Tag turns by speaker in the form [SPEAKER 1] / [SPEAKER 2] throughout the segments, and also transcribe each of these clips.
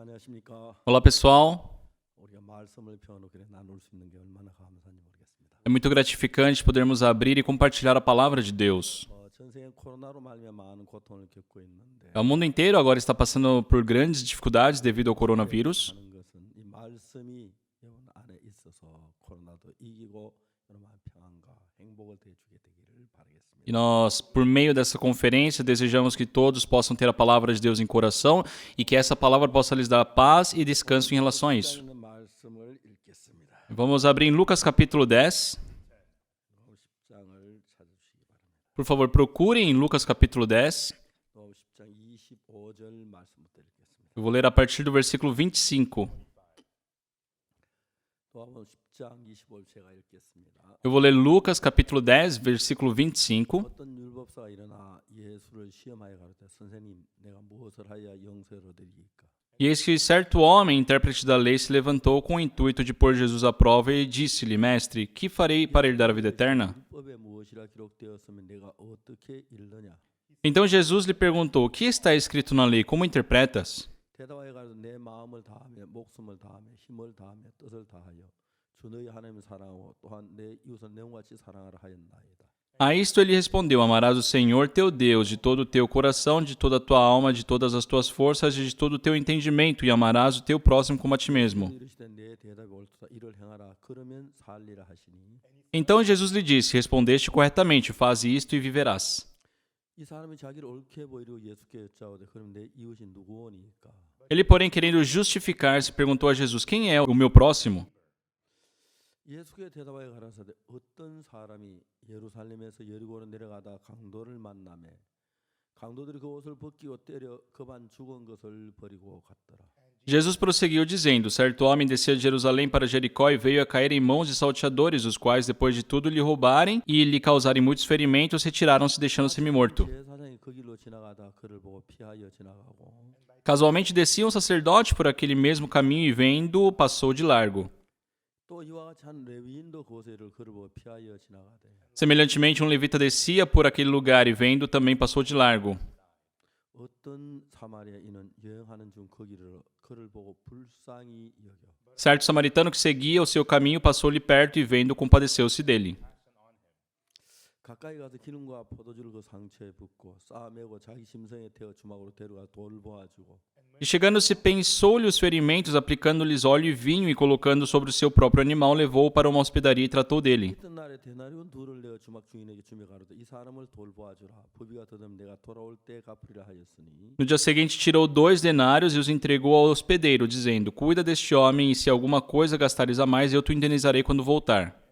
[SPEAKER 1] 안녕하십니까?
[SPEAKER 2] Olá, pessoal.
[SPEAKER 1] 우리가 말씀을 편하게 나눌 수 있는 게 얼마나 감사한지 모르겠습니다.
[SPEAKER 2] É muito gratificante podermos abrir e compartilhar a palavra de Deus.
[SPEAKER 1] 전 세계 코로나로 말미암아 많은 고통을 겪고 있는데
[SPEAKER 2] O mundo inteiro agora está passando por grandes dificuldades devido ao coronavírus.
[SPEAKER 1] 하는 것은 이 말씀이 여러분 안에 있어서 코로나도 이기고 여러분 평안과 행복을 대주게 되기를 바라겠습니다.
[SPEAKER 2] E nós, por meio dessa conferência, desejamos que todos possam ter a palavra de Deus em coração e que essa palavra possa lhes dar paz e descanso em relação a isso.
[SPEAKER 1] 있는 말씀을 읽겠습니다.
[SPEAKER 2] Vamos abrir em Lucas capítulo 10.
[SPEAKER 1] 10장을 찾으시기 바랍니다.
[SPEAKER 2] Por favor, procurem em Lucas capítulo 10.
[SPEAKER 1] 10장 25절 말씀부터 읽겠습니다.
[SPEAKER 2] Eu vou ler a partir do versículo 25.
[SPEAKER 1] 또 한번 10장 25절 제가 읽겠습니다.
[SPEAKER 2] Eu vou ler Lucas capítulo 10, versículo 25.
[SPEAKER 1] 어떤 율법사가 일어나 예수를 시험하여 가로되 선생님 내가 무엇을 하여 영생을 얻으리이까
[SPEAKER 2] E eis que certo homem, intérprete da lei, se levantou com o intuito de pôr Jesus à prova e disse-lhe, Mestre, que farei para herdar a vida eterna?
[SPEAKER 1] 율법에 무엇이라 기록되었으면 내가 어떻게 읽느냐
[SPEAKER 2] Então Jesus lhe perguntou, o que está escrito na lei? Como interpretas?
[SPEAKER 1] 대답하여 가로되 내 마음을 다하며 목숨을 다하며 힘을 다하며 뜻을 다하여 주 너희 하나님을 사랑하고 또한 내 이웃을 내 몸같이 사랑하라 하였나이다.
[SPEAKER 2] A isto ele respondeu, amarás o Senhor teu Deus de todo o teu coração, de toda a tua alma, de todas as tuas forças e de todo o teu entendimento, e amarás o teu próximo como a ti mesmo.
[SPEAKER 1] 이르시되 내 대답이 옳도다 이를 행하라 그러면 살리라 하시니
[SPEAKER 2] Então Jesus lhe disse, respondeste corretamente, faze isto e viverás.
[SPEAKER 1] 이 사람이 자기를 옳게 보이려고 예수께 여짜오되 그럼 내 이웃이 누구오니까
[SPEAKER 2] Ele, porém, querendo justificar-se, perguntou a Jesus, quem é o meu próximo?
[SPEAKER 1] 예수께 대답하여 가라사대 어떤 사람이 예루살렘에서 여리고로 내려가다 강도를 만나매 강도들이 그 옷을 벗기고 때려 그만 죽은 것을 버리고 갔더라.
[SPEAKER 2] Jesus prosseguiu dizendo, certo homem descia de Jerusalém para Jericó e veio a cair em mãos de salteadores, os quais, depois de tudo, lhe roubarem e lhe causarem muitos ferimentos, retiraram-se deixando semi-morto.
[SPEAKER 1] 제사장이 그 길로 지나가다 그를 보고 피하여 지나가고
[SPEAKER 2] Casualmente descia um sacerdote por aquele mesmo caminho e vendo, passou de largo.
[SPEAKER 1] 또 이와 같이 한 레위인도 그곳에를 그를 보고 피하여 지나가되
[SPEAKER 2] Semelhantemente, um levita descia por aquele lugar e vendo, também passou de largo.
[SPEAKER 1] 어떤 사마리아인은 여행하는 중 그 길을 그를 보고 불쌍히 여겨
[SPEAKER 2] Certo samaritano que seguia o seu caminho passou-lhe perto e vendo, compadeceu-se dele.
[SPEAKER 1] 가까이 가서 기름과 포도주를 그 상처에 붓고 싸매고 자기 심성에 태워 주막으로 데려가 돌보아주고
[SPEAKER 2] E chegando-se, pensou-lhe os ferimentos, aplicando-lhes óleo e vinho, e colocando sobre o seu próprio animal, levou-o para uma hospedaria e tratou dele.
[SPEAKER 1] 이튿날에 데나리온 둘을 내어 주막 주인에게 주며 가로되 이 사람을 돌보아주라 부비가 더듬 내가 돌아올 때 갚으리라 하였으니
[SPEAKER 2] No dia seguinte, tirou 2 denários e os entregou ao hospedeiro, dizendo, cuida deste homem, e se alguma coisa gastares a mais, eu te indenizarei quando voltar.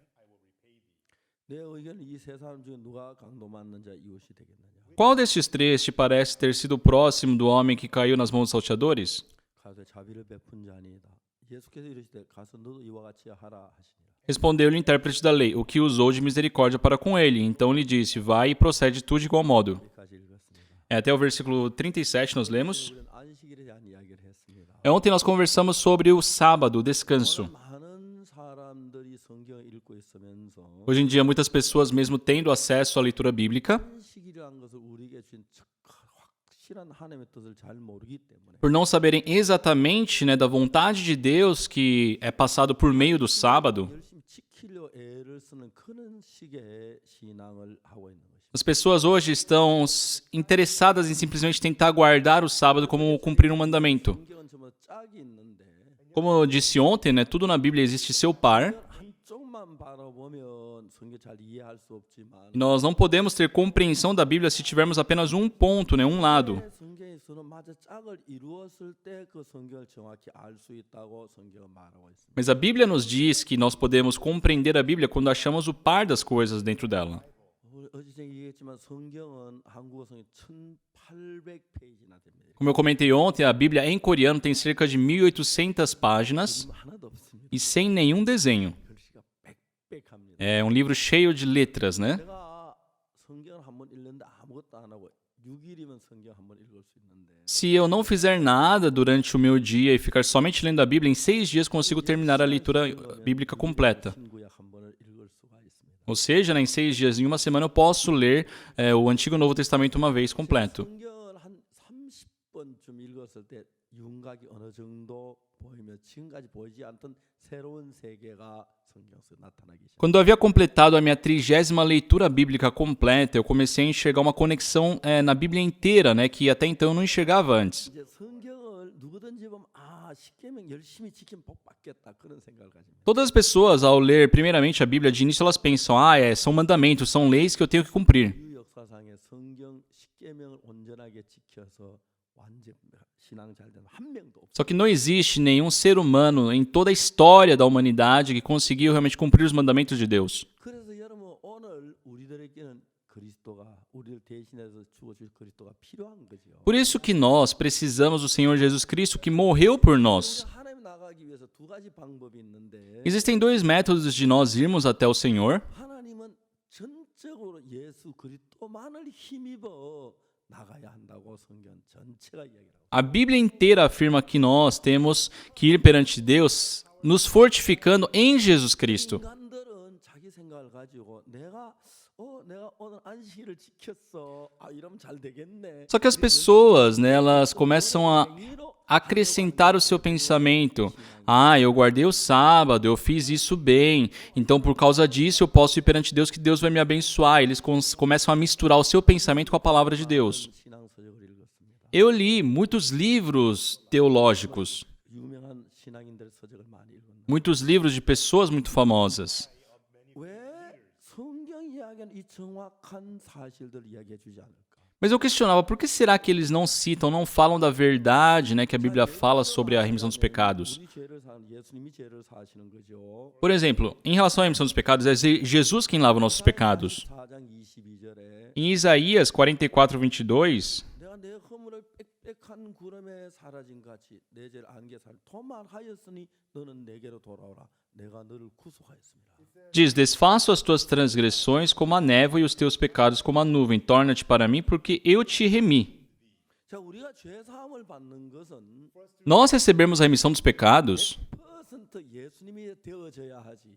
[SPEAKER 1] 내 의견은 이 세 사람 중에 누가 강도 맞는 자 이웃이 되겠느냐
[SPEAKER 2] Qual destes três te parece ter sido próximo do homem que caiu nas mãos dos salteadores?
[SPEAKER 1] 가서 자비를 베푼 자니이다 예수께서 이르시되 가서 너도 이와 같이 하라 하시니라
[SPEAKER 2] Respondeu-lhe o intérprete da lei, o que usou de misericórdia para com ele. Então lhe disse, vai e procede tu de igual modo.
[SPEAKER 1] 여기까지 읽었습니다.
[SPEAKER 2] Até o versículo 37 nós lemos.
[SPEAKER 1] 우리는 안식일에 대한 이야기를 했습니다.
[SPEAKER 2] Ontem nós conversamos sobre o sábado, o descanso.
[SPEAKER 1] 많은 사람들이 성경을 읽고 있으면서
[SPEAKER 2] Hoje em dia, muitas pessoas, mesmo tendo acesso à leitura bíblica,
[SPEAKER 1] 안식일이라는 것을 우리에게 주신 확실한 하나님의 뜻을 잘 모르기 때문에
[SPEAKER 2] por não saberem exatamente, da vontade de Deus que é passado por meio do sábado,
[SPEAKER 1] 열심히 지키려 애를 쓰는 그런 식의 신앙을 하고 있는 것입니다.
[SPEAKER 2] as pessoas hoje estão interessadas em simplesmente tentar guardar o sábado como cumprir um mandamento.
[SPEAKER 1] 성경은 전부 짝이 있는데
[SPEAKER 2] Como eu disse ontem, tudo na Bíblia existe seu par.
[SPEAKER 1] 한쪽만 바라보면 성경 잘 이해할 수 없지만
[SPEAKER 2] E nós não podemos ter compreensão da Bíblia se tivermos apenas um ponto, um lado.
[SPEAKER 1] 성경에서는 마저 짝을 이루었을 때 그 성경을 정확히 알 수 있다고 성경은 말하고 있습니다.
[SPEAKER 2] Mas a Bíblia nos diz que nós podemos compreender a Bíblia quando achamos o par das coisas dentro dela.
[SPEAKER 1] 어제 제가 얘기했지만 성경은 한국어 성경 1800페이지나 됩니다.
[SPEAKER 2] Como eu comentei ontem, a Bíblia em coreano tem cerca de 1.800 páginas
[SPEAKER 1] 하나도 없습니다.
[SPEAKER 2] e sem nenhum desenho.
[SPEAKER 1] 글씨가 빽빽합니다.
[SPEAKER 2] É um livro cheio de letras, né?
[SPEAKER 1] 내가 성경을 한번 읽는데 아무것도 안 하고 6일이면 성경 한번 읽을 수 있는데
[SPEAKER 2] Se eu não fizer nada durante o meu dia e ficar somente lendo a Bíblia, em 6 dias consigo terminar a leitura bíblica completa.
[SPEAKER 1] 신구약 한 번을 읽을 수가 있습니다.
[SPEAKER 2] Ou seja, em 6 dias, em uma semana, eu posso ler o Antigo e o Novo Testamento uma vez completo.
[SPEAKER 1] 성경을 한 30번쯤 읽었을 때 윤곽이 어느 정도 보이며 지금까지 보이지 않던 새로운 세계가 성경 속에 나타나기 시작합니다.
[SPEAKER 2] Quando eu havia completado a minha 30ª leitura bíblica completa, eu comecei a enxergar uma conexão na Bíblia inteira, né, que até então eu não enxergava antes.
[SPEAKER 1] 이제 성경을 누구든지 보면 십계명 열심히 지키면 복 받겠다 그런 생각을 가집니다.
[SPEAKER 2] Todas as pessoas, ao ler primeiramente a Bíblia, de início elas pensam, são mandamentos, são leis que eu tenho que cumprir.
[SPEAKER 1] 인류 역사상에 성경 십계명을 온전하게 지켜서 완전 신앙 잘 되는 한 명도 없어요.
[SPEAKER 2] Só que não existe nenhum ser humano em toda a história da humanidade que conseguiu realmente cumprir os mandamentos de Deus.
[SPEAKER 1] 그래서 여러분 오늘 우리들에게는 그리스도가 우리를 대신해서 죽어줄 그리스도가 필요한 거죠.
[SPEAKER 2] Por isso que nós precisamos do Senhor Jesus Cristo que morreu por nós.
[SPEAKER 1] 하나님 나가기 위해서 두 가지 방법이 있는데
[SPEAKER 2] Existem dois métodos de nós irmos até o Senhor.
[SPEAKER 1] 하나님은 전적으로 예수 그리스도만을 힘입어 나가야 한다고 성경 전체가 이야기하고
[SPEAKER 2] A Bíblia inteira afirma que nós temos que ir perante Deus nos fortificando em Jesus Cristo.
[SPEAKER 1] 인간들은 자기 생각을 가지고 내가 오늘 안식일을 지켰어. 이러면 잘 되겠네.
[SPEAKER 2] Só que as pessoas, né, elas começam a acrescentar o seu pensamento. Eu guardei o sábado, eu fiz isso bem, então por causa disso eu posso ir perante Deus que Deus vai me abençoar. Eles começam a misturar o seu pensamento com a palavra de Deus.
[SPEAKER 1] 신앙서적을 읽었습니다.
[SPEAKER 2] Eu li muitos livros teológicos,
[SPEAKER 1] 유명한 신앙인들 서적을 많이 읽었는데
[SPEAKER 2] muitos livros de pessoas muito famosas.
[SPEAKER 1] 왜 성경 이야기는 이 정확한 사실들 이야기해 주지 않을까?
[SPEAKER 2] Mas eu questionava, por que será que eles não citam, não falam da verdade, né, que a Bíblia fala sobre a remissão dos pecados?
[SPEAKER 1] 우리 죄를 사는 예수님이 죄를 사시는 거죠.
[SPEAKER 2] Por exemplo, em relação à remissão dos pecados, é Jesus quem lava nossos pecados.
[SPEAKER 1] 4장 22절에
[SPEAKER 2] Em Isaías 44:22,
[SPEAKER 1] 내가 내 허물을 빽빽한 구름에 사라진 같이 내 죄를 안개 살 도말하였으니 너는 내게로 돌아오라. 내가 너를 구속하였습니다.
[SPEAKER 2] diz, desfaço as tuas transgressões como a névoa e os teus pecados como a nuvem. Torna-te para mim, porque eu te remi.
[SPEAKER 1] 자, 우리가 죄 사함을 받는 것은
[SPEAKER 2] Nós recebermos a remissão dos pecados
[SPEAKER 1] 100% 예수님이 되어져야 하지.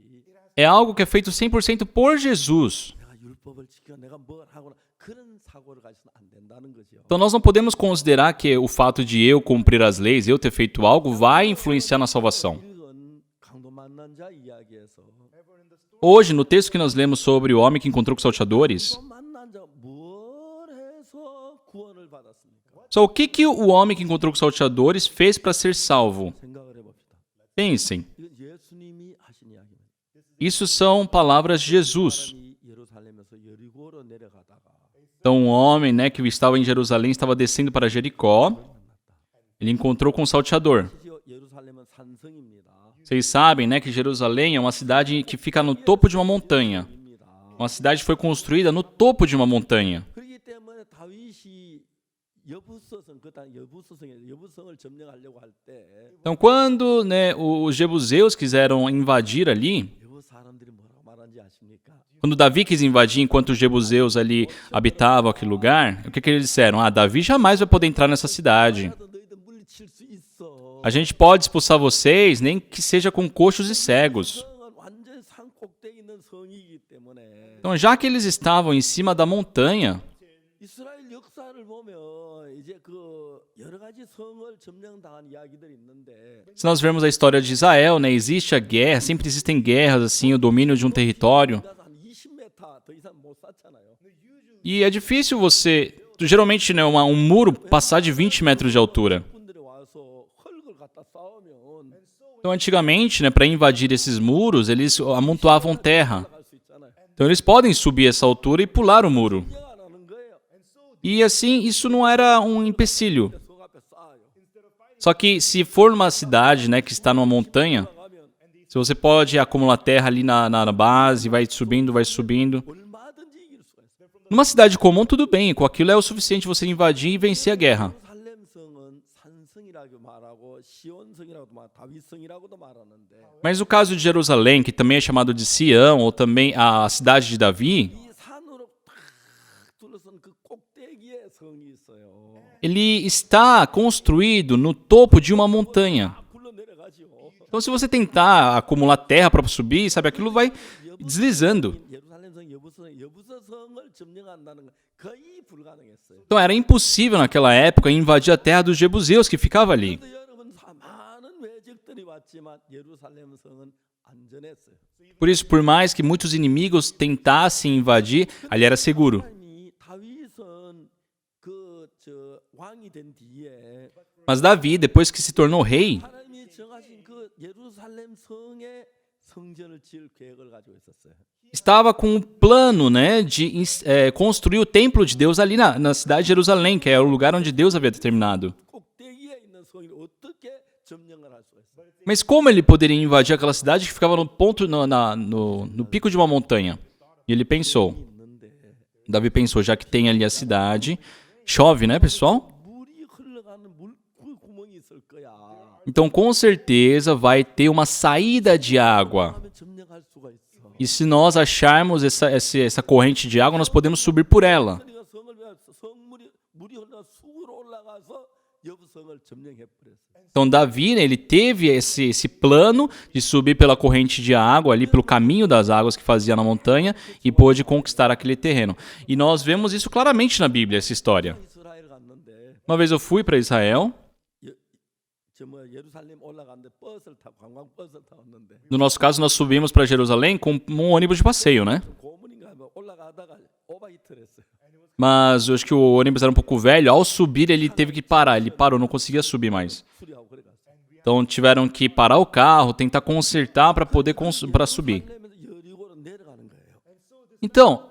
[SPEAKER 2] é algo que é feito 100% por Jesus.
[SPEAKER 1] 내가 율법을 지켜 내가 뭘 하거나 그런 사고를 가지고는 안 된다는 거죠.
[SPEAKER 2] Então nós não podemos considerar que o fato de eu cumprir as leis, eu ter feito algo, vai influenciar na salvação.
[SPEAKER 1] 읽은 강도 만난 자 이야기에서
[SPEAKER 2] Hoje, no texto que nós lemos sobre o homem que encontrou com os salteadores,
[SPEAKER 1] 강도 만난 자 뭘 해서 구원을 받았습니까?
[SPEAKER 2] só o que o homem que encontrou com os salteadores fez para ser salvo?
[SPEAKER 1] 생각을 해봅시다.
[SPEAKER 2] Pensem,
[SPEAKER 1] 이건 예수님이 하신 이야기입니다.
[SPEAKER 2] isso são palavras de Jesus.
[SPEAKER 1] 사람이 예루살렘에서 여리고로 내려가다가
[SPEAKER 2] Então, um homem, né, que estava em Jerusalém, estava descendo para Jericó, ele encontrou com um salteador.
[SPEAKER 1] 심지어 예루살렘은 산성입니다.
[SPEAKER 2] Vocês sabem, né, que Jerusalém é uma cidade que fica no topo de uma montanha.
[SPEAKER 1] 입니다.
[SPEAKER 2] Uma cidade que foi construída no topo de uma montanha.
[SPEAKER 1] 그렇기 때문에 다윗이 여부성을 점령하려고 할 때
[SPEAKER 2] Então, quando, né, os jebuseus quiseram invadir ali,
[SPEAKER 1] 여부 사람들이 뭐라고 말하는지 아십니까?
[SPEAKER 2] quando Davi quis invadir enquanto os jebuseus ali habitavam aquele lugar, o que eles disseram? Davi jamais vai poder entrar nessa cidade.
[SPEAKER 1] 나도 너희들 물리칠 수 있어.
[SPEAKER 2] A gente pode expulsar vocês, nem que seja com coxos e cegos.
[SPEAKER 1] 성은 완전 산 꼭대기 있는 성이기 때문에
[SPEAKER 2] Então, já que eles estavam em cima da montanha,
[SPEAKER 1] 이스라엘 역사를 보면 이제 그 여러 가지 성을 점령당한 이야기들이 있는데
[SPEAKER 2] se nós vermos a história de Israel, né, existe a guerra, sempre existem guerras, assim, o domínio de um território.
[SPEAKER 1] 한 20m 더 이상 못 쌓잖아요.
[SPEAKER 2] E é difícil você, geralmente, né, um muro passar de 20 metros de altura.
[SPEAKER 1] 군들이 와서 흙을 갖다 쌓으면
[SPEAKER 2] Então, antigamente, né, para invadir esses muros, eles amontoavam terra.
[SPEAKER 1] 갈 수 있잖아요.
[SPEAKER 2] Então, eles podem subir essa altura e pular o muro.
[SPEAKER 1] 이해가 안 하는 거예요.
[SPEAKER 2] E assim, isso não era um empecilho.
[SPEAKER 1] 성 앞에 쌓아요.
[SPEAKER 2] Só que se for numa cidade, né, que está numa montanha,
[SPEAKER 1] 가면
[SPEAKER 2] se você pode acumular terra ali na base, vai subindo,
[SPEAKER 1] 얼마든지 이길 수가 있어요.
[SPEAKER 2] numa cidade comum, tudo bem, com aquilo é o suficiente você invadir e vencer a guerra.
[SPEAKER 1] 예루살렘 성은 산성이라고 말하고 시온성이라고도 말, 다윗성이라고도 말하는데
[SPEAKER 2] Mas o caso de Jerusalém, que também é chamado de Sião, ou também a cidade de Davi,
[SPEAKER 1] 이 산으로 탁 둘러싼 그 꼭대기에 성이 있어요.
[SPEAKER 2] ele está construído no topo de uma montanha.
[SPEAKER 1] 굴러 내려가지요.
[SPEAKER 2] Então, se você tentar acumular terra para subir, sabe, aquilo vai deslizando.
[SPEAKER 1] 예루살렘 예루살렘성 여부서성을 점령한다는 건 거의 불가능했어요.
[SPEAKER 2] Então era impossível naquela época invadir a terra dos jebuseus que ficava ali.
[SPEAKER 1] 그런데 여러분 많은 외적들이 왔지만 예루살렘성은 안전했어요.
[SPEAKER 2] Por isso, por mais que muitos inimigos tentassem invadir, ali era seguro.
[SPEAKER 1] 하나님이 다윗은 왕이 된 뒤에
[SPEAKER 2] Mas Davi, depois que se tornou rei,
[SPEAKER 1] 하나님이 정하신 그 예루살렘 성의 성전을 지을 계획을 가지고 있었어요.
[SPEAKER 2] estava com um plano, né, de construir o templo de Deus ali na cidade de Jerusalém, que é o lugar onde Deus havia determinado.
[SPEAKER 1] 꼭대기에 있는 성을 어떻게 점령을 할 수가 있어요?
[SPEAKER 2] Mas como ele poderia invadir aquela cidade que ficava no ponto, no pico de uma montanha? E ele pensou,
[SPEAKER 1] 있는데
[SPEAKER 2] Davi pensou, já que tem ali a cidade, chove, né, pessoal?
[SPEAKER 1] 물이 흘러가는 구멍이 있을 거야.
[SPEAKER 2] Então, com certeza, vai ter uma saída de água.
[SPEAKER 1] 하면 점령할 수가 있어.
[SPEAKER 2] E se nós acharmos essa corrente de água, nós podemos subir por ela.
[SPEAKER 1] 그러니까 물이 흘러 수로 올라가서 여부성을 점령해 버렸어.
[SPEAKER 2] Então, Davi, né, ele teve esse plano de subir pela corrente de água, ali pelo caminho das águas que fazia na montanha, e pôde conquistar aquele terreno. E nós vemos isso claramente na Bíblia, essa história.
[SPEAKER 1] 이스라엘 갔는데
[SPEAKER 2] Uma vez eu fui para Israel.
[SPEAKER 1] 예루살렘 올라갔는데 버스를 타고 관광 버스를 타고 왔는데
[SPEAKER 2] No nosso caso, nós subimos para Jerusalém com um ônibus de passeio, né?
[SPEAKER 1] 고문인가 뭐 올라가다가 오바이트를 했어요.
[SPEAKER 2] Mas eu acho que o ônibus era um pouco velho. Ao subir, ele teve que parar. Ele parou, não conseguia subir mais.
[SPEAKER 1] 수리하고 그래 갔어요.
[SPEAKER 2] Então tiveram que parar o carro, tentar consertar para poder para subir.
[SPEAKER 1] 살렘에서 여리고로 내려가는 거예요.
[SPEAKER 2] Então,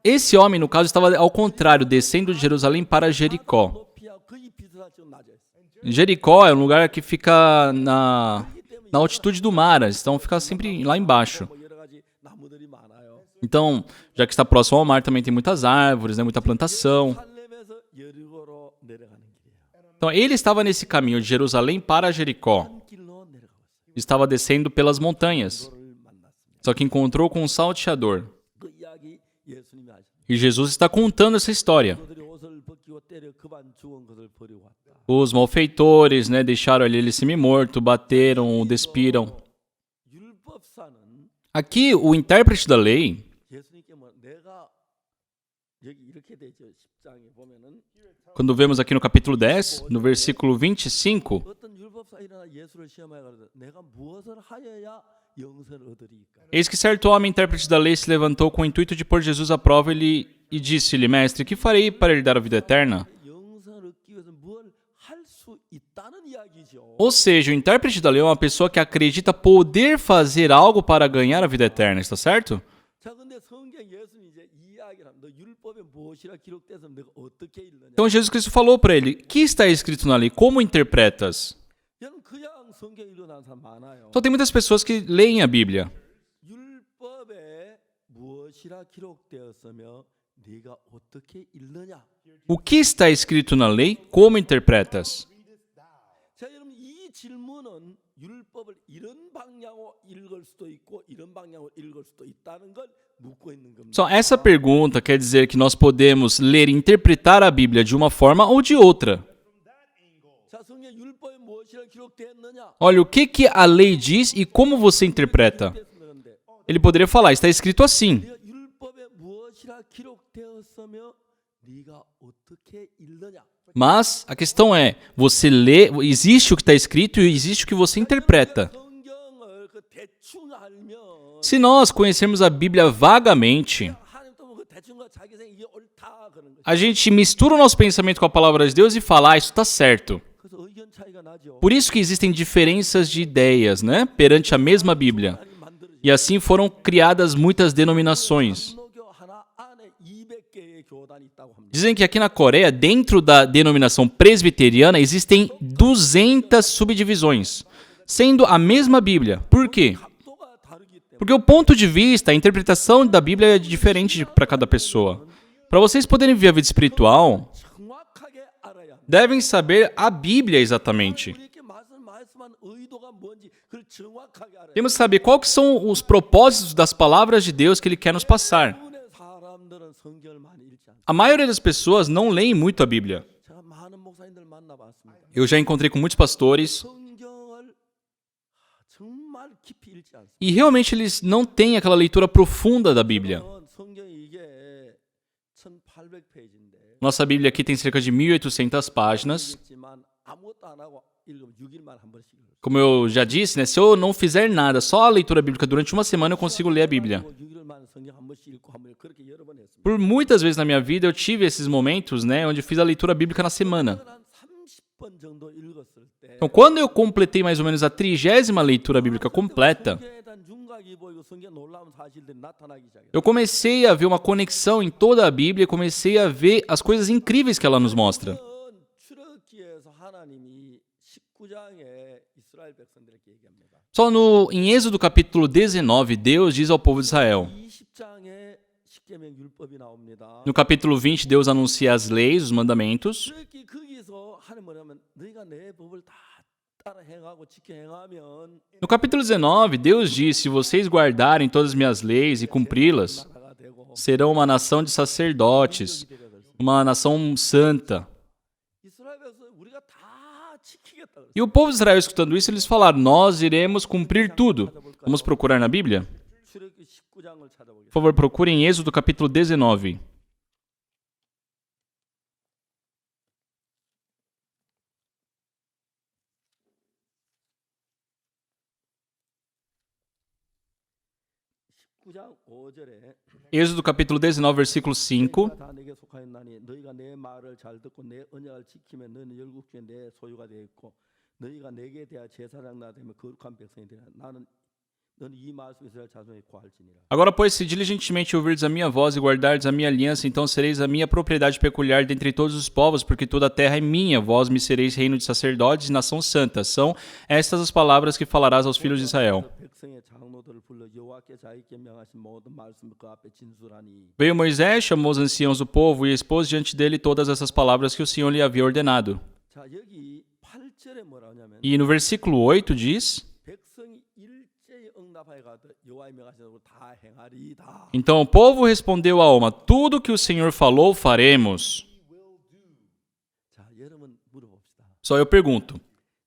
[SPEAKER 2] esse homem, no caso, estava ao contrário, descendo de Jerusalém para Jericó.
[SPEAKER 1] 높이야 거의 비슷하게 좀 낮아 있어요.
[SPEAKER 2] Jericó é um lugar que fica na altitude do mar, então fica sempre lá embaixo.
[SPEAKER 1] 뭐 여러 가지 나무들이 많아요.
[SPEAKER 2] Então, já que está próximo ao mar, também tem muitas árvores, né, muita plantação.
[SPEAKER 1] 살렘에서 여리고로 내려가는 길이에요.
[SPEAKER 2] Então, ele estava nesse caminho de Jerusalém para Jericó.
[SPEAKER 1] 한 길로 내려가고 있어요.
[SPEAKER 2] Estava descendo pelas montanhas.
[SPEAKER 1] 그를 만났습니다.
[SPEAKER 2] Só que encontrou com um salteador.
[SPEAKER 1] 그 이야기 예수님이 하셨어요.
[SPEAKER 2] E Jesus está contando essa história.
[SPEAKER 1] 그들이 옷을 벗기고 때려 그반 죽은 것을 버리고 왔다.
[SPEAKER 2] Os malfeitores, né, deixaram ele semi-morto, bateram, o despiram.
[SPEAKER 1] 율법사는
[SPEAKER 2] Aqui, o intérprete da lei,
[SPEAKER 1] 예수님께 뭐 내가 여기 이렇게 되죠. 10장에 보면은
[SPEAKER 2] quando vemos aqui no capítulo 10, no versículo 25,
[SPEAKER 1] 어떤 율법사 일어나 예수를 시험하여 가로되 내가 무엇을 하여야 영생을 얻으리까?
[SPEAKER 2] eis que certo homem, intérprete da lei, se levantou com o intuito de pôr Jesus à prova e disse-lhe, mestre, que farei para lhe dar a vida eterna?
[SPEAKER 1] 영생을 얻기 위해서 뭘 할 수 있다는 이야기죠.
[SPEAKER 2] Ou seja, o intérprete da lei é uma pessoa que acredita poder fazer algo para ganhar a vida eterna, está certo?
[SPEAKER 1] 자, 근데 성경 예수님이 이제 이야기를 합니다. 너 율법에 무엇이라 기록되었으면 내가 어떻게 읽느냐?
[SPEAKER 2] Então Jesus Cristo falou para ele, que está escrito na lei? Como interpretas?
[SPEAKER 1] 여러분 그냥 성경 읽어나는 사람 많아요.
[SPEAKER 2] Então tem muitas pessoas que leem a Bíblia.
[SPEAKER 1] 율법에 무엇이라 기록되었으며 네가 어떻게 읽느냐?
[SPEAKER 2] O que está escrito na lei? Como interpretas?
[SPEAKER 1] 자, 여러분 이 질문은 율법을 이런 방향으로 읽을 수도 있고 이런 방향으로 읽을 수도 있다는 걸 묻고 있는 겁니다.
[SPEAKER 2] Só essa pergunta quer dizer que nós podemos ler e interpretar a Bíblia de uma forma ou de outra.
[SPEAKER 1] 자, 성경 율법에 무엇이라 기록되었느냐?
[SPEAKER 2] Olha, o que a lei diz e como você interpreta?
[SPEAKER 1] 그런데
[SPEAKER 2] Ele poderia falar, está escrito assim.
[SPEAKER 1] 네가 율법에 무엇이라 기록되었으며 네가 어떻게 읽느냐?
[SPEAKER 2] Mas a questão é, você lê, existe o que está escrito e existe o que você interpreta.
[SPEAKER 1] 성경을 그 대충 알면
[SPEAKER 2] Se nós conhecermos a Bíblia vagamente,
[SPEAKER 1] 하나님 또 그 대충 거 자기 생각 이게 옳다 그런 거죠.
[SPEAKER 2] a gente mistura o nosso pensamento com a palavra de Deus e fala, isso está certo.
[SPEAKER 1] 그래서 의견 차이가 나죠.
[SPEAKER 2] Por isso que existem diferenças de ideias, né, perante a mesma Bíblia.
[SPEAKER 1] 하나님 만들어진
[SPEAKER 2] E assim foram criadas muitas denominações.
[SPEAKER 1] 장로교 하나 안에 200개의 교단이 있다고 합니다.
[SPEAKER 2] Dizem que aqui na Coreia, dentro da denominação presbiteriana, existem 200 subdivisões, sendo a mesma Bíblia. Por quê?
[SPEAKER 1] 각도가 다르기 때문에
[SPEAKER 2] Porque o ponto de vista, a interpretação da Bíblia é diferente para cada pessoa. Para vocês poderem viver a vida espiritual,
[SPEAKER 1] 정확하게 알아야 합니다.
[SPEAKER 2] devem saber a Bíblia exatamente.
[SPEAKER 1] 우리에게 말씀한 의도가 뭔지 그걸 정확하게 알아야
[SPEAKER 2] Temos que saber quais que são os propósitos das palavras de Deus que Ele quer nos passar.
[SPEAKER 1] 대부분의 사람들은 성경을 많이 읽지 않아요.
[SPEAKER 2] A maioria das pessoas não leem muito a Bíblia.
[SPEAKER 1] 제가 많은 목사님들 만나봤습니다.
[SPEAKER 2] Eu já encontrei com muitos pastores
[SPEAKER 1] 성경을 정말 깊이 읽지 않습니다.
[SPEAKER 2] e realmente eles não têm aquela leitura profunda da Bíblia.
[SPEAKER 1] 성경 1800페이지인데
[SPEAKER 2] Nossa Bíblia aqui tem cerca de 1.800 páginas.
[SPEAKER 1] 있지만 아무것도 안 하고 읽으면 6일만 한 번씩 읽어요.
[SPEAKER 2] Como eu já disse, né, se eu não fizer nada, só a leitura bíblica durante uma semana eu consigo ler a Bíblia.
[SPEAKER 1] 6일만 성경 한 번씩 읽고 한 번 그렇게 여러 번 했습니다.
[SPEAKER 2] Por muitas vezes na minha vida eu tive esses momentos, né, onde eu fiz a leitura bíblica na semana.
[SPEAKER 1] 한 30번 정도 읽었을 때
[SPEAKER 2] Então, quando eu completei mais ou menos a 30ª leitura bíblica completa,
[SPEAKER 1] 성경에 대한 윤곽이 보이고 성경 놀라운 사실들이 나타나기 시작해요.
[SPEAKER 2] eu comecei a ver uma conexão em toda a Bíblia, comecei a ver as coisas incríveis que ela nos mostra.
[SPEAKER 1] 출애굽기에서 하나님이 19장에 이스라엘 백성들에게 얘기합니다.
[SPEAKER 2] Só em Êxodo capítulo 19, Deus diz ao povo de Israel.
[SPEAKER 1] 20장에 십계명 율법이 나옵니다.
[SPEAKER 2] No capítulo 20, Deus anuncia as leis, os mandamentos.
[SPEAKER 1] 그렇게 거기서 하나님 뭐냐면 너희가 내 법을 다 따라 행하고 지켜 행하면
[SPEAKER 2] No capítulo 19, Deus diz: se vocês guardarem todas as minhas leis e cumpri-las,
[SPEAKER 1] 나라가 되고
[SPEAKER 2] serão uma nação de sacerdotes, uma nação santa.
[SPEAKER 1] 이스라엘 백성 우리가 다 지키겠다 그랬어요.
[SPEAKER 2] E o povo de Israel, escutando isso, eles falaram: nós iremos cumprir tudo. Vamos procurar na Bíblia?
[SPEAKER 1] 출애굽기 19장을 찾아보겠습니다.
[SPEAKER 2] Por favor, procurem Êxodo capítulo 19. Êxodo capítulo 19, versículo 5.
[SPEAKER 1] 다 내게 속하였나니 너희가 내 말을 잘 듣고 내 언약을 지키면 너희는 열국 중에 내 소유가 되겠고 너희가 내게 대하여 제사장 나 되면 거룩한 백성이 되라. 너는 이 말씀 이스라엘 자손에 구할지니라.
[SPEAKER 2] Agora, pois, se diligentemente ouvirdes a minha voz e guardardes a minha aliança, então sereis a minha propriedade peculiar dentre todos os povos, porque toda a terra é minha. Vós me sereis reino de sacerdotes e nação santa. São estas as palavras que falarás aos filhos de Israel.
[SPEAKER 1] 백성의 장로들을 불러 여호와께 자기께 명하신 모든 말씀을 그 앞에 진술하니
[SPEAKER 2] Veio Moisés, chamou os anciãos do povo e expôs diante dele todas essas palavras que o Senhor lhe havia ordenado.
[SPEAKER 1] 자 여기 8절에 뭐라 하냐면
[SPEAKER 2] E no versículo 8 diz:
[SPEAKER 1] 백성이 일제히 응답하여 가되 여호와의 명하신 대로 다 행하리이다.
[SPEAKER 2] então o povo respondeu a alma: tudo o que o Senhor falou, faremos.
[SPEAKER 1] 자 여러분 물어봅시다.
[SPEAKER 2] Só eu pergunto,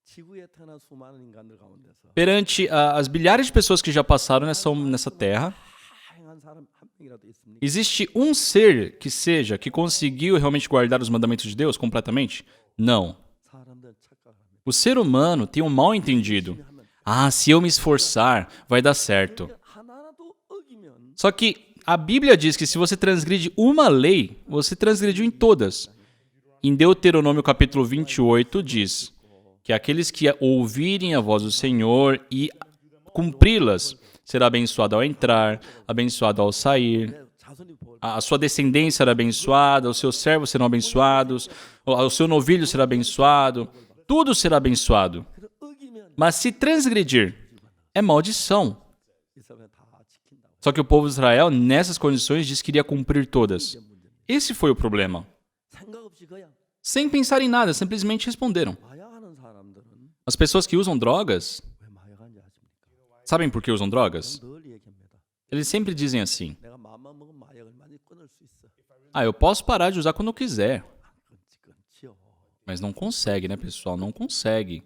[SPEAKER 1] 지구에 태어난 수많은 인간들 가운데서
[SPEAKER 2] perante as bilhares de pessoas que já passaram nessa terra,
[SPEAKER 1] 다 행한 사람 한 명이라도 있습니까?
[SPEAKER 2] existe um ser que conseguiu realmente guardar os mandamentos de Deus completamente? Não.
[SPEAKER 1] 사람들은 착각합니다.
[SPEAKER 2] O ser humano tem um mal entendido. Ah, se eu me esforçar, vai dar certo.
[SPEAKER 1] 하나라도 어기면
[SPEAKER 2] Só que a Bíblia diz que se você transgride uma lei, você transgrediu em todas. Em Deuteronômio capítulo 28 diz que aqueles que ouvirem a voz do Senhor e cumpri-las, será abençoado ao entrar, abençoado ao sair,
[SPEAKER 1] 자손이 볼
[SPEAKER 2] a sua descendência será abençoada, os seus servos serão abençoados, o seu novilho será abençoado, tudo será abençoado.
[SPEAKER 1] 그래 어기면
[SPEAKER 2] Mas se transgredir, é maldição.
[SPEAKER 1] 이스라엘 다 지킨다고.
[SPEAKER 2] Só que o povo de Israel, nessas condições, diz que iria cumprir todas. Esse foi o problema.
[SPEAKER 1] 생각 없이 그냥
[SPEAKER 2] Sem pensar em nada, simplesmente responderam.
[SPEAKER 1] 마약하는 사람들은
[SPEAKER 2] As pessoas que usam drogas,
[SPEAKER 1] 왜 마약한지 아십니까?
[SPEAKER 2] sabem por que usam drogas?
[SPEAKER 1] 늘 얘기합니다.
[SPEAKER 2] Eles sempre dizem assim:
[SPEAKER 1] 내가 마음만 먹으면 마약을 많이 끊을 수 있어.
[SPEAKER 2] ah, eu posso parar de usar quando eu quiser.
[SPEAKER 1] 끊지요.
[SPEAKER 2] Mas não consegue, né, pessoal? Não consegue.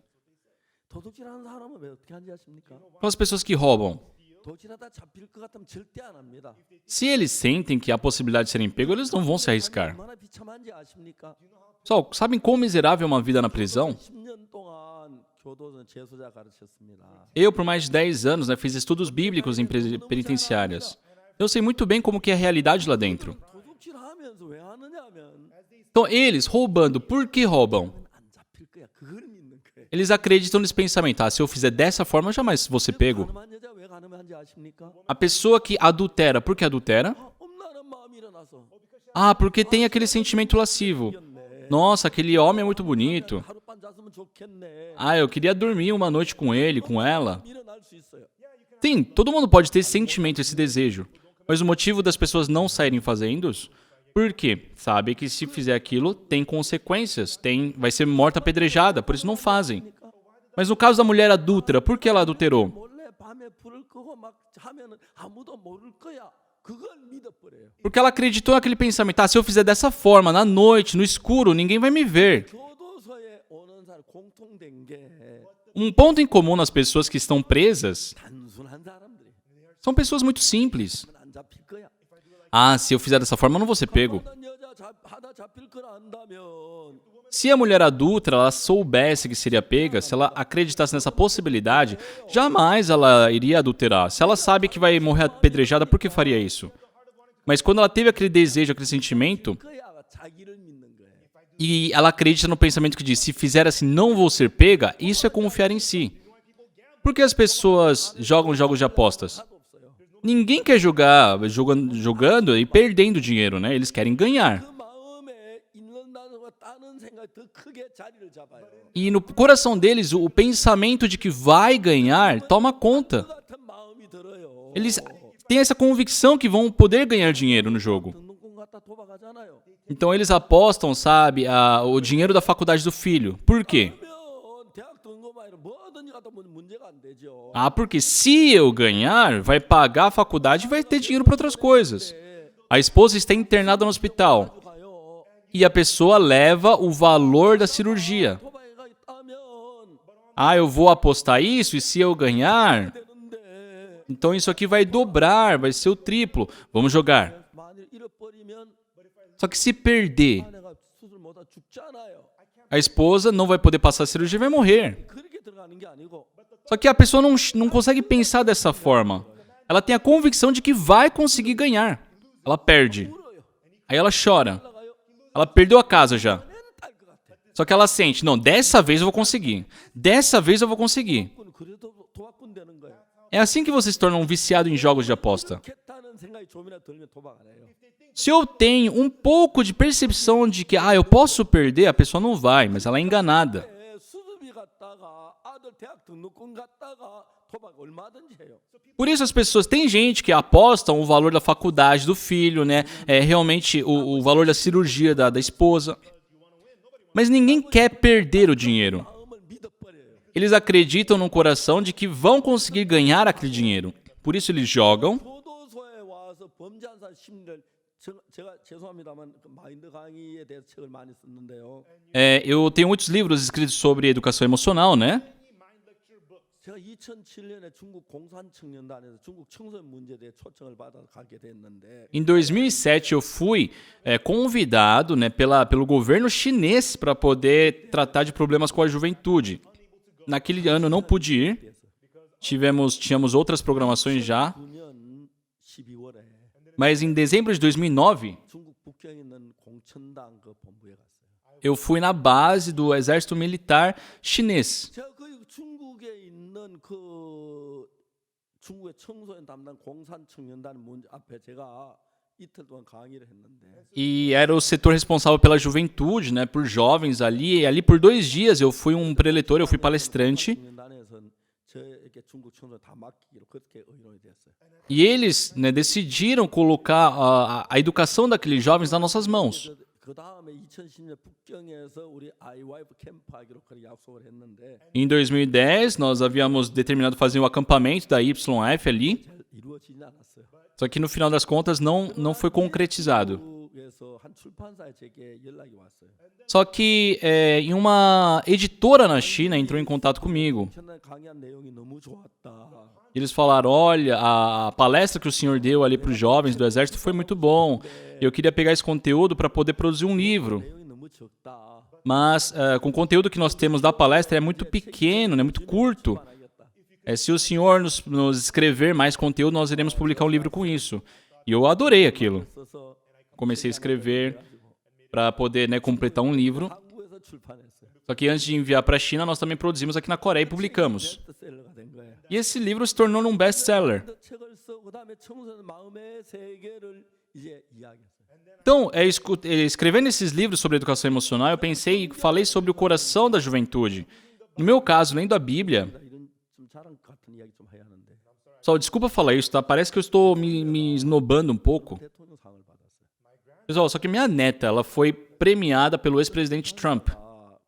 [SPEAKER 1] 도둑질하는 사람은 왜 어떻게 하는지 아십니까?
[SPEAKER 2] Então, as pessoas que roubam,
[SPEAKER 1] 도둑질하다 잡힐 것 같으면 절대 안 합니다.
[SPEAKER 2] se eles sentem que há possibilidade de serem pegos, eles não vão se arriscar.
[SPEAKER 1] 얼마나 비참한지 아십니까?
[SPEAKER 2] Pessoal, sabem quão miserável é uma vida na prisão?
[SPEAKER 1] 10년 동안 교도소 재소자 가르쳤습니다.
[SPEAKER 2] Eu, por mais de 10 anos, né, fiz estudos bíblicos em penitenciárias. Eu sei muito bem como que é a realidade lá dentro.
[SPEAKER 1] 도둑질하면서 왜 하느냐면
[SPEAKER 2] Então, eles roubando, por que roubam?
[SPEAKER 1] 안 잡힐 거야. 그걸 믿는 거예요.
[SPEAKER 2] Eles acreditam nesse pensamento: ah, se eu fizer dessa forma, jamais vou ser pego.
[SPEAKER 1] 가늠한 여자 왜 가늠한지 아십니까?
[SPEAKER 2] A pessoa que adultera, por que adultera?
[SPEAKER 1] 엄나는 마음이 일어나서
[SPEAKER 2] Ah, porque tem aquele sentimento lascivo. Nossa, aquele homem é muito bonito.
[SPEAKER 1] 하룻밤 잤으면 좋겠네.
[SPEAKER 2] Ah, eu queria dormir uma noite com ele, com ela.
[SPEAKER 1] 일어날 수 있어요.
[SPEAKER 2] Sim, todo mundo pode ter esse sentimento, esse desejo. Mas o motivo das pessoas não saírem fazendo isso? Por quê? Sabe que se fizer aquilo, tem consequências, vai ser morta apedrejada, por isso não fazem. Mas no caso da mulher adúltera, por que ela adulterou?
[SPEAKER 1] 몰래 밤에 불을 끄고 막 하면은 아무도 모를 거야. 그걸 믿어버려요.
[SPEAKER 2] Porque ela acreditou naquele pensamento: ah, se eu fizer dessa forma, na noite, no escuro, ninguém vai me ver.
[SPEAKER 1] 교도소에 오는 사람 공통된 게
[SPEAKER 2] Um ponto em comum nas pessoas que estão presas
[SPEAKER 1] 단순한 사람들이
[SPEAKER 2] são pessoas muito simples.
[SPEAKER 1] 안 잡힐 거야.
[SPEAKER 2] Ah, se eu fizer dessa forma, eu não vou ser pego.
[SPEAKER 1] 어떤 여자 하다 잡힐 걸 안다면
[SPEAKER 2] Se a mulher adulta ela soubesse que seria pega, se ela acreditasse nessa possibilidade, jamais ela iria adulterar. Se ela sabe que vai morrer apedrejada, por que faria isso? Mas quando ela teve aquele desejo, aquele sentimento,
[SPEAKER 1] 그야 자기를 믿는 거예요.
[SPEAKER 2] e ela acredita no pensamento que diz, se fizer assim não vou ser pega, isso é confiar em si. Por que as pessoas jogam jogos de apostas? Ninguém quer jogar jogando e perdendo dinheiro, né? Eles querem ganhar.
[SPEAKER 1] 그 마음에 잃는다는 따는 생각이 더 크게 자리를 잡아요.
[SPEAKER 2] E no coração deles, o pensamento de que vai ganhar toma conta.
[SPEAKER 1] 그 같은 마음이 들어요.
[SPEAKER 2] Eles têm essa convicção que vão poder ganhar dinheiro no jogo.
[SPEAKER 1] 등록금 갖다 도박하잖아요.
[SPEAKER 2] Então eles apostam, sabe, o dinheiro da faculdade do filho. Por quê?
[SPEAKER 1] 그러면 대학 등록금 아니라 뭐든지 갖다 보면 문제가 안 되죠.
[SPEAKER 2] Porque se eu ganhar, vai pagar a faculdade e vai ter dinheiro para outras coisas. A esposa está internada no hospital
[SPEAKER 1] 가요.
[SPEAKER 2] e a pessoa leva o valor da cirurgia.
[SPEAKER 1] 도박이가 있다면
[SPEAKER 2] Eu vou apostar isso e se eu ganhar,
[SPEAKER 1] 되는데
[SPEAKER 2] então isso aqui vai dobrar, vai ser o triplo. Vamos jogar.
[SPEAKER 1] 만일 잃어버리면
[SPEAKER 2] Só que se perder,
[SPEAKER 1] 아내가 수술 못하 죽잖아요.
[SPEAKER 2] a esposa não vai poder passar a cirurgia e vai morrer.
[SPEAKER 1] 그렇게 들어가는 게 아니고
[SPEAKER 2] Só que a pessoa não consegue pensar dessa forma. Ela tem a convicção de que vai conseguir ganhar. Ela perde.
[SPEAKER 1] 울어요.
[SPEAKER 2] Aí ela chora.
[SPEAKER 1] 올라가요.
[SPEAKER 2] Ela perdeu a casa já.
[SPEAKER 1] 딸것 같아.
[SPEAKER 2] Só que ela sente, não, dessa vez eu vou conseguir. Dessa vez eu vou conseguir.
[SPEAKER 1] 그래도 도박꾼 되는 거예요.
[SPEAKER 2] É assim que você se torna um viciado em jogos de aposta.
[SPEAKER 1] 좋겠다는 생각이 좀이나 들면 도박 안 해요.
[SPEAKER 2] Se eu tenho um pouco de percepção de que, eu posso perder, a pessoa não vai, mas ela é enganada.
[SPEAKER 1] 수습이 갔다가 아들 대학 등록금 갔다가 도박 얼마든지 해요.
[SPEAKER 2] Por isso as pessoas, tem gente que apostam o valor da faculdade do filho, né? Realmente o valor da cirurgia da esposa. Mas ninguém quer perder o dinheiro.
[SPEAKER 1] 마음을 믿어버려요.
[SPEAKER 2] Eles acreditam no coração de que vão conseguir ganhar aquele dinheiro. Por isso eles jogam.
[SPEAKER 1] 교도소에 와서 범죄한 심리를 제가 죄송합니다만 그 마인드 강의에 대해서 책을 많이 썼는데요.
[SPEAKER 2] Eu tenho muitos livros escritos sobre educação emocional, né?
[SPEAKER 1] 제가 2007년에 중국 공산청년단에서 중국 청소년 문제에 대해 초청을 받아서 가게 됐는데
[SPEAKER 2] Em 2007 eu fui convidado, né, pelo governo chinês para poder tratar de problemas com a juventude. Naquele ano eu não pude ir. Tínhamos outras programações já.
[SPEAKER 1] 9년 12월에
[SPEAKER 2] Mas em dezembro de 2009
[SPEAKER 1] 중국 북경에 있는 공천당 그 본부에 갔어요.
[SPEAKER 2] eu fui na base do exército militar chinês.
[SPEAKER 1] 제가 그 중국에 있는 그 중국의 청소년 담당 공산청년단 문제 앞에 제가 이틀 동안 강의를 했는데
[SPEAKER 2] E era o setor responsável pela juventude, né, por jovens ali. E ali por 2 dias eu fui um preletor, eu fui palestrante.
[SPEAKER 1] 청년단에서는 저에게 중국 청소년 다 맡기기로 그렇게 의논이 됐어요.
[SPEAKER 2] E eles, né, decidiram colocar a educação daqueles jovens nas nossas mãos.
[SPEAKER 1] 그 다음에 2010년 북경에서 우리 아이와이프 캠프하기로 그렇게 약속을 했는데
[SPEAKER 2] Em 2010 nós havíamos determinado fazer um acampamento da YF ali.
[SPEAKER 1] 잘 이루어지지 않았어요.
[SPEAKER 2] Só que no final das contas não foi concretizado.
[SPEAKER 1] 중국에서 한 출판사에 제게 연락이 왔어요.
[SPEAKER 2] Só que em uma editora na China entrou em contato comigo.
[SPEAKER 1] 전날 강의한 내용이 너무 좋았다.
[SPEAKER 2] Eles falaram, olha, a palestra que o senhor deu ali para os jovens do exército foi muito bom. Eu queria pegar esse conteúdo para poder produzir um livro.
[SPEAKER 1] 내용이 너무 적다.
[SPEAKER 2] Mas com o conteúdo que nós temos da palestra é muito pequeno, né, muito curto. Se o senhor nos escrever mais conteúdo, nós iremos publicar um livro com isso. E eu adorei aquilo.
[SPEAKER 1] 써서
[SPEAKER 2] Comecei a escrever para poder, né, completar um livro.
[SPEAKER 1] 한국에서 출판했어요.
[SPEAKER 2] Só que antes de enviar para a China, nós também produzimos aqui na Coreia e publicamos.
[SPEAKER 1] 베스트셀러가 된 거예요.
[SPEAKER 2] E esse livro se tornou um best-seller.
[SPEAKER 1] 책을 써 그다음에 청소년 마음의 세계를 이제 이야기했어요.
[SPEAKER 2] Então, escrevendo esses livros sobre educação emocional, eu pensei e falei sobre o coração da juventude. No meu caso, lendo a Bíblia...
[SPEAKER 1] 이런 좀 자랑 같은 이야기 좀 해야 하는데
[SPEAKER 2] Pessoal, desculpa falar isso, tá? Parece que eu estou me esnobando um pouco.
[SPEAKER 1] 대통령상을 받았어요.
[SPEAKER 2] Pessoal, só que minha neta, ela foi premiada pelo ex-presidente Trump.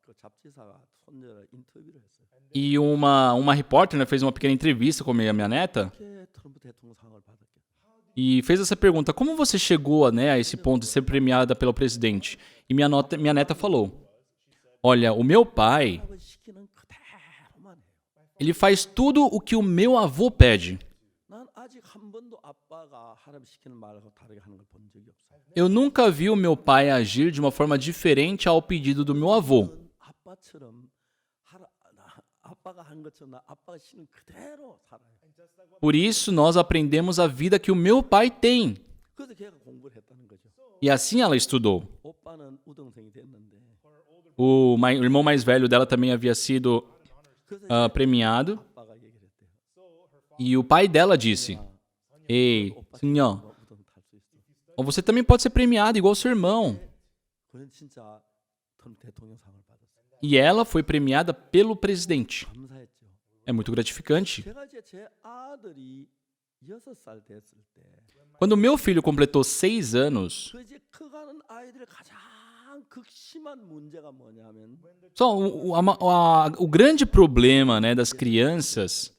[SPEAKER 1] 그 잡지사가 손녀를 인터뷰를 했어요.
[SPEAKER 2] E uma repórter, né, fez uma pequena entrevista com a minha neta
[SPEAKER 1] 어떻게 트럼프 대통령상을 받았겠다.
[SPEAKER 2] e fez essa pergunta: como você chegou, né, a esse ponto de ser premiada pelo presidente? E minha neta falou: olha, o meu pai,
[SPEAKER 1] 그 시키는 그대로만 해요.
[SPEAKER 2] ele faz tudo o que o meu avô pede.
[SPEAKER 1] 난 아직 한 번도 아빠가 하나님 시키는 말하고 다르게 하는 걸 본 적이 없어요.
[SPEAKER 2] Eu nunca vi o meu pai agir de uma forma diferente ao pedido do meu avô.
[SPEAKER 1] 아빠처럼 아빠가 한 것처럼 아빠가 시키는 그대로 살아요.
[SPEAKER 2] Por isso, nós aprendemos a vida que o meu pai tem.
[SPEAKER 1] 그래서 걔가 공부를 했다는 거죠.
[SPEAKER 2] E assim ela estudou.
[SPEAKER 1] 오빠는 우등생이 됐는데
[SPEAKER 2] O irmão mais velho dela também havia sido
[SPEAKER 1] 그래서
[SPEAKER 2] premiado.
[SPEAKER 1] 아빠가 얘기를 했대요.
[SPEAKER 2] E o pai dela disse: Ei, Sinhão,
[SPEAKER 1] 우등 탈수 있어.
[SPEAKER 2] você também pode ser premiado igual seu irmão.
[SPEAKER 1] 그는 진짜 대통령상을 받았어요.
[SPEAKER 2] E ela foi premiada pelo presidente.
[SPEAKER 1] 감사했죠.
[SPEAKER 2] É muito gratificante.
[SPEAKER 1] 제가 이제 제 아들이 6살 됐을 때
[SPEAKER 2] Quando meu filho completou 6 anos,
[SPEAKER 1] 그 이제 커가는 아이들의 가장 극심한 문제가 뭐냐면
[SPEAKER 2] só o grande problema, né, das crianças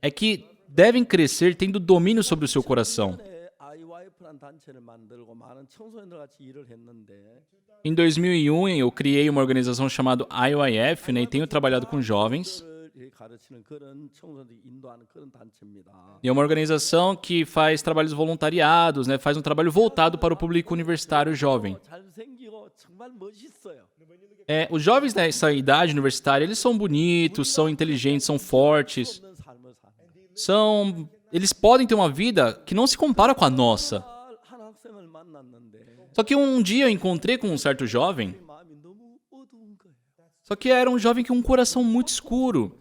[SPEAKER 2] é que devem crescer tendo domínio sobre o seu coração.
[SPEAKER 1] 아이와이프란 단체를 만들고 많은 청소년들 같이 일을 했는데
[SPEAKER 2] Em 2001, eu criei uma organização chamada IYF, né, e tenho trabalhado com jovens.
[SPEAKER 1] 가르치는 그런 청소년들 인도하는 그런 단체입니다.
[SPEAKER 2] E é uma organização que faz trabalhos voluntariados, né, faz um trabalho voltado para o público universitário jovem.
[SPEAKER 1] 잘생기고 정말 멋있어요.
[SPEAKER 2] Os jovens nessa idade universitária, eles são bonitos, são inteligentes, são fortes,
[SPEAKER 1] 없는 삶을 사는.
[SPEAKER 2] eles podem ter uma vida que não se compara com a nossa.
[SPEAKER 1] 한 학생을 만났는데
[SPEAKER 2] Só que um dia eu encontrei com um certo jovem,
[SPEAKER 1] 마음이 너무 어두운 거예요.
[SPEAKER 2] só que era um jovem com um coração muito escuro.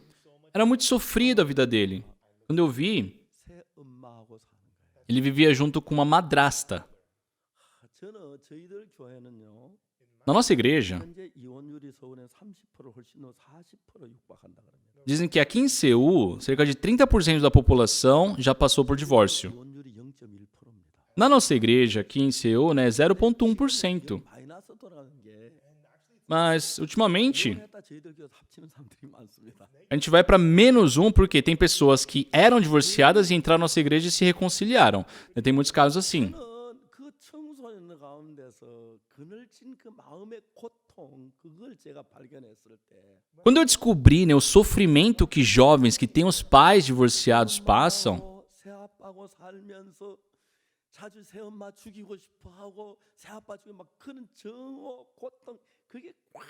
[SPEAKER 2] Era muito sofrido a vida dele. Quando eu vi,
[SPEAKER 1] 새 엄마하고 사는 거예요.
[SPEAKER 2] ele vivia junto com uma madrasta.
[SPEAKER 1] 저희들 교회는요.
[SPEAKER 2] Na nossa igreja,
[SPEAKER 1] 현재 이혼율이 서울에 30% 훨씬 더 40% 육박한다 그럽니다.
[SPEAKER 2] dizem que aqui em Seul, cerca de 30% da população já passou por divórcio.
[SPEAKER 1] 이혼율이 0.1%입니다.
[SPEAKER 2] Na nossa igreja, aqui em Seul, né, 0,1%.
[SPEAKER 1] 마이너스 돌아가는 게
[SPEAKER 2] Mas, ultimamente,
[SPEAKER 1] 했다 저희들 교회 합치는 사람들이 많습니다.
[SPEAKER 2] a gente vai para -1 porque tem pessoas que eram divorciadas e entraram na nossa igreja e se reconciliaram. Tem muitos casos assim.
[SPEAKER 1] 그 청소년 가운데서 그늘진 그 마음의 고통 그걸 제가 발견했을 때
[SPEAKER 2] Quando eu descobri, né, o sofrimento que jovens que têm os pais divorciados passam,
[SPEAKER 1] 새 아빠하고 살면서 자주 새 엄마 죽이고 싶어하고 새 아빠 죽이고 막 그런 정오 고통 그게 꽉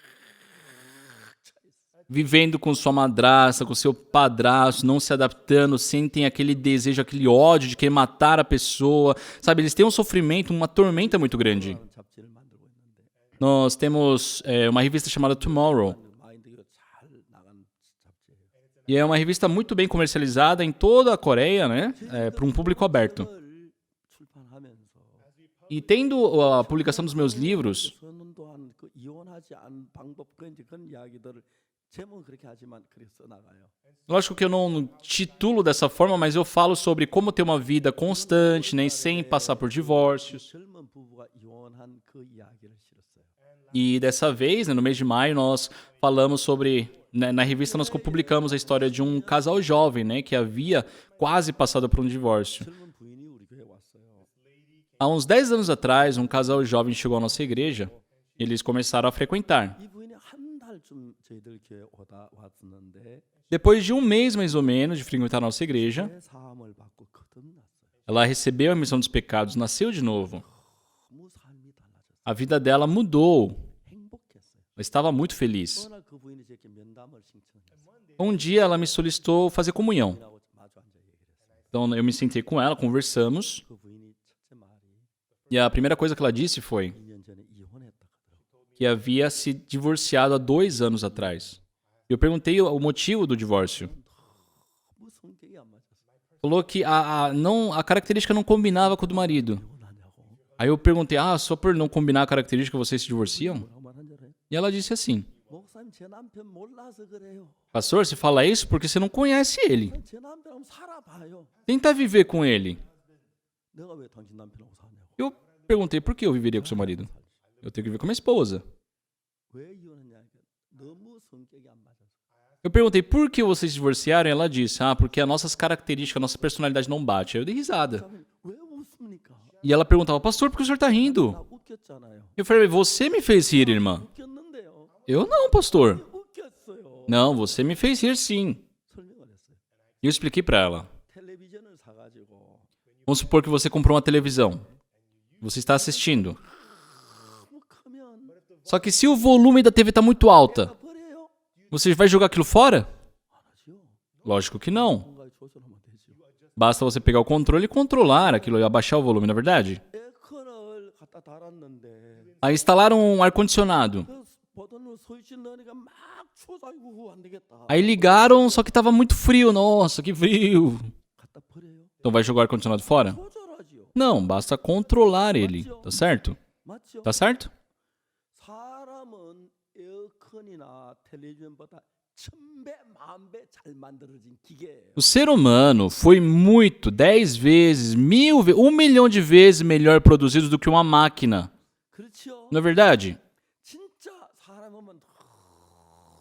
[SPEAKER 1] 차 있어요.
[SPEAKER 2] vivendo com sua madrasta, com seu padrasto, não se adaptando, sentem aquele desejo, aquele ódio de querer matar a pessoa. Sabe, eles têm um sofrimento, uma tormenta muito grande.
[SPEAKER 1] 잡지를 만들고 있는데
[SPEAKER 2] Nós temos uma revista chamada Tomorrow.
[SPEAKER 1] 마인드가 잘 나간 잡지예요.
[SPEAKER 2] E é uma revista muito bem comercializada em toda a Coreia, né? Para um público aberto.
[SPEAKER 1] 그걸 출판하면서
[SPEAKER 2] E tendo a publicação dos meus livros,
[SPEAKER 1] 선언도한 그 이혼하지 않은 방법 그런 이야기들을 제목은 그렇게 하지만 그렇게 써나가요.
[SPEAKER 2] lógico que eu não titulo dessa forma, mas eu falo sobre como ter uma vida constante, né? E sem passar por divórcios.
[SPEAKER 1] 젊은 부부가 이혼한 그 이야기를 실었어요.
[SPEAKER 2] E dessa vez, né, no mês de maio, nós falamos sobre... né, na revista nós publicamos a história de um casal jovem, né? Que havia quase passado por um divórcio.
[SPEAKER 1] 젊은 부인이 우리 교회에 왔어요.
[SPEAKER 2] Há uns 10 anos atrás, um casal jovem chegou à nossa igreja. Eles começaram a frequentar.
[SPEAKER 1] 이 부인이 한 달쯤 저희들 교회 왔었는데
[SPEAKER 2] Depois de um mês, mais ou menos, de frequentar a nossa igreja,
[SPEAKER 1] 제 사함을 받고 거듭났어요.
[SPEAKER 2] ela recebeu a missão dos pecados, nasceu de novo.
[SPEAKER 1] 너무 삶이 달라졌어요.
[SPEAKER 2] A vida dela mudou.
[SPEAKER 1] 행복했어요.
[SPEAKER 2] Ela estava muito feliz.
[SPEAKER 1] 어느 날 그 부인이 제게 면담을 신청했어요.
[SPEAKER 2] Um dia ela me solicitou fazer comunhão.
[SPEAKER 1] 하고 마주 앉아 얘기를 했어요.
[SPEAKER 2] Então eu me sentei com ela, conversamos.
[SPEAKER 1] 그 부인이 첫째 말이
[SPEAKER 2] E a primeira coisa que ela disse foi
[SPEAKER 1] 2년 전에 이혼했다 그러더라고요.
[SPEAKER 2] que havia se divorciado há 2 anos atrás. Eu perguntei o motivo do divórcio.
[SPEAKER 1] 너무 성격이 안 맞았어요.
[SPEAKER 2] Falou que a característica não combinava com a do marido.
[SPEAKER 1] 이혼하냐고.
[SPEAKER 2] Aí eu perguntei, só por não combinar a característica vocês se divorciam?
[SPEAKER 1] 뭐라고 말한 줄 알아요?
[SPEAKER 2] E ela disse assim,
[SPEAKER 1] 목사님 제 남편 몰라서 그래요.
[SPEAKER 2] pastor, você fala isso porque você não conhece ele.
[SPEAKER 1] 제 남편 한번 살아봐요.
[SPEAKER 2] Tenta viver com ele.
[SPEAKER 1] 내가 왜 당신 남편하고 사냐고.
[SPEAKER 2] Eu perguntei, por que eu viveria com seu marido? Eu tenho que viver com minha esposa.
[SPEAKER 1] 왜 이혼했냐? 너무 성격이 안 맞아서.
[SPEAKER 2] Eu perguntei, por que vocês se divorciaram? E ela disse, porque as nossas características, a nossa personalidade não bate. Aí eu dei risada.
[SPEAKER 1] 그러면 왜 웃습니까?
[SPEAKER 2] E ela perguntava, pastor, por que o senhor está rindo?
[SPEAKER 1] 나 웃겼잖아요.
[SPEAKER 2] Eu falei, você me fez rir, irmã.
[SPEAKER 1] 웃겼는데요.
[SPEAKER 2] Eu não, pastor.
[SPEAKER 1] 웃겼어요.
[SPEAKER 2] Não, você me fez rir sim.
[SPEAKER 1] 설명을 했어요.
[SPEAKER 2] E eu expliquei para ela.
[SPEAKER 1] 텔레비전을 사가지고
[SPEAKER 2] Vamos supor que você comprou uma televisão. Você está assistindo.
[SPEAKER 1] 너무 크면
[SPEAKER 2] Só que se o volume da TV está muito alta,
[SPEAKER 1] 버려요?
[SPEAKER 2] você vai jogar aquilo fora?
[SPEAKER 1] 안 하죠.
[SPEAKER 2] Lógico que não.
[SPEAKER 1] 뭔가 조절하면 되죠.
[SPEAKER 2] Basta você pegar o controle e controlar aquilo e abaixar o volume, na verdade.
[SPEAKER 1] 에어컨을 갖다 달았는데
[SPEAKER 2] Aí instalaram um ar-condicionado.
[SPEAKER 1] 그 버튼을 스위치 넣으니까 막 추워서 아이고 안 되겠다.
[SPEAKER 2] Aí ligaram, só que estava muito frio. Nossa, que frio.
[SPEAKER 1] 갖다 버려요?
[SPEAKER 2] Então vai jogar o ar-condicionado fora?
[SPEAKER 1] 조절하지요.
[SPEAKER 2] Não, basta controlar ele. Tá certo?
[SPEAKER 1] 맞죠?
[SPEAKER 2] Tá certo?
[SPEAKER 1] 사람은 에어컨이나 텔레비전보다 1000배, 10,000배 잘 만들어진 기계예요.
[SPEAKER 2] O ser humano foi muito, 10 vezes, 1000 vezes, 1 milhão de vezes melhor produzido do que uma máquina.
[SPEAKER 1] 그렇죠?
[SPEAKER 2] Não é verdade?
[SPEAKER 1] 진짜 사람은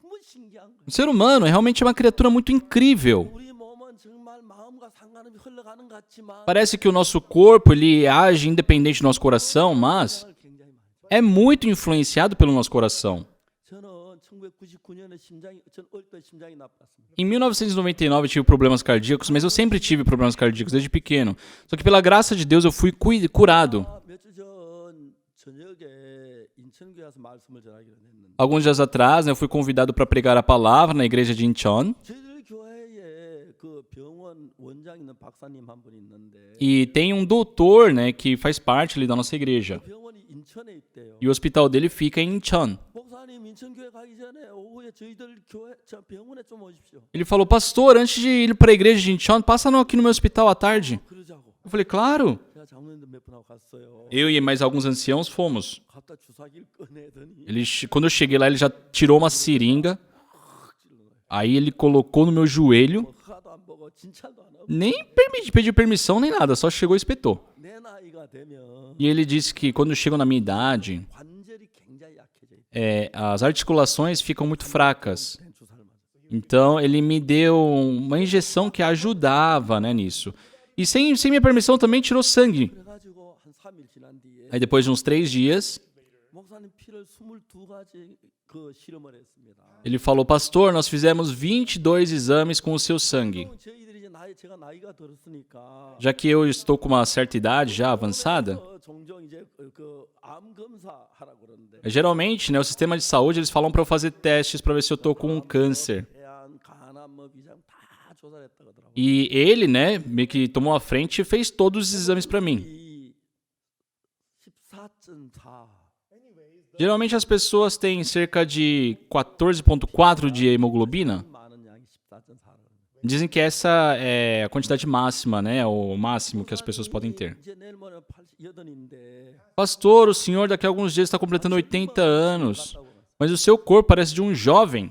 [SPEAKER 1] 너무 신기한 거예요.
[SPEAKER 2] O ser humano é realmente uma criatura muito incrível.
[SPEAKER 1] 우리 몸은 정말 마음과 상관없이 흘러가는 것 같지만
[SPEAKER 2] Parece que o nosso corpo ele age independente do nosso coração, mas
[SPEAKER 1] 영향을 굉장히 많이 줘요.
[SPEAKER 2] é muito influenciado pelo nosso coração.
[SPEAKER 1] 저는 1999년에 전 어릴 때 심장이 나빴습니다.
[SPEAKER 2] Em 1999 eu tive problemas cardíacos, mas eu sempre tive problemas cardíacos desde pequeno. Só que pela graça de Deus eu fui curado.
[SPEAKER 1] 몇 주 전 저녁에 인천교회 와서 말씀을 전하기로 했는데
[SPEAKER 2] Alguns dias atrás, né, eu fui convidado para pregar a palavra na igreja de Incheon.
[SPEAKER 1] 저희들 교회에 그 병원 원장 있는 박사님 한 분 있는데
[SPEAKER 2] E tem um doutor, né, que faz parte ali da nossa igreja.
[SPEAKER 1] 병원이 인천에 있대요.
[SPEAKER 2] E o hospital dele fica em Incheon.
[SPEAKER 1] 목사님 인천교회 가기 전에 오후에 저희들 교회 저 병원에 좀 오십시오.
[SPEAKER 2] Ele falou, pastor, antes de ir para a igreja de Incheon, passa aqui no meu hospital à tarde.
[SPEAKER 1] 그러자고.
[SPEAKER 2] Eu falei, claro.
[SPEAKER 1] 제가 장로님들 몇 분하고 갔어요.
[SPEAKER 2] Eu e mais alguns anciãos fomos.
[SPEAKER 1] 갔다 주사기를 꺼내더니
[SPEAKER 2] Quando eu cheguei lá, ele já tirou uma seringa. Aí ele colocou no meu joelho.
[SPEAKER 1] 뭐 하도 안 보고 진찰도 안 하고
[SPEAKER 2] Nem pediu permissão nem nada, só chegou e espetou.
[SPEAKER 1] 내 나이가 되면
[SPEAKER 2] E ele disse que quando chegam na minha idade,
[SPEAKER 1] 관절이 굉장히 약해져 있다.
[SPEAKER 2] as articulações ficam muito fracas.
[SPEAKER 1] 된 주사를 맞았어요.
[SPEAKER 2] Então ele me deu uma injeção que ajudava, né, nisso. E sem minha permissão também tirou sangue.
[SPEAKER 1] 그래가지고 한 3일 지난 뒤에
[SPEAKER 2] Aí depois de uns 3 dias,
[SPEAKER 1] 목사님 피를 22가지 그 실험을 했습니다.
[SPEAKER 2] ele falou, pastor, nós fizemos 22 exames com o seu sangue.
[SPEAKER 1] 그럼 저희들이 이제 제가 나이가 들었으니까
[SPEAKER 2] Já que eu estou com uma certa idade já avançada,
[SPEAKER 1] 종종 이제 그암 검사 하라고 그러는데
[SPEAKER 2] geralmente, né, o sistema de saúde, eles falam para eu fazer testes para ver se eu tô com um câncer.
[SPEAKER 1] 대한 간암 뭐 위장 다 조사를 했다 그러더라고요.
[SPEAKER 2] E ele, né, meio que tomou a frente e fez todos os exames para mim.
[SPEAKER 1] 이 14.4
[SPEAKER 2] Geralmente as pessoas têm cerca de 14,4 de hemoglobina.
[SPEAKER 1] 많은 양이 14.4.
[SPEAKER 2] Dizem que essa é a quantidade máxima, né, o máximo que as pessoas podem ter.
[SPEAKER 1] 이제 내일 모레 88인데
[SPEAKER 2] Pastor, o senhor daqui a alguns dias está completando 80 anos, mas o seu corpo parece de um jovem.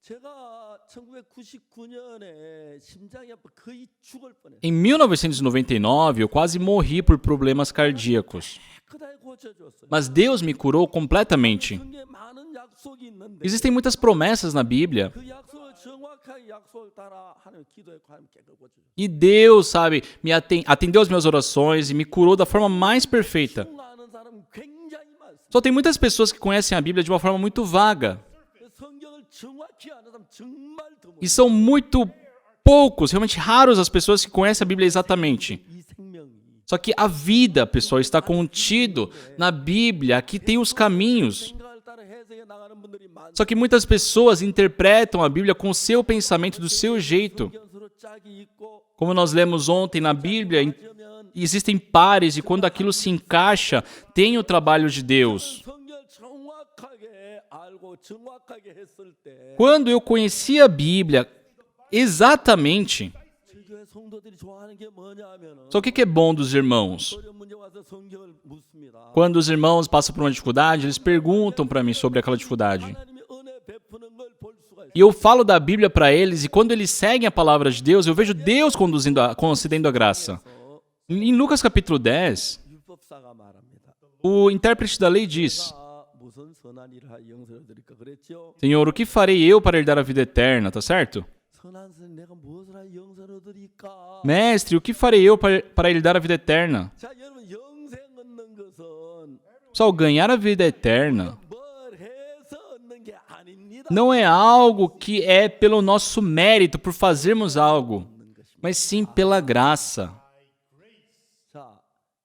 [SPEAKER 1] 제가 1999년에 심장이 아파 거의 죽을 뻔했어요.
[SPEAKER 2] Em 1999, eu quase morri por problemas cardíacos.
[SPEAKER 1] 그다에 고쳐줬어요.
[SPEAKER 2] Mas Deus me curou completamente.
[SPEAKER 1] 성경에 많은 약속이 있는데
[SPEAKER 2] Existem muitas promessas na Bíblia.
[SPEAKER 1] 그 약속을 정확하게 약속을 따라 하나님 기도했고 하나님 깨끗 고쳐줬어요.
[SPEAKER 2] E Deus, sabe, me atendeu às minhas orações e me curou da forma mais perfeita.
[SPEAKER 1] 아는 사람은 굉장히 많습니다.
[SPEAKER 2] Só tem muitas pessoas que conhecem a Bíblia de uma forma muito vaga.
[SPEAKER 1] 성경을 정확히 아는 사람 정말 드물어요.
[SPEAKER 2] E são muito poucos, realmente raros as pessoas que conhecem a Bíblia exatamente.
[SPEAKER 1] 이 생명이
[SPEAKER 2] Só que a vida, pessoal, está contido na Bíblia. Aqui tem os caminhos.
[SPEAKER 1] 생각을 따라 해석해 나가는 분들이 많.
[SPEAKER 2] Só que muitas pessoas interpretam a Bíblia com o seu pensamento, do seu jeito.
[SPEAKER 1] 성경서로 짝이 있고
[SPEAKER 2] Como nós lemos ontem na Bíblia,
[SPEAKER 1] 그러면
[SPEAKER 2] existem pares e quando aquilo se encaixa, tem o trabalho de Deus.
[SPEAKER 1] 성경을 정확하게 알고 정확하게 했을 때
[SPEAKER 2] Quando eu conheci a Bíblia exatamente,
[SPEAKER 1] 저희 교회 성도들이 좋아하는 게 뭐냐면은
[SPEAKER 2] só o que é bom dos irmãos?
[SPEAKER 1] 어려운 문제 와서 성경을 묻습니다.
[SPEAKER 2] Quando os irmãos passam por uma dificuldade, eles perguntam para mim sobre aquela dificuldade.
[SPEAKER 1] 하나님의 은혜 베푸는 걸 볼 수가 있어요.
[SPEAKER 2] E eu falo da Bíblia para eles e quando eles seguem a palavra de Deus, eu vejo Deus concedendo a graça. Em Lucas capítulo 10,
[SPEAKER 1] 율법사가 말합니다.
[SPEAKER 2] o intérprete da lei diz:
[SPEAKER 1] 무슨 선한 일을 하여 용서해 드릴까 그랬죠?
[SPEAKER 2] Senhor, o que farei eu para herdar a vida eterna? Tá certo?
[SPEAKER 1] 선한 선 내가 무엇을 하여 용서해 드릴까?
[SPEAKER 2] Mestre, o que farei eu para herdar a vida eterna?
[SPEAKER 1] 자, 여러분 영생 얻는 것은
[SPEAKER 2] Pessoal, ganhar a vida eterna
[SPEAKER 1] 뭘 해서 얻는 게 아닙니다.
[SPEAKER 2] não é algo que é pelo nosso mérito, por fazermos algo, mas sim pela graça.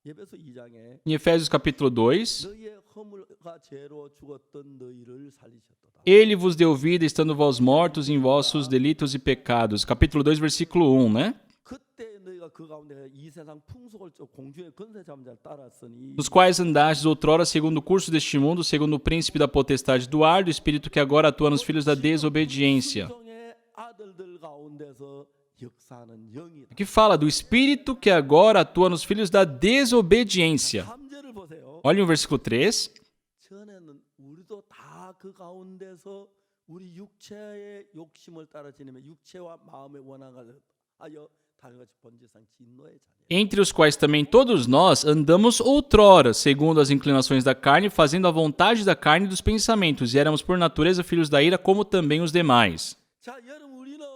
[SPEAKER 1] 예배서 2장에
[SPEAKER 2] Em Efésios capítulo 2,
[SPEAKER 1] 너희의 허물과 죄로 죽었던 너희를 살리셨도다.
[SPEAKER 2] Ele vos deu vida, estando vós mortos em vossos delitos e pecados. Capítulo 2, versículo 1, né?
[SPEAKER 1] 그때 너희가 그 가운데 이 세상 풍속을 쫓 공주의 권세 잡은 자를 따랐으니
[SPEAKER 2] Nos quais andastes outrora segundo o curso deste mundo, segundo o príncipe da potestade do ar, do espírito que agora atua nos filhos da desobediência.
[SPEAKER 1] 성의 아들들 가운데서 역사하는 영이다.
[SPEAKER 2] Que fala do espírito que agora atua nos filhos da desobediência.
[SPEAKER 1] 3절을 보세요.
[SPEAKER 2] Olha o versículo 3.
[SPEAKER 1] 전에는 우리도 다 그 가운데서 우리 육체의 욕심을 따라 지내며 육체와 마음의 원한을 하여 다같이 번제상 진노의 자녀.
[SPEAKER 2] Entre os quais também todos nós andamos outrora, segundo as inclinações da carne, fazendo a vontade da carne e dos pensamentos, e éramos por natureza filhos da ira, como também os demais.
[SPEAKER 1] 자, 여러분 우리는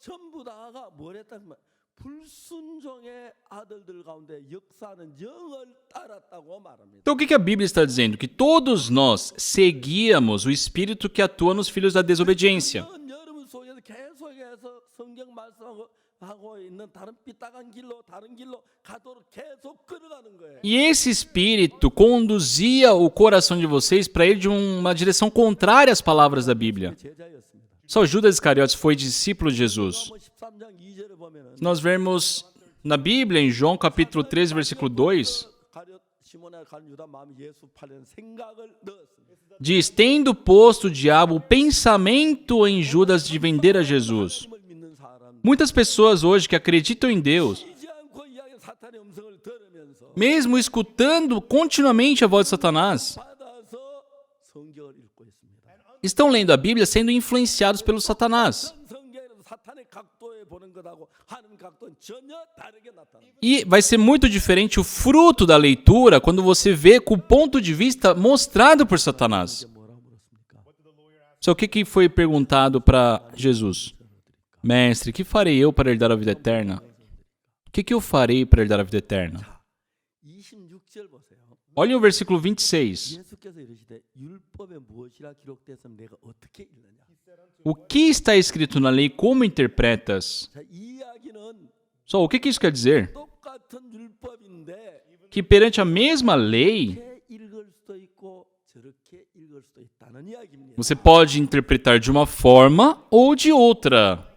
[SPEAKER 1] 전부 다가 뭘 했다는 말? 불순종의 아들들 가운데 역사하는 영을 따랐다고 말합니다.
[SPEAKER 2] Então o que a Bíblia está dizendo? Que todos nós seguíamos o espírito que atua nos filhos da desobediência.
[SPEAKER 1] 여러분 속에서 계속해서 성경 말씀하고 하고 있는 다른 삐딱한 길로 다른 길로 가도록 계속 끌어가는 거예요.
[SPEAKER 2] E esse espírito conduzia o coração de vocês para ir de uma direção contrária às palavras da Bíblia.
[SPEAKER 1] 제자였습니다.
[SPEAKER 2] Só Judas Iscariotes foi discípulo de Jesus.
[SPEAKER 1] 13장 2절에 보면은
[SPEAKER 2] Nós vemos na Bíblia, em João capítulo 13, versículo 2,
[SPEAKER 1] 시몬의 가는 유다 마음에 예수 팔려는 생각을 넣었습니다.
[SPEAKER 2] diz: tendo posto o diabo o pensamento em Judas de vender a Jesus.
[SPEAKER 1] 하나님을 믿는 사람
[SPEAKER 2] Muitas pessoas hoje que acreditam em Deus,
[SPEAKER 1] 쉬지 않고 이야기 사탄의 음성을 들으면서
[SPEAKER 2] mesmo escutando continuamente a voz de Satanás,
[SPEAKER 1] 받아서 성경을 읽고 있습니다.
[SPEAKER 2] estão lendo a Bíblia sendo influenciados pelo Satanás.
[SPEAKER 1] 성경에서 사탄의 각도에 보는 것하고 하나님 각도는 전혀 다르게 나타납니다.
[SPEAKER 2] E vai ser muito diferente o fruto da leitura quando você vê com o ponto de vista mostrado por Satanás.
[SPEAKER 1] 뭐라고 물었습니까?
[SPEAKER 2] Só o que foi perguntado para Jesus? Mestre, que farei eu para herdar a vida eterna? O que eu farei para herdar a vida eterna?
[SPEAKER 1] 26절 보세요.
[SPEAKER 2] Olha o versículo 26.
[SPEAKER 1] 예수께서 이르시되 율법에 무엇이라 기록되었으면 내가 어떻게 읽느냐?
[SPEAKER 2] O que está escrito na lei, como interpretas?
[SPEAKER 1] 자, 이 이야기는
[SPEAKER 2] Só o que isso quer dizer?
[SPEAKER 1] 똑같은 율법인데
[SPEAKER 2] Que perante a mesma lei,
[SPEAKER 1] 이렇게 읽을 수도 있고 저렇게 읽을 수도 있다는 이야기입니다.
[SPEAKER 2] você pode interpretar de uma forma ou de outra.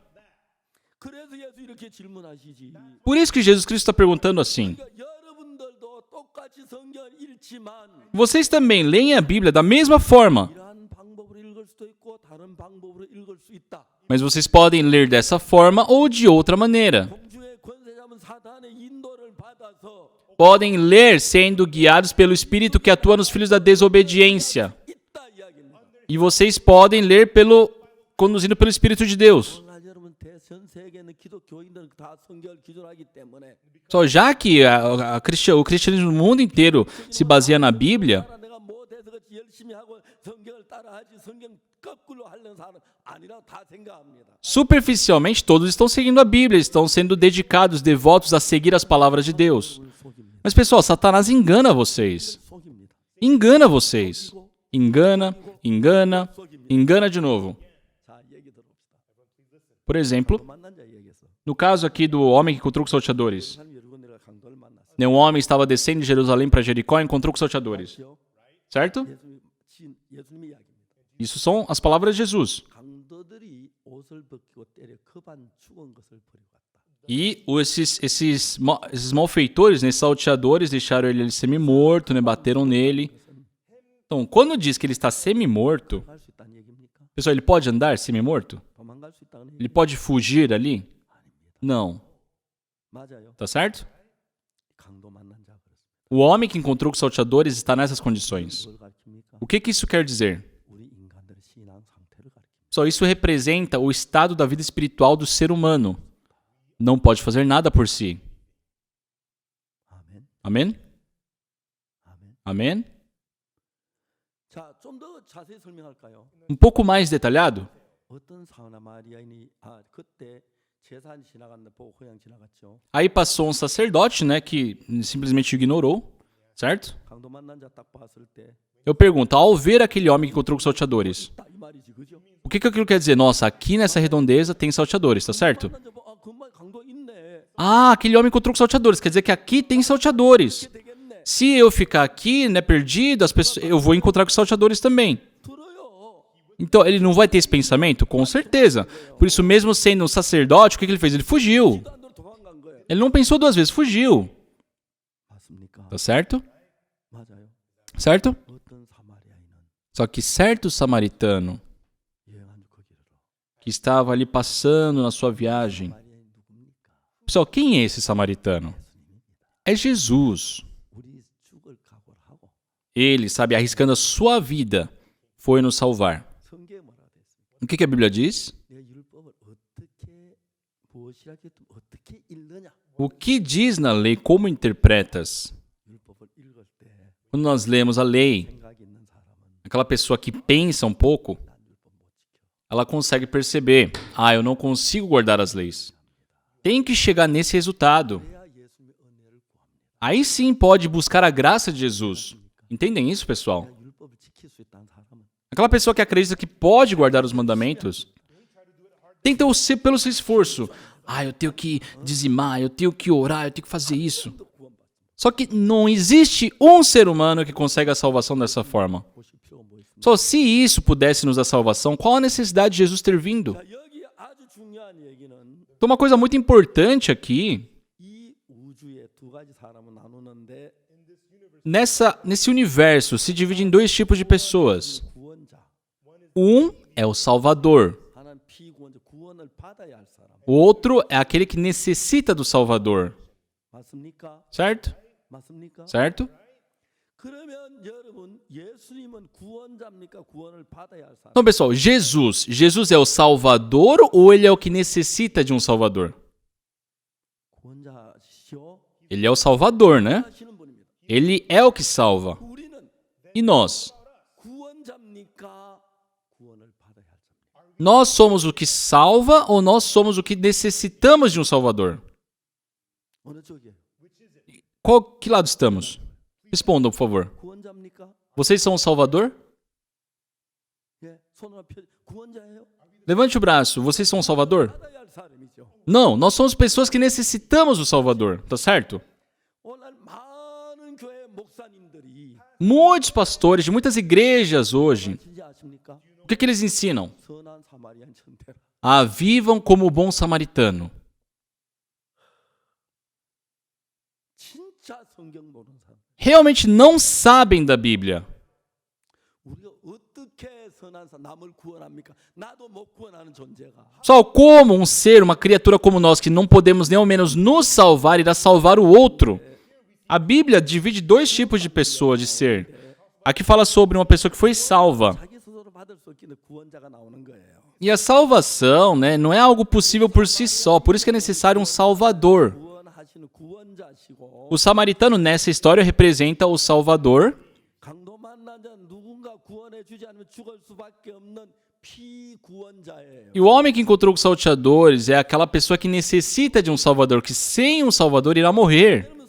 [SPEAKER 1] 그래서 예수 이렇게 질문하시지.
[SPEAKER 2] Por isso que Jesus Cristo está perguntando assim.
[SPEAKER 1] 그러니까 여러분들도 똑같이 성경을 읽지만
[SPEAKER 2] Vocês também leem a Bíblia da mesma forma,
[SPEAKER 1] 이러한 방법으로 읽을 수도 있고 다른 방법으로 읽을 수 있다.
[SPEAKER 2] mas vocês podem ler dessa forma ou de outra maneira.
[SPEAKER 1] 공중의 권세 잡은 사탄의 인도를 받아서
[SPEAKER 2] Podem ler sendo guiados pelo Espírito que atua nos filhos da desobediência.
[SPEAKER 1] 있다 이야기입니다.
[SPEAKER 2] E vocês podem ler conduzido pelo Espírito de Deus.
[SPEAKER 1] 오늘 여러분 전 세계에 있는 기독교인들은 다 성경을 기준하기 때문에
[SPEAKER 2] Só já que o cristianismo no mundo inteiro se baseia na Bíblia,
[SPEAKER 1] 내가 뭐 대서같이 열심히 하고 성경을 따라하지 성경 거꾸로 하려는 사람 아니라고 다 생각합니다.
[SPEAKER 2] superficialmente todos estão seguindo a Bíblia, estão sendo dedicados, devotos a seguir as palavras de Deus.
[SPEAKER 1] 속입니다.
[SPEAKER 2] Mas pessoal, Satanás engana vocês.
[SPEAKER 1] 속입니다.
[SPEAKER 2] Engana vocês. Engana, engana, engana de novo.
[SPEAKER 1] 자, 얘기 들어봅시다.
[SPEAKER 2] Por exemplo,
[SPEAKER 1] 만난 자 얘기했어.
[SPEAKER 2] no caso aqui do homem que encontrou com os salteadores.
[SPEAKER 1] 사람이 여러 군데가 강도를 만났어.
[SPEAKER 2] Um homem estava descendo de Jerusalém para Jericó e encontrou com os salteadores. Certo?
[SPEAKER 1] 예수님의 이야기입니다.
[SPEAKER 2] Isso são as palavras de Jesus.
[SPEAKER 1] 강도들이 옷을 벗기고 때려 그반 죽은 것을 버려갔다.
[SPEAKER 2] E esses malfeitores, né, salteadores, deixaram ele semi-morto, né, bateram nele. Então, quando diz que ele está semi-morto,
[SPEAKER 1] 갈 수 있다는 얘기입니까?
[SPEAKER 2] pessoal, ele pode andar semi-morto?
[SPEAKER 1] 도망갈 수 있다는
[SPEAKER 2] Ele
[SPEAKER 1] 얘기.
[SPEAKER 2] pode fugir ali? Não.
[SPEAKER 1] 맞아요.
[SPEAKER 2] Tá certo?
[SPEAKER 1] 강도 만난 자 그렇습니다.
[SPEAKER 2] O homem que encontrou com os salteadores está nessas condições.
[SPEAKER 1] 뭘 가르칩니까?
[SPEAKER 2] O que isso quer dizer?
[SPEAKER 1] 우리 인간들의 신앙 상태를 가르칩니다.
[SPEAKER 2] Só isso representa o estado da vida espiritual do ser humano. Não pode fazer nada por si.
[SPEAKER 1] 아멘.
[SPEAKER 2] Amém?
[SPEAKER 1] 아멘.
[SPEAKER 2] Amém?
[SPEAKER 1] 자, 좀 더 자세히 설명할까요?
[SPEAKER 2] pouco mais detalhado?
[SPEAKER 1] 어떤 사나 마리아인이 그때 제사한 지나갔는데 보고 그냥 지나갔죠.
[SPEAKER 2] Aí passou um sacerdote, né, que simplesmente ignorou, certo?
[SPEAKER 1] 강도 만난 자 딱 봤을 때
[SPEAKER 2] Eu pergunto, ao ver aquele homem que encontrou com os salteadores,
[SPEAKER 1] 딱 이 말이지, 그죠?
[SPEAKER 2] o que aquilo quer dizer? Nossa, aqui nessa redondeza tem salteadores, tá certo?
[SPEAKER 1] 만난 자 그 말 강도 있네.
[SPEAKER 2] Ah, aquele homem encontrou com salteadores, quer dizer que aqui tem salteadores.
[SPEAKER 1] 되게
[SPEAKER 2] Se eu ficar aqui, né, perdido, as pessoas, eu vou encontrar com os salteadores também.
[SPEAKER 1] 들어요.
[SPEAKER 2] Então, ele não vai ter esse pensamento? Com certeza. Por isso, mesmo sendo um sacerdote, o que ele fez? Ele fugiu.
[SPEAKER 1] 기도 안 되고 도망간 거예요.
[SPEAKER 2] Ele não pensou duas vezes, fugiu.
[SPEAKER 1] 맞습니까?
[SPEAKER 2] Tá certo?
[SPEAKER 1] 맞아요.
[SPEAKER 2] Certo?
[SPEAKER 1] 어떤 사마리아인은
[SPEAKER 2] Só que certo samaritano
[SPEAKER 1] 여행한 거기로.
[SPEAKER 2] que estava ali passando na sua viagem.
[SPEAKER 1] 사마리아인 누굽니까?
[SPEAKER 2] Pessoal, quem é esse samaritano? É Jesus.
[SPEAKER 1] 우리 죽을 각오를 하고
[SPEAKER 2] Ele, sabe, arriscando a sua vida, foi nos salvar.
[SPEAKER 1] 성경에 뭐라고 돼 있습니까?
[SPEAKER 2] O que a Bíblia diz?
[SPEAKER 1] 내가 율법을 어떻게 무엇이라게 어떻게 읽느냐?
[SPEAKER 2] O que diz na lei? Como interpretas?
[SPEAKER 1] 율법을 읽을 때
[SPEAKER 2] Quando nós lemos a lei,
[SPEAKER 1] 생각이 있는 사람은
[SPEAKER 2] aquela pessoa que pensa um pouco,
[SPEAKER 1] 난 율법 못 지켜.
[SPEAKER 2] ela consegue perceber: eu não consigo guardar as leis. Tem que chegar nesse resultado.
[SPEAKER 1] 그래야 예수님의 은혜를 구합니다.
[SPEAKER 2] Aí sim pode buscar a graça de Jesus. Entendem isso, pessoal?
[SPEAKER 1] 내가 율법을 지킬 수 있다는 사람은
[SPEAKER 2] Aquela pessoa que acredita que pode guardar os mandamentos, tenta ser pelo seu esforço. Eu tenho que dizimar, eu tenho que orar, eu tenho que fazer isso.
[SPEAKER 1] 또 구원받습니다.
[SPEAKER 2] Só que não existe um ser humano que consegue a salvação dessa forma.
[SPEAKER 1] 보실 필요가 뭐 있습니까?
[SPEAKER 2] Só se isso pudesse nos dar salvação, qual a necessidade de Jesus ter vindo?
[SPEAKER 1] 자, 여기 아주 중요한 얘기는
[SPEAKER 2] Então, uma coisa muito importante aqui,
[SPEAKER 1] 이 우주에 두 가지 사람을 나누는데
[SPEAKER 2] nesse universo, se divide em dois tipos de pessoas.
[SPEAKER 1] 구원자,
[SPEAKER 2] Um é o Salvador.
[SPEAKER 1] 하나는 피구원자, 구원을 받아야 할 사람.
[SPEAKER 2] O outro é aquele que necessita do Salvador.
[SPEAKER 1] 맞습니까?
[SPEAKER 2] Certo?
[SPEAKER 1] 맞습니까?
[SPEAKER 2] Certo?
[SPEAKER 1] 그러면 여러분 예수님은 구원자입니까? 구원을 받아야 할 사람.
[SPEAKER 2] Então, pessoal, Jesus é o Salvador ou ele é o que necessita de um Salvador?
[SPEAKER 1] 구원자시오.
[SPEAKER 2] Ele é o Salvador, né?
[SPEAKER 1] 하시는 분입니다.
[SPEAKER 2] Ele é o que salva.
[SPEAKER 1] 우리는
[SPEAKER 2] E nós?
[SPEAKER 1] 구원자입니까? 구원을 받아야 할 자입니까?
[SPEAKER 2] Nós somos o que salva ou nós somos o que necessitamos de um Salvador?
[SPEAKER 1] 어느 쪽이에요?
[SPEAKER 2] Que lado estamos? Respondam, por favor.
[SPEAKER 1] 구원자입니까?
[SPEAKER 2] Vocês são o Salvador?
[SPEAKER 1] 예, 손을 펴. 구원자예요?
[SPEAKER 2] Levante o braço. Vocês são o Salvador?
[SPEAKER 1] 받아야 할 사람이죠.
[SPEAKER 2] Não, nós somos pessoas que necessitamos do Salvador, tá certo?
[SPEAKER 1] 오늘 많은 교회 목사님들이
[SPEAKER 2] Muitos pastores de muitas igrejas hoje,
[SPEAKER 1] 진지 아십니까?
[SPEAKER 2] o que eles ensinam?
[SPEAKER 1] 선한 사마리아인처럼 되라.
[SPEAKER 2] Vivam como o bom samaritano.
[SPEAKER 1] 진짜 성경 모르는 사람.
[SPEAKER 2] Realmente não sabem da Bíblia.
[SPEAKER 1] 우리가 어떻게 선한 사 남을 구원합니까? 나도 못 구원하는 존재가.
[SPEAKER 2] Só como um ser, uma criatura como nós, que não podemos nem ao menos nos salvar, irá salvar o outro. A Bíblia divide dois tipos de pessoa, de ser. Aqui fala sobre uma pessoa que foi salva.
[SPEAKER 1] 자기 스스로 받을 수 없기는 구원자가 나오는 거예요.
[SPEAKER 2] E a salvação, né, não é algo possível por si só, por isso que é necessário um Salvador.
[SPEAKER 1] 구원하시는 구원자시고
[SPEAKER 2] O samaritano nessa história representa o Salvador.
[SPEAKER 1] 강도 만난 자 누군가 구원해 주지 않으면 죽을 수밖에 없는 피구원자예요.
[SPEAKER 2] E o homem que encontrou com os salteadores é aquela pessoa que necessita de um Salvador, que sem um Salvador irá morrer.
[SPEAKER 1] 여러분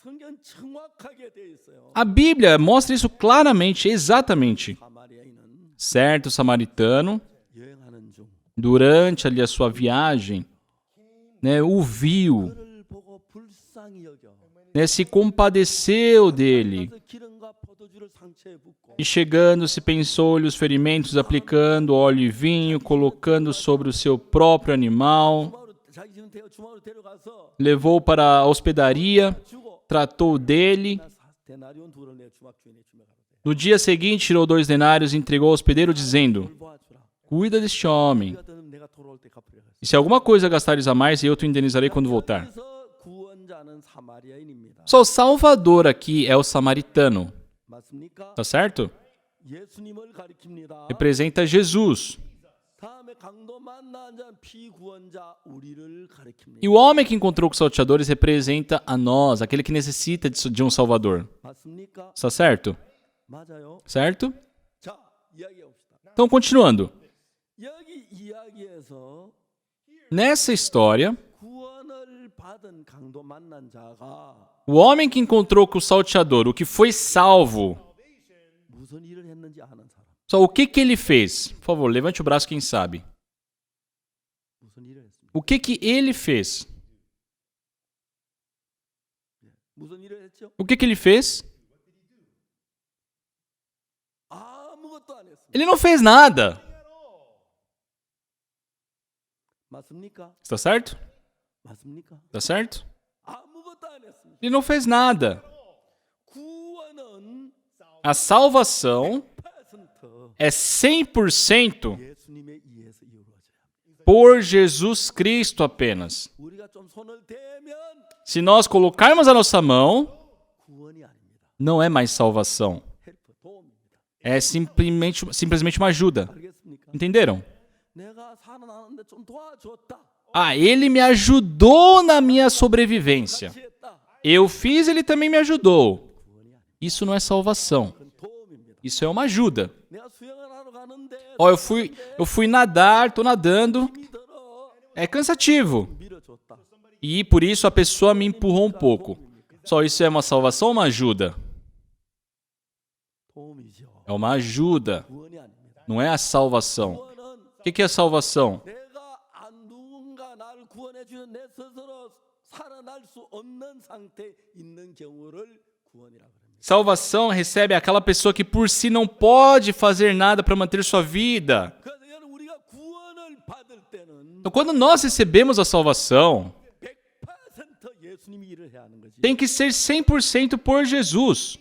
[SPEAKER 1] 성경 정확하게 돼 있어요.
[SPEAKER 2] A Bíblia mostra isso claramente, exatamente.
[SPEAKER 1] 사마리아인은
[SPEAKER 2] Certo samaritano,
[SPEAKER 1] 여행하는 중
[SPEAKER 2] durante ali a sua viagem, né, o viu,
[SPEAKER 1] 그를 보고 불쌍히 여겨.
[SPEAKER 2] né, se compadeceu dele.
[SPEAKER 1] 그래서 기름과 포도주를 상처에 붓고
[SPEAKER 2] E chegando, se pensou-lhe os ferimentos, aplicando óleo e vinho, colocando sobre o seu próprio animal,
[SPEAKER 1] 자기 지금 주마로 데려가서
[SPEAKER 2] levou para a hospedaria,
[SPEAKER 1] 주고
[SPEAKER 2] tratou dele.
[SPEAKER 1] 데나리온 둘을 내 주막 주인이 주며 가로되
[SPEAKER 2] No dia seguinte, tirou 2 denários e entregou ao hospedeiro, dizendo:
[SPEAKER 1] 돌보아주라.
[SPEAKER 2] Cuida deste homem,
[SPEAKER 1] 네가 더는 내가 돌아올 때 갚으리라.
[SPEAKER 2] e se alguma coisa gastares a mais, eu te indenizarei quando voltar.
[SPEAKER 1] 여기서 구원자는 사마리아인입니다.
[SPEAKER 2] Só o Salvador aqui é o samaritano,
[SPEAKER 1] 맞습니까?
[SPEAKER 2] tá certo?
[SPEAKER 1] 예수님을 가리킵니다.
[SPEAKER 2] Representa Jesus.
[SPEAKER 1] 다음에 강도 만난 자 피구원자 우리를 가리킵니다.
[SPEAKER 2] E o homem que encontrou com os salteadores representa a nós, aquele que necessita de um Salvador.
[SPEAKER 1] 맞습니까?
[SPEAKER 2] Está certo?
[SPEAKER 1] 맞아요.
[SPEAKER 2] Certo?
[SPEAKER 1] 자, 이야기해 봅시다.
[SPEAKER 2] Então, continuando.
[SPEAKER 1] 여기 이야기에서
[SPEAKER 2] Nessa história,
[SPEAKER 1] 구원을 받은 강도 만난 자가
[SPEAKER 2] o homem que encontrou com o salteador, o que foi salvo,
[SPEAKER 1] 무슨 일을 했는지 아는 사람.
[SPEAKER 2] só o que ele fez? Por favor, levante o braço quem sabe.
[SPEAKER 1] 무슨 일을 했습니까?
[SPEAKER 2] O que ele fez?
[SPEAKER 1] 무슨 일을 했죠?
[SPEAKER 2] O que ele fez?
[SPEAKER 1] 아무것도 안 했습니다.
[SPEAKER 2] Ele não fez nada.
[SPEAKER 1] 맞습니까?
[SPEAKER 2] Está certo?
[SPEAKER 1] 맞습니까?
[SPEAKER 2] Está certo?
[SPEAKER 1] 아무것도 안 했습니다.
[SPEAKER 2] Ele não fez nada.
[SPEAKER 1] 구원은
[SPEAKER 2] A salvação
[SPEAKER 1] 100%
[SPEAKER 2] é 100%
[SPEAKER 1] 예수님에 의해서 이루어져야 합니다.
[SPEAKER 2] por Jesus Cristo apenas.
[SPEAKER 1] 우리가 좀 손을 대면
[SPEAKER 2] Se nós colocarmos a nossa mão,
[SPEAKER 1] 구원이 아닙니다.
[SPEAKER 2] não é mais salvação.
[SPEAKER 1] 헬프, 도움입니다.
[SPEAKER 2] É simplesmente uma ajuda.
[SPEAKER 1] 알겠습니까?
[SPEAKER 2] Entenderam?
[SPEAKER 1] 내가 살아나는데 좀 도와줬다.
[SPEAKER 2] Ah, ele me ajudou na minha sobrevivência.
[SPEAKER 1] 같이 했다.
[SPEAKER 2] Eu fiz, ele também me ajudou.
[SPEAKER 1] 구원이 아닙니다.
[SPEAKER 2] Isso não é salvação.
[SPEAKER 1] 그건 도움입니다.
[SPEAKER 2] Isso é uma ajuda.
[SPEAKER 1] 내가 수영을 하러 가는데
[SPEAKER 2] Ó, eu fui nadar, tô nadando.
[SPEAKER 1] 힘이 들어
[SPEAKER 2] É cansativo.
[SPEAKER 1] 밀어줬다.
[SPEAKER 2] E por isso a pessoa me empurrou um pouco. Só isso é uma salvação ou uma ajuda?
[SPEAKER 1] 도움이죠.
[SPEAKER 2] É uma ajuda.
[SPEAKER 1] 구원이 아닙니다.
[SPEAKER 2] Não é a salvação.
[SPEAKER 1] 구원은
[SPEAKER 2] O que é salvação?
[SPEAKER 1] 내가 누군가 나를 구원해 주는 내 스스로 살아날 수 없는 상태에 있는 경우를 구원이라고 합니다.
[SPEAKER 2] Salvação recebe aquela pessoa que por si não pode fazer nada para manter sua vida.
[SPEAKER 1] 그래서 여러분 우리가 구원을 받을 때는
[SPEAKER 2] Então, quando nós recebemos a salvação,
[SPEAKER 1] 100% 예수님이 일을 해야 하는 거지.
[SPEAKER 2] tem que ser 100% por Jesus.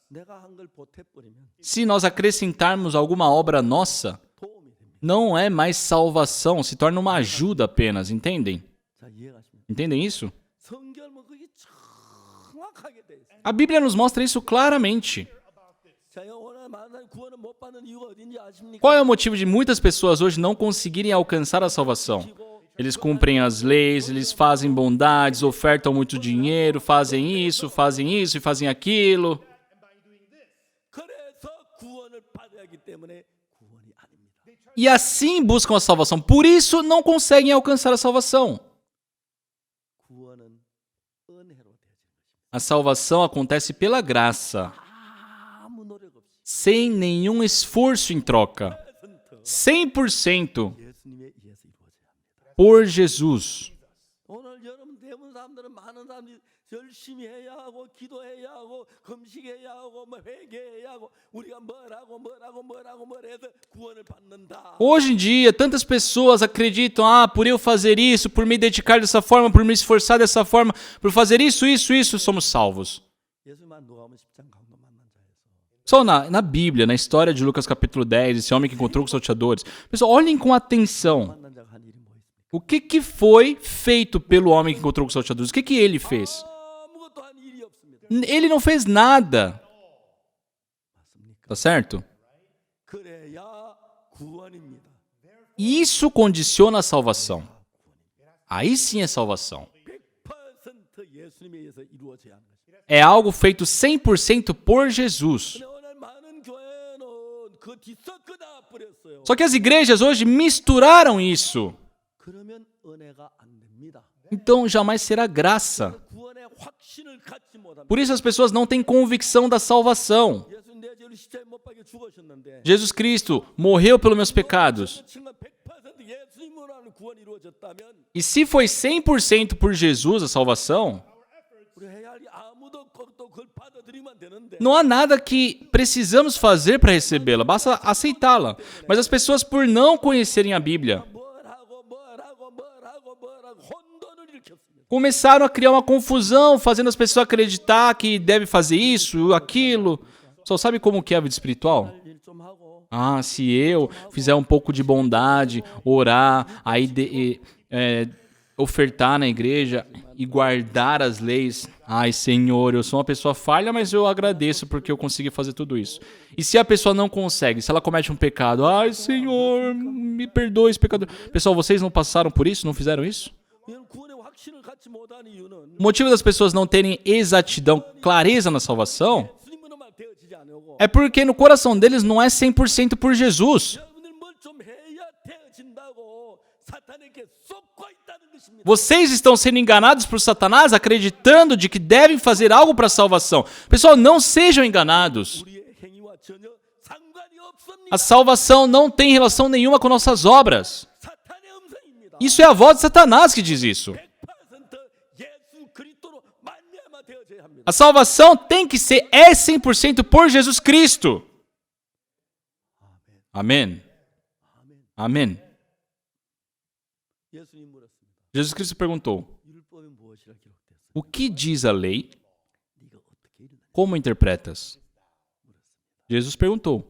[SPEAKER 1] 내가 한 걸 보태버리면
[SPEAKER 2] Se nós acrescentarmos alguma obra nossa,
[SPEAKER 1] 도움이 됩니다.
[SPEAKER 2] não é mais salvação, se torna uma ajuda apenas, entendem?
[SPEAKER 1] 자, 이해가십니까?
[SPEAKER 2] Entendem isso?
[SPEAKER 1] 성경은 그게 정확하게 돼 있어요.
[SPEAKER 2] A Bíblia nos mostra isso claramente.
[SPEAKER 1] 자, 오늘 많은 사람이 구원을 못 받는 이유가 어딘지 아십니까?
[SPEAKER 2] Qual é o motivo de muitas pessoas hoje não conseguirem alcançar a salvação? Eles cumprem as leis, eles fazem bondades, ofertam muito dinheiro, fazem isso e fazem aquilo.
[SPEAKER 1] 그래서 구원을 받아야 하기 때문에 구원이 아닙니다.
[SPEAKER 2] E assim buscam a salvação. Por isso não conseguem alcançar a salvação.
[SPEAKER 1] 구원은 은혜로 되어지는 것입니다.
[SPEAKER 2] A salvação acontece pela graça,
[SPEAKER 1] 아무 노력 없이
[SPEAKER 2] sem nenhum esforço em troca. 100%
[SPEAKER 1] 예수님에 의해서 이루어져야 합니다.
[SPEAKER 2] por Jesus.
[SPEAKER 1] 오늘 여러분 대부분 사람들은 많은 사람들이 열심히 해야 하고 기도해야 하고 금식해야 하고 뭐 회개해야 하고 우리가 뭘 해서 구원을 받는다.
[SPEAKER 2] Hoje em dia, tantas pessoas acreditam, por eu fazer isso, por me dedicar dessa forma, por me esforçar dessa forma, por fazer isso, somos salvos.
[SPEAKER 1] 예수만 누가복음 10장 강도 만난 자에서
[SPEAKER 2] Só na Bíblia, na história de Lucas capítulo 10, esse homem que encontrou com os salteadores. Pessoal, olhem com atenção.
[SPEAKER 1] 만난 자가 한 일이 뭐 있습니까?
[SPEAKER 2] O que foi feito pelo homem que encontrou com os salteadores? O que ele fez?
[SPEAKER 1] 아무것도 한 일이 없습니다.
[SPEAKER 2] Ele não fez nada.
[SPEAKER 1] 맞습니까?
[SPEAKER 2] Tá certo?
[SPEAKER 1] 그래야 구원입니다.
[SPEAKER 2] Isso condiciona a salvação. Aí sim é salvação.
[SPEAKER 1] 100% 예수님에 의해서 이루어져야 하는 것입니다.
[SPEAKER 2] É algo feito 100% por Jesus.
[SPEAKER 1] 근데 오늘 많은 교회는 그 뒤섞어다 버렸어요.
[SPEAKER 2] Só que as igrejas hoje misturaram isso.
[SPEAKER 1] 그러면 은혜가 안 됩니다.
[SPEAKER 2] Então jamais será graça.
[SPEAKER 1] 구원의 확신을 갖지 못합니다.
[SPEAKER 2] Por isso as pessoas não têm convicção da salvação.
[SPEAKER 1] 예수님 내 죄를 십자가에 못 박혀 죽으셨는데
[SPEAKER 2] Jesus Cristo morreu pelos meus pecados.
[SPEAKER 1] 100% 예수님으로 하는 구원이 이루어졌다면
[SPEAKER 2] E se foi 100% por Jesus a salvação,
[SPEAKER 1] 우리 해야 할 일 아무도 없고 또 그걸 받아들이면 되는데
[SPEAKER 2] não há nada que precisamos fazer para recebê-la, basta aceitá-la. Mas as pessoas, por não conhecerem a Bíblia,
[SPEAKER 1] 혼돈을 일으켰습니다.
[SPEAKER 2] começaram a criar uma confusão, fazendo as pessoas acreditar que deve fazer isso, aquilo. Só sabe como que é a vida espiritual?
[SPEAKER 1] 일 좀 하고
[SPEAKER 2] Se eu fizer um pouco de bondade, orar, aí ofertar na igreja e guardar as leis. Ai, Senhor, eu sou uma pessoa falha, mas eu agradeço porque eu consegui fazer tudo isso. E se a pessoa não consegue, se ela comete um pecado, ai, Senhor, me perdoe esse pecador. Pessoal, vocês não passaram por isso? Não fizeram isso?
[SPEAKER 1] 이런 구원의 확신을 갖지 못한 이유는
[SPEAKER 2] O motivo das pessoas não terem exatidão, clareza na salvação,
[SPEAKER 1] 예수님으로만 되어지지 않고
[SPEAKER 2] é porque no coração deles não é 100% por Jesus.
[SPEAKER 1] 여러분들 뭘 좀 해야 되어진다고 사탄에게 쏟고 있다는 것입니다.
[SPEAKER 2] Vocês estão sendo enganados por Satanás, acreditando de que devem fazer algo para a salvação. Pessoal, não sejam enganados.
[SPEAKER 1] 우리의 행위와 전혀 상관이 없습니다.
[SPEAKER 2] A salvação não tem relação nenhuma com nossas obras.
[SPEAKER 1] 사탄의 음성입니다.
[SPEAKER 2] Isso é a voz de Satanás que diz isso.
[SPEAKER 1] 100% 예수 그리스도로 말미암아 되어져야 합니다.
[SPEAKER 2] A salvação tem que ser 100% por Jesus Cristo. Amém. Amém.
[SPEAKER 1] 예수님 물었습니다.
[SPEAKER 2] Jesus Cristo perguntou:
[SPEAKER 1] 율법에 무엇이라 기록됐어?
[SPEAKER 2] o que diz a lei?
[SPEAKER 1] 네가 어떻게 읽느냐?
[SPEAKER 2] Como interpretas? Jesus perguntou: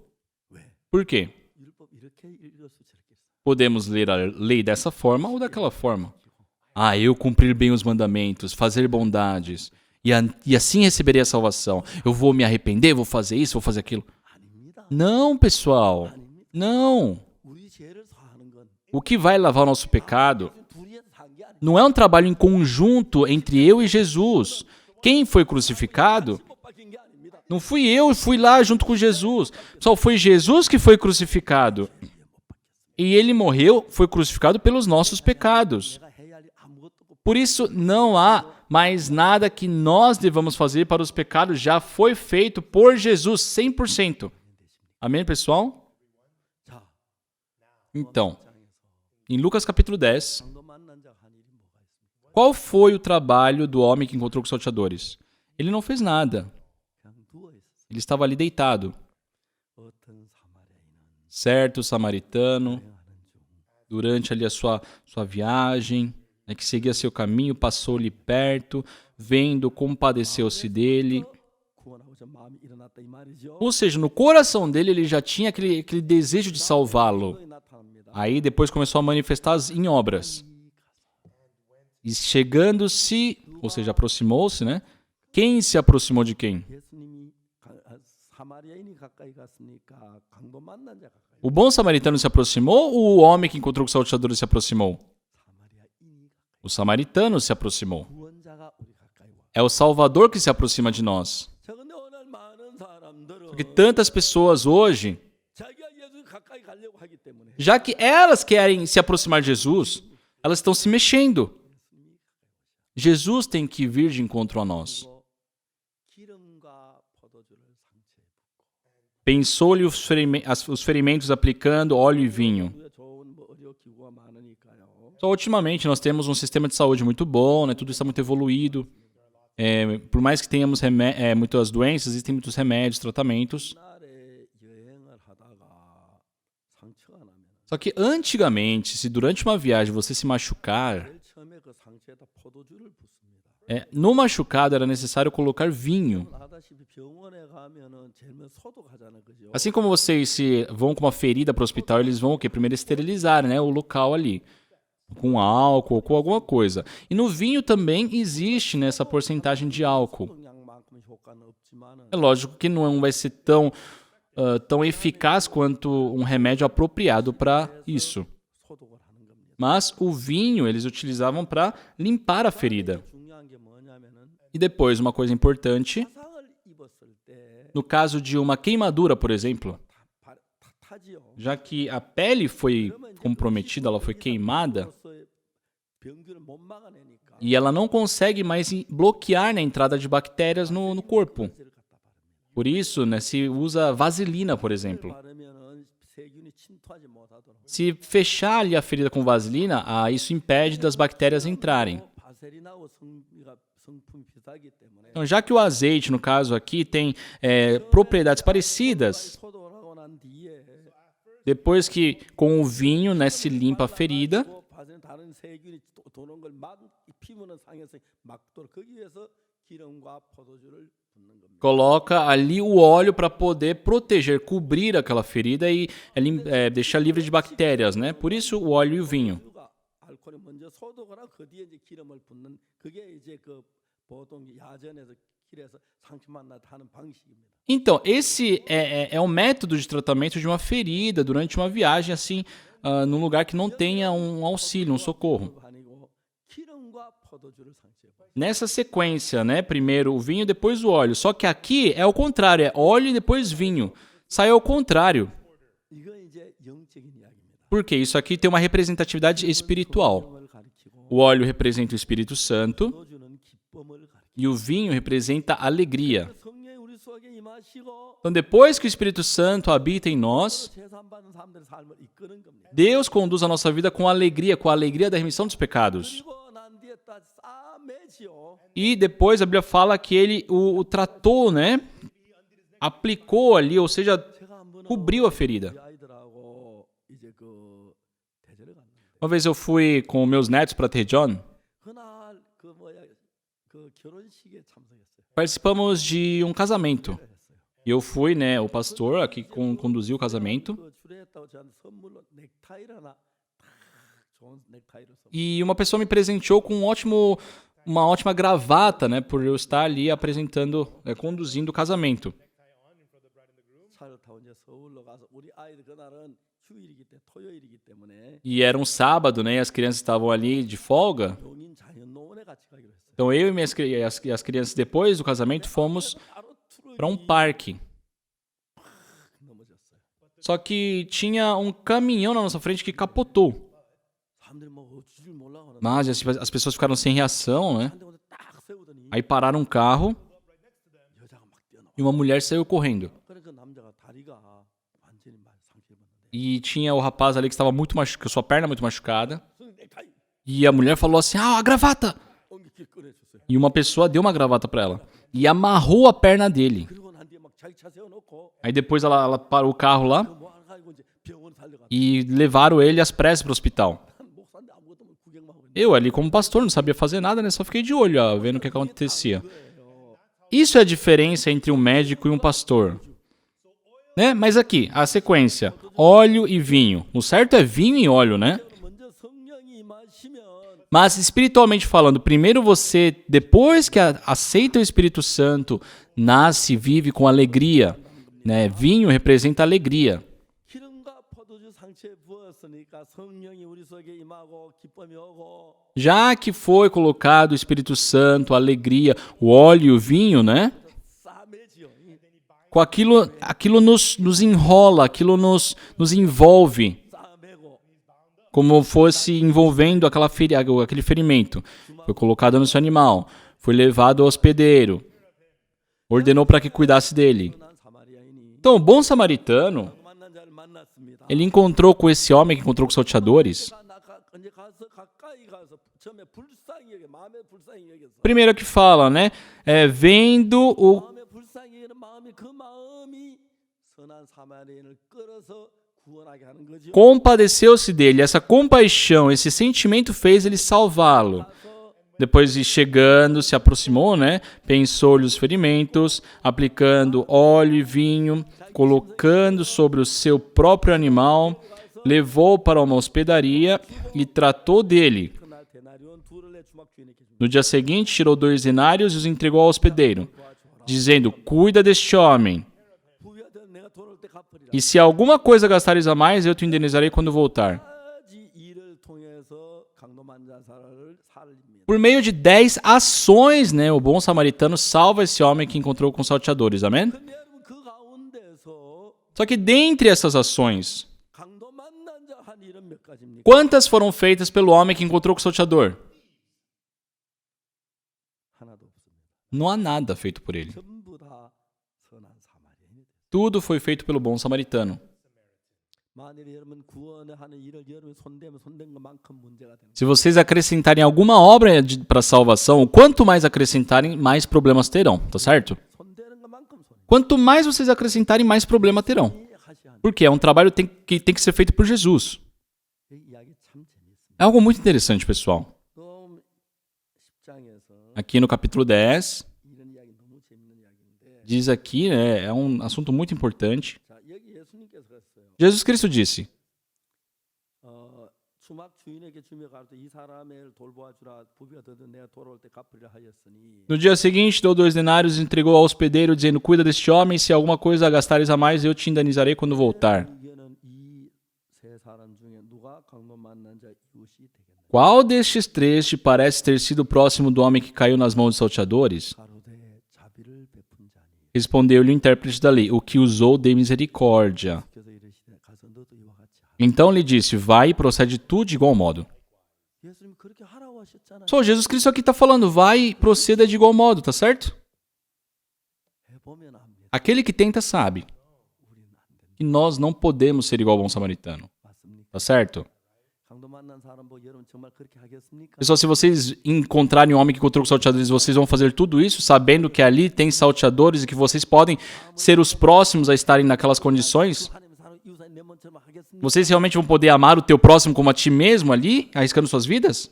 [SPEAKER 1] 왜?
[SPEAKER 2] por quê?
[SPEAKER 1] 율법 이렇게 읽었어 저렇게 했어.
[SPEAKER 2] Podemos ler a lei dessa forma ou daquela forma. Ah, eu cumprir bem os mandamentos, fazer bondades, e assim receberei a salvação. Eu vou me arrepender, vou fazer isso, vou fazer aquilo.
[SPEAKER 1] 아닙니다.
[SPEAKER 2] Não, pessoal. Não.
[SPEAKER 1] 우리 죄를 사하는 건
[SPEAKER 2] O que vai lavar o nosso pecado
[SPEAKER 1] 둘이서 산게 아니에요.
[SPEAKER 2] não é um trabalho em conjunto entre eu e Jesus. Quem foi crucificado
[SPEAKER 1] 못 박힌 게 아닙니다.
[SPEAKER 2] não fui eu, fui lá junto com Jesus. Só foi Jesus que foi crucificado. E ele morreu, foi crucificado pelos nossos pecados.
[SPEAKER 1] 내가 해야 할 아무것도 없고
[SPEAKER 2] Por isso, não há mais nada que nós devamos fazer para os pecados. Já foi feito por Jesus, 100%. Amém, pessoal?
[SPEAKER 1] 자,
[SPEAKER 2] Então, em Lucas capítulo 10,
[SPEAKER 1] 강도 만난 자가 한 일이 뭐가 있습니까?
[SPEAKER 2] qual foi o trabalho do homem que encontrou com os salteadores? Ele não fez nada.
[SPEAKER 1] 그냥 누워 있었어요.
[SPEAKER 2] Ele estava ali deitado.
[SPEAKER 1] 어떤 사마리아인은
[SPEAKER 2] Certo samaritano,
[SPEAKER 1] 여행하는 중
[SPEAKER 2] durante ali a sua viagem, né, que seguia seu caminho, passou-lhe perto, vendo, compadeceu-se dele.
[SPEAKER 1] 구원하고자 마음이 일어났다 이 말이죠.
[SPEAKER 2] Ou seja, no coração dele ele já tinha aquele desejo de salvá-lo.
[SPEAKER 1] 행동이 나타납니다.
[SPEAKER 2] Aí depois começou a manifestar em obras. E chegando-se, ou seja, aproximou-se, né? Quem se aproximou de quem?
[SPEAKER 1] 예수님이 사마리아인이 가까이 갔으니까 강도 만난 자 가까이.
[SPEAKER 2] O bom samaritano se aproximou ou o homem que encontrou com os salteadores se aproximou?
[SPEAKER 1] 사마리아인이
[SPEAKER 2] O samaritano se aproximou.
[SPEAKER 1] 구원자가 우리 가까이 와.
[SPEAKER 2] É o Salvador que se aproxima de nós.
[SPEAKER 1] 자, 근데 오늘 많은 사람들은
[SPEAKER 2] Porque tantas pessoas hoje,
[SPEAKER 1] 자기가 예수 가까이 가려고 하기 때문에
[SPEAKER 2] já que elas querem se aproximar de Jesus, elas estão se mexendo. Jesus tem que vir de encontro a nós.
[SPEAKER 1] 그리고 기름과 포도주를 상처에 붓고
[SPEAKER 2] Pensou-lhe os ferimentos aplicando óleo e vinho.
[SPEAKER 1] 우리가 좋은 뭐 의료 기구가 많으니까요.
[SPEAKER 2] Só ultimamente nós temos um sistema de saúde muito bom, né? Tudo está muito evoluído. Por mais que tenhamos muitas doenças, existem muitos remédios, tratamentos.
[SPEAKER 1] 옛날에 여행을 하다가 상처가 나면
[SPEAKER 2] Só que antigamente, se durante uma viagem você se machucar,
[SPEAKER 1] 제일 처음에 그 상처에다 포도주를 붓습니다.
[SPEAKER 2] no machucado era necessário colocar vinho.
[SPEAKER 1] 하다시피 병원에 가면은 제일 먼저 소독하잖아요, 그죠?
[SPEAKER 2] Assim como vocês se vão com uma ferida para o hospital, eles vão o quê? Primeiro esterilizar, né, o local ali. Com álcool ou com alguma coisa. E no vinho também existe nessa porcentagem de álcool.
[SPEAKER 1] 소독약만큼 효과는 없지만은
[SPEAKER 2] É lógico que não vai ser tão eficaz quanto um remédio apropriado para isso.
[SPEAKER 1] 소독을 하는 겁니다.
[SPEAKER 2] Mas o vinho eles utilizavam para limpar a ferida.
[SPEAKER 1] 중요한 게 뭐냐면은
[SPEAKER 2] E depois, uma coisa importante,
[SPEAKER 1] 화상을 입었을 때
[SPEAKER 2] no caso de uma queimadura, por exemplo,
[SPEAKER 1] 타지요.
[SPEAKER 2] já que a pele foi comprometida, ela foi queimada,
[SPEAKER 1] 병균을 못 막아내니까
[SPEAKER 2] e ela não consegue mais bloquear na entrada de bactérias no corpo.
[SPEAKER 1] 를 갖다 바릅니다.
[SPEAKER 2] Por isso, né, se usa vaselina, por exemplo.
[SPEAKER 1] 바르면은 세균이 침투하지 못하도록.
[SPEAKER 2] Se fechar ali a ferida com vaselina, isso impede das bactérias entrarem.
[SPEAKER 1] 바세린하고 성품이 비슷하기 때문에
[SPEAKER 2] Então, já que o azeite, no caso aqui, tem propriedades parecidas,
[SPEAKER 1] 소독을 하고 난 뒤에
[SPEAKER 2] depois que com o vinho, né, se limpa a ferida,
[SPEAKER 1] 바세린 다른 세균이 도는 걸 막 피부는 상해서 막도록 거기 위해서 기름과 포도주를 붓는 겁니다.
[SPEAKER 2] coloca ali o óleo para poder proteger, cobrir aquela ferida e deixar livre de bactérias, né? Por isso o óleo e o vinho.
[SPEAKER 1] 알코올이 먼저 소독을 하고 그 뒤에 이제 기름을 붓는 그게 이제 그 보통 야전에서 길에서 상처만 나다 하는 방식입니다.
[SPEAKER 2] Então, esse é um método de tratamento de uma ferida durante uma viagem, assim, num lugar que não tenha um auxílio, um socorro.
[SPEAKER 1] 아니고 기름과 포도주를 상처에 붓.
[SPEAKER 2] Nessa sequência, né? Primeiro o vinho, depois o óleo. Só que aqui é o contrário, é óleo e depois vinho. Sai ao contrário.
[SPEAKER 1] 이건 이제 영적인 이야기입니다.
[SPEAKER 2] Porque isso aqui tem uma representatividade espiritual.
[SPEAKER 1] 성령을 가리키고
[SPEAKER 2] O óleo representa o Espírito Santo
[SPEAKER 1] 포도주는 기쁨을 가리키고
[SPEAKER 2] e o vinho representa a alegria.
[SPEAKER 1] 성령이 우리 속에 임하시고
[SPEAKER 2] Então, depois que o Espírito Santo habita em nós,
[SPEAKER 1] 재산받은 사람들의 삶을 이끄는 겁니다.
[SPEAKER 2] Deus conduz a nossa vida com a alegria da remissão dos pecados.
[SPEAKER 1] 그리고 난 뒤에 치료했다 싸매지요.
[SPEAKER 2] E depois a Bíblia fala que ele o tratou, né? Aplicou ali, ou seja,
[SPEAKER 1] 제가 한 번은
[SPEAKER 2] cobriu a ferida.
[SPEAKER 1] 우리 아이들하고 이제 그 대전에 갔는데
[SPEAKER 2] Uma vez eu fui com meus netos para Daejeon,
[SPEAKER 1] 그날 그 뭐야 그 결혼식에 참석했어요.
[SPEAKER 2] participamos de um casamento. E eu fui, né, o pastor aqui conduziu o casamento.
[SPEAKER 1] 그 주례했다고 저한테 선물로 넥타이를 하나 딱 좋은 넥타이를 선물.
[SPEAKER 2] E uma pessoa me presenteou com uma ótima gravata, né, por eu estar ali apresentando, conduzindo o casamento.
[SPEAKER 1] 차를 타고 이제 서울로 가서 우리 아이들 그날은 휴일이기 때문에 토요일이기 때문에
[SPEAKER 2] E era um sábado, né, e as crianças estavam ali de folga.
[SPEAKER 1] 용인 자연농원에 같이 가기로 했어요.
[SPEAKER 2] Então eu e as crianças, depois do casamento, fomos
[SPEAKER 1] 바로
[SPEAKER 2] para um parque.
[SPEAKER 1] 넘어졌어요.
[SPEAKER 2] Só que tinha um caminhão na nossa frente que capotou.
[SPEAKER 1] 사람들이 뭐 어쩔 줄 몰라 하는.
[SPEAKER 2] Mas as pessoas ficaram sem reação, né?
[SPEAKER 1] 한 대운데 딱 세우더니
[SPEAKER 2] Aí pararam um carro
[SPEAKER 1] 여자가 막 뛰어나와.
[SPEAKER 2] e uma mulher saiu correndo.
[SPEAKER 1] 그러니까 그 남자가 다리가 완전히 상처 입었는데.
[SPEAKER 2] E tinha o rapaz ali que estava muito machucado, sua perna muito machucada.
[SPEAKER 1] 넥타이
[SPEAKER 2] E a mulher falou assim: "Ah, a gravata!"
[SPEAKER 1] 엉기길 꺼내줬어요.
[SPEAKER 2] E uma pessoa deu uma gravata para ela e amarrou a perna dele.
[SPEAKER 1] 그리고 난 뒤에 막 자기 차 세워놓고
[SPEAKER 2] Aí depois ela parou o carro lá
[SPEAKER 1] 뭐 하나 가지고 이제 병원 달려가.
[SPEAKER 2] e levaram ele às pressas para o hospital.
[SPEAKER 1] 목사인데 아무것도 못 구경만 하고 있는
[SPEAKER 2] Eu ali como pastor não sabia fazer nada, né? Só fiquei de olho, ó, vendo o que acontecia. Isso é a diferença entre um médico e um pastor. Né? Mas aqui, a sequência: óleo e vinho. O certo é vinho e óleo, né?
[SPEAKER 1] 먼저 성령이 임하시면
[SPEAKER 2] Mas espiritualmente falando, primeiro você, depois que aceita o Espírito Santo, nasce, vive com alegria. Né? Vinho representa alegria.
[SPEAKER 1] 기름과 포도주 상체에 부었으니까 성령이 우리 속에 임하고 기쁨이 오고
[SPEAKER 2] Já que foi colocado o Espírito Santo, a alegria, o óleo e o vinho, né?
[SPEAKER 1] 싸매지요.
[SPEAKER 2] Com aquilo nos enrola, aquilo nos envolve,
[SPEAKER 1] 싸매고
[SPEAKER 2] como fosse envolvendo aquele ferimento. Foi colocado no seu animal, foi levado ao hospedeiro, ordenou para que cuidasse dele.
[SPEAKER 1] 난 사마리아인이
[SPEAKER 2] Então, o bom samaritano,
[SPEAKER 1] 만난 자를 만났습니다.
[SPEAKER 2] ele encontrou com esse homem que encontrou com os salteadores.
[SPEAKER 1] 이제 가서 가까이 가서 처음에 불쌍히 여겨 마음에 불쌍히 여겼어.
[SPEAKER 2] Primeiro que fala, né? Vendo o
[SPEAKER 1] 마음에 불쌍히 여기는 마음이 그 마음이 선한 사마리아인을 끌어서 구원하게 하는 거죠.
[SPEAKER 2] compadeceu-se dele. Essa compaixão, esse sentimento fez ele salvá-lo. Depois de chegando, se aproximou, né? Pensou-lhe os ferimentos, aplicando óleo e vinho, colocando sobre o seu próprio animal, levou para uma hospedaria e tratou dele.
[SPEAKER 1] 그날 데나리온 둘을 내 주막 주인에게 줍니다.
[SPEAKER 2] No dia seguinte, tirou 2 denários e os entregou ao hospedeiro, dizendo: "Cuida deste homem,
[SPEAKER 1] 부여된 내가 돌아올 때 갚으리라.
[SPEAKER 2] e se alguma coisa gastares a mais, eu te indenizarei quando voltar."
[SPEAKER 1] 까지 일을 통해서 강도만 자살을 살립니다.
[SPEAKER 2] Por meio de 10 ações, né, o bom samaritano salva esse homem que encontrou com os salteadores. Amém?
[SPEAKER 1] 근데 여러분 그 가운데서
[SPEAKER 2] Só que dentre essas ações,
[SPEAKER 1] 강도 만난 자 한 일은 몇 가지입니까?
[SPEAKER 2] quantas foram feitas pelo homem que encontrou com o salteador?
[SPEAKER 1] 하나도 없습니다.
[SPEAKER 2] Não há nada feito por ele.
[SPEAKER 1] 전부 다 선한 사마리아인이 됐어요.
[SPEAKER 2] Tudo foi feito pelo bom samaritano.
[SPEAKER 1] 만일 여러분 구원에 하는 일을 여러분 손대면 손댄 것만큼 문제가 되는 거예요.
[SPEAKER 2] Se vocês acrescentarem alguma obra para salvação, quanto mais acrescentarem, mais problemas terão, tá certo?
[SPEAKER 1] 손대는 것만큼 손.
[SPEAKER 2] Quanto mais vocês acrescentarem, mais problema terão.
[SPEAKER 1] 하셔야 하는
[SPEAKER 2] Porque é um trabalho que tem que ser feito por Jesus.
[SPEAKER 1] 이 이야기 참 재밌습니다.
[SPEAKER 2] É algo muito interessante, pessoal.
[SPEAKER 1] 또 10장에서
[SPEAKER 2] Aqui no capítulo 10,
[SPEAKER 1] 이런 이야기 너무 재밌는 이야기인데
[SPEAKER 2] diz aqui, né, é um assunto muito importante.
[SPEAKER 1] 자, 여기 예수님께서 그랬어요.
[SPEAKER 2] Jesus Cristo disse:
[SPEAKER 1] 주막 주인에게 주며 가로되 이 사람을 돌보아 주라 부비가 더든 내가 돌아올 때 갚으리라 하였으니
[SPEAKER 2] No dia seguinte, deu 2 denários e entregou ao hospedeiro, dizendo: "Cuida deste homem, se alguma coisa gastares a mais, eu te indenizarei quando voltar."
[SPEAKER 1] 이게는 이 세 사람 중에 누가 강도 만난 자 이웃이 되겠나?
[SPEAKER 2] Qual destes 3 te parece ter sido próximo do homem que caiu nas mãos dos salteadores?
[SPEAKER 1] 가로되 자비를 베푼 자니.
[SPEAKER 2] Respondeu-lhe o intérprete da lei: "O que usou de misericórdia."
[SPEAKER 1] 그래서 이르시되 가서 너도 이와 같이 하라.
[SPEAKER 2] Então lhe disse: "Vai e procede tu de igual modo."
[SPEAKER 1] 예수님 그렇게 하라고 하셨잖아요.
[SPEAKER 2] Só Jesus Cristo aqui está falando: vai e proceda de igual modo, tá certo?
[SPEAKER 1] 해보면 압니다.
[SPEAKER 2] Aquele que tenta sabe
[SPEAKER 1] 우리는 안 된다.
[SPEAKER 2] que nós não podemos ser igual ao bom samaritano,
[SPEAKER 1] 맞습니까?
[SPEAKER 2] tá certo?
[SPEAKER 1] 강도 만난 사람 보고 여러분 정말 그렇게 하겠습니까?
[SPEAKER 2] Pessoal, se vocês encontrarem um homem que encontrou com salteadores, vocês vão fazer tudo isso sabendo que ali tem salteadores e que vocês podem ser os próximos a estarem naquelas condições?
[SPEAKER 1] 하나님 사랑 이웃 사람 내 몸처럼 하겠습니까?
[SPEAKER 2] Vocês realmente vão poder amar o teu próximo como a ti mesmo ali, arriscando suas vidas?